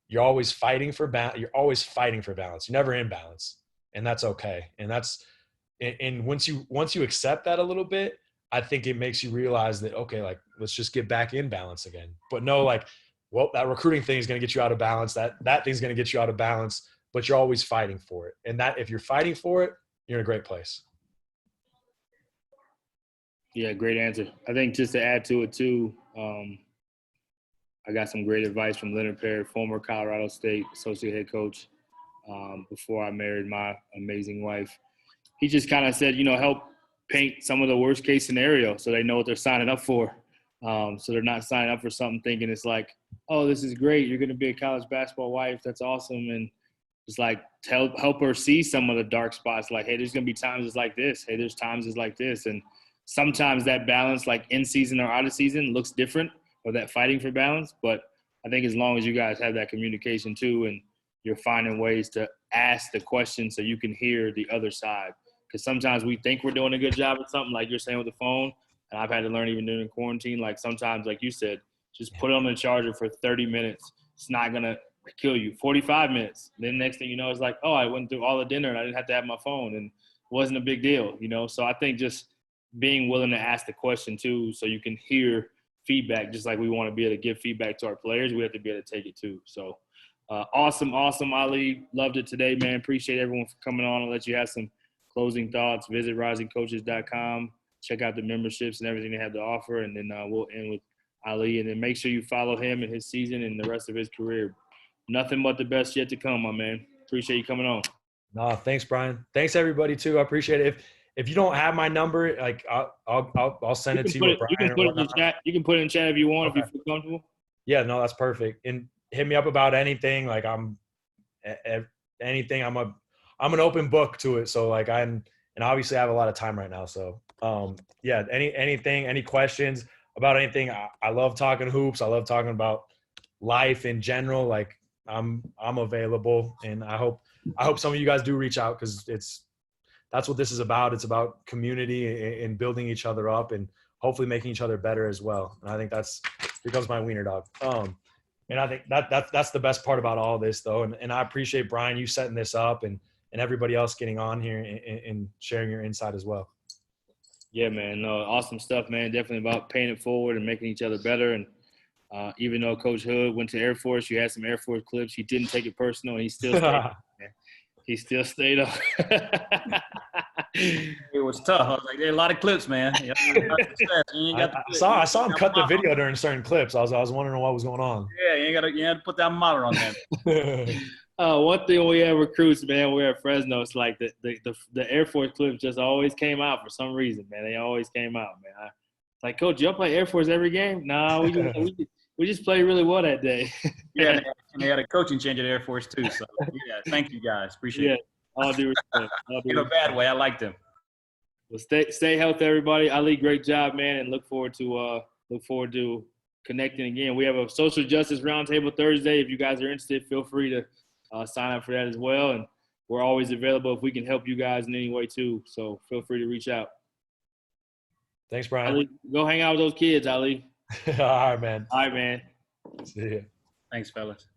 you're always fighting for balance. You're always fighting for balance. You're never in balance, and that's okay. And once you accept that a little bit, I think it makes you realize that, okay, like, let's just get back in balance again. But no, like, well, that recruiting thing is going to get you out of balance. That thing's going to get you out of balance, but you're always fighting for it. And that, if you're fighting for it, you're in a great place. Yeah, great answer. I think just to add to it too, I got some great advice from Leonard Perry, former Colorado State associate head coach, before I married my amazing wife. He just kind of said, help paint some of the worst case scenario so they know what they're signing up for. So they're not signing up for something thinking it's like, oh, this is great, you're going to be a college basketball wife, that's awesome. And it's like, help her see some of the dark spots. Like, hey, there's going to be times it's like this. Hey, there's times it's like this. And sometimes that balance, like in season or out of season, looks different, or that fighting for balance. But I think as long as you guys have that communication too, and you're finding ways to ask the question so you can hear the other side. Because sometimes we think we're doing a good job at something, like you're saying with the phone, and I've had to learn even during quarantine, like sometimes, like you said, just put it on the charger for 30 minutes. It's not going to kill you. 45 minutes. Then next thing you know, it's like, oh, I went through all the dinner and I didn't have to have my phone, and it wasn't a big deal, you know? So I think just being willing to ask the question too, so you can hear feedback, just like we want to be able to give feedback to our players, we have to be able to take it too. So awesome, Ali. Loved it today, man. Appreciate everyone for coming on. I'll let you have some closing thoughts. Visit risingcoaches.com. Check out the memberships and everything they have to offer. And then we'll end with Ali. And then make sure you follow him and his season and the rest of his career. Nothing but the best yet to come, my man. Appreciate you coming on. No, thanks, Brian. Thanks everybody too. I appreciate it. If you don't have my number, like I'll send it to you. You can put it in the chat. You can put it in chat if you want, Okay. if you feel comfortable. Yeah, no, that's perfect. And hit me up about anything. Like anything. I'm an open book to it. So like and obviously I have a lot of time right now. So yeah, anything, any questions about anything. I love talking hoops. I love talking about life in general. Like I'm available, and I hope some of you guys do reach out, because that's what this is about. It's about community and building each other up and hopefully making each other better as well. And I think that's becomes my wiener dog. And I think that's the best part about all this, though. And I appreciate, Brian, you setting this up, and everybody else getting on here and sharing your insight as well. Yeah, man. No, awesome stuff, man. Definitely about paying it forward and making each other better. And even though Coach Hood went to Air Force, you had some Air Force clips. He didn't take it personal, and he still stayed up, man. He still stayed up. It was tough. I was like, there are a lot of clips, man. I saw him cut the video during certain clips. I was wondering what was going on. Yeah, you ain't got to put that monitor on there. One thing when we have recruits, man, we're at Fresno. It's like the Air Force clips just always came out for some reason, man. They always came out, man. Like, Coach, y'all play Air Force every game? Nah, we just played really well that day. Yeah, and they had a coaching change at Air Force too. So yeah, thank you guys. Appreciate it. All due respect. In a bad way, I liked them. Well, stay healthy, everybody. Ali, great job, man, and look forward to connecting again. We have a social justice roundtable Thursday. If you guys are interested, feel free to sign up for that as well. And we're always available if we can help you guys in any way too. So feel free to reach out. Thanks, Brian. Ali, go hang out with those kids, Ali. All right, man. All right, man. See ya. Thanks, fellas.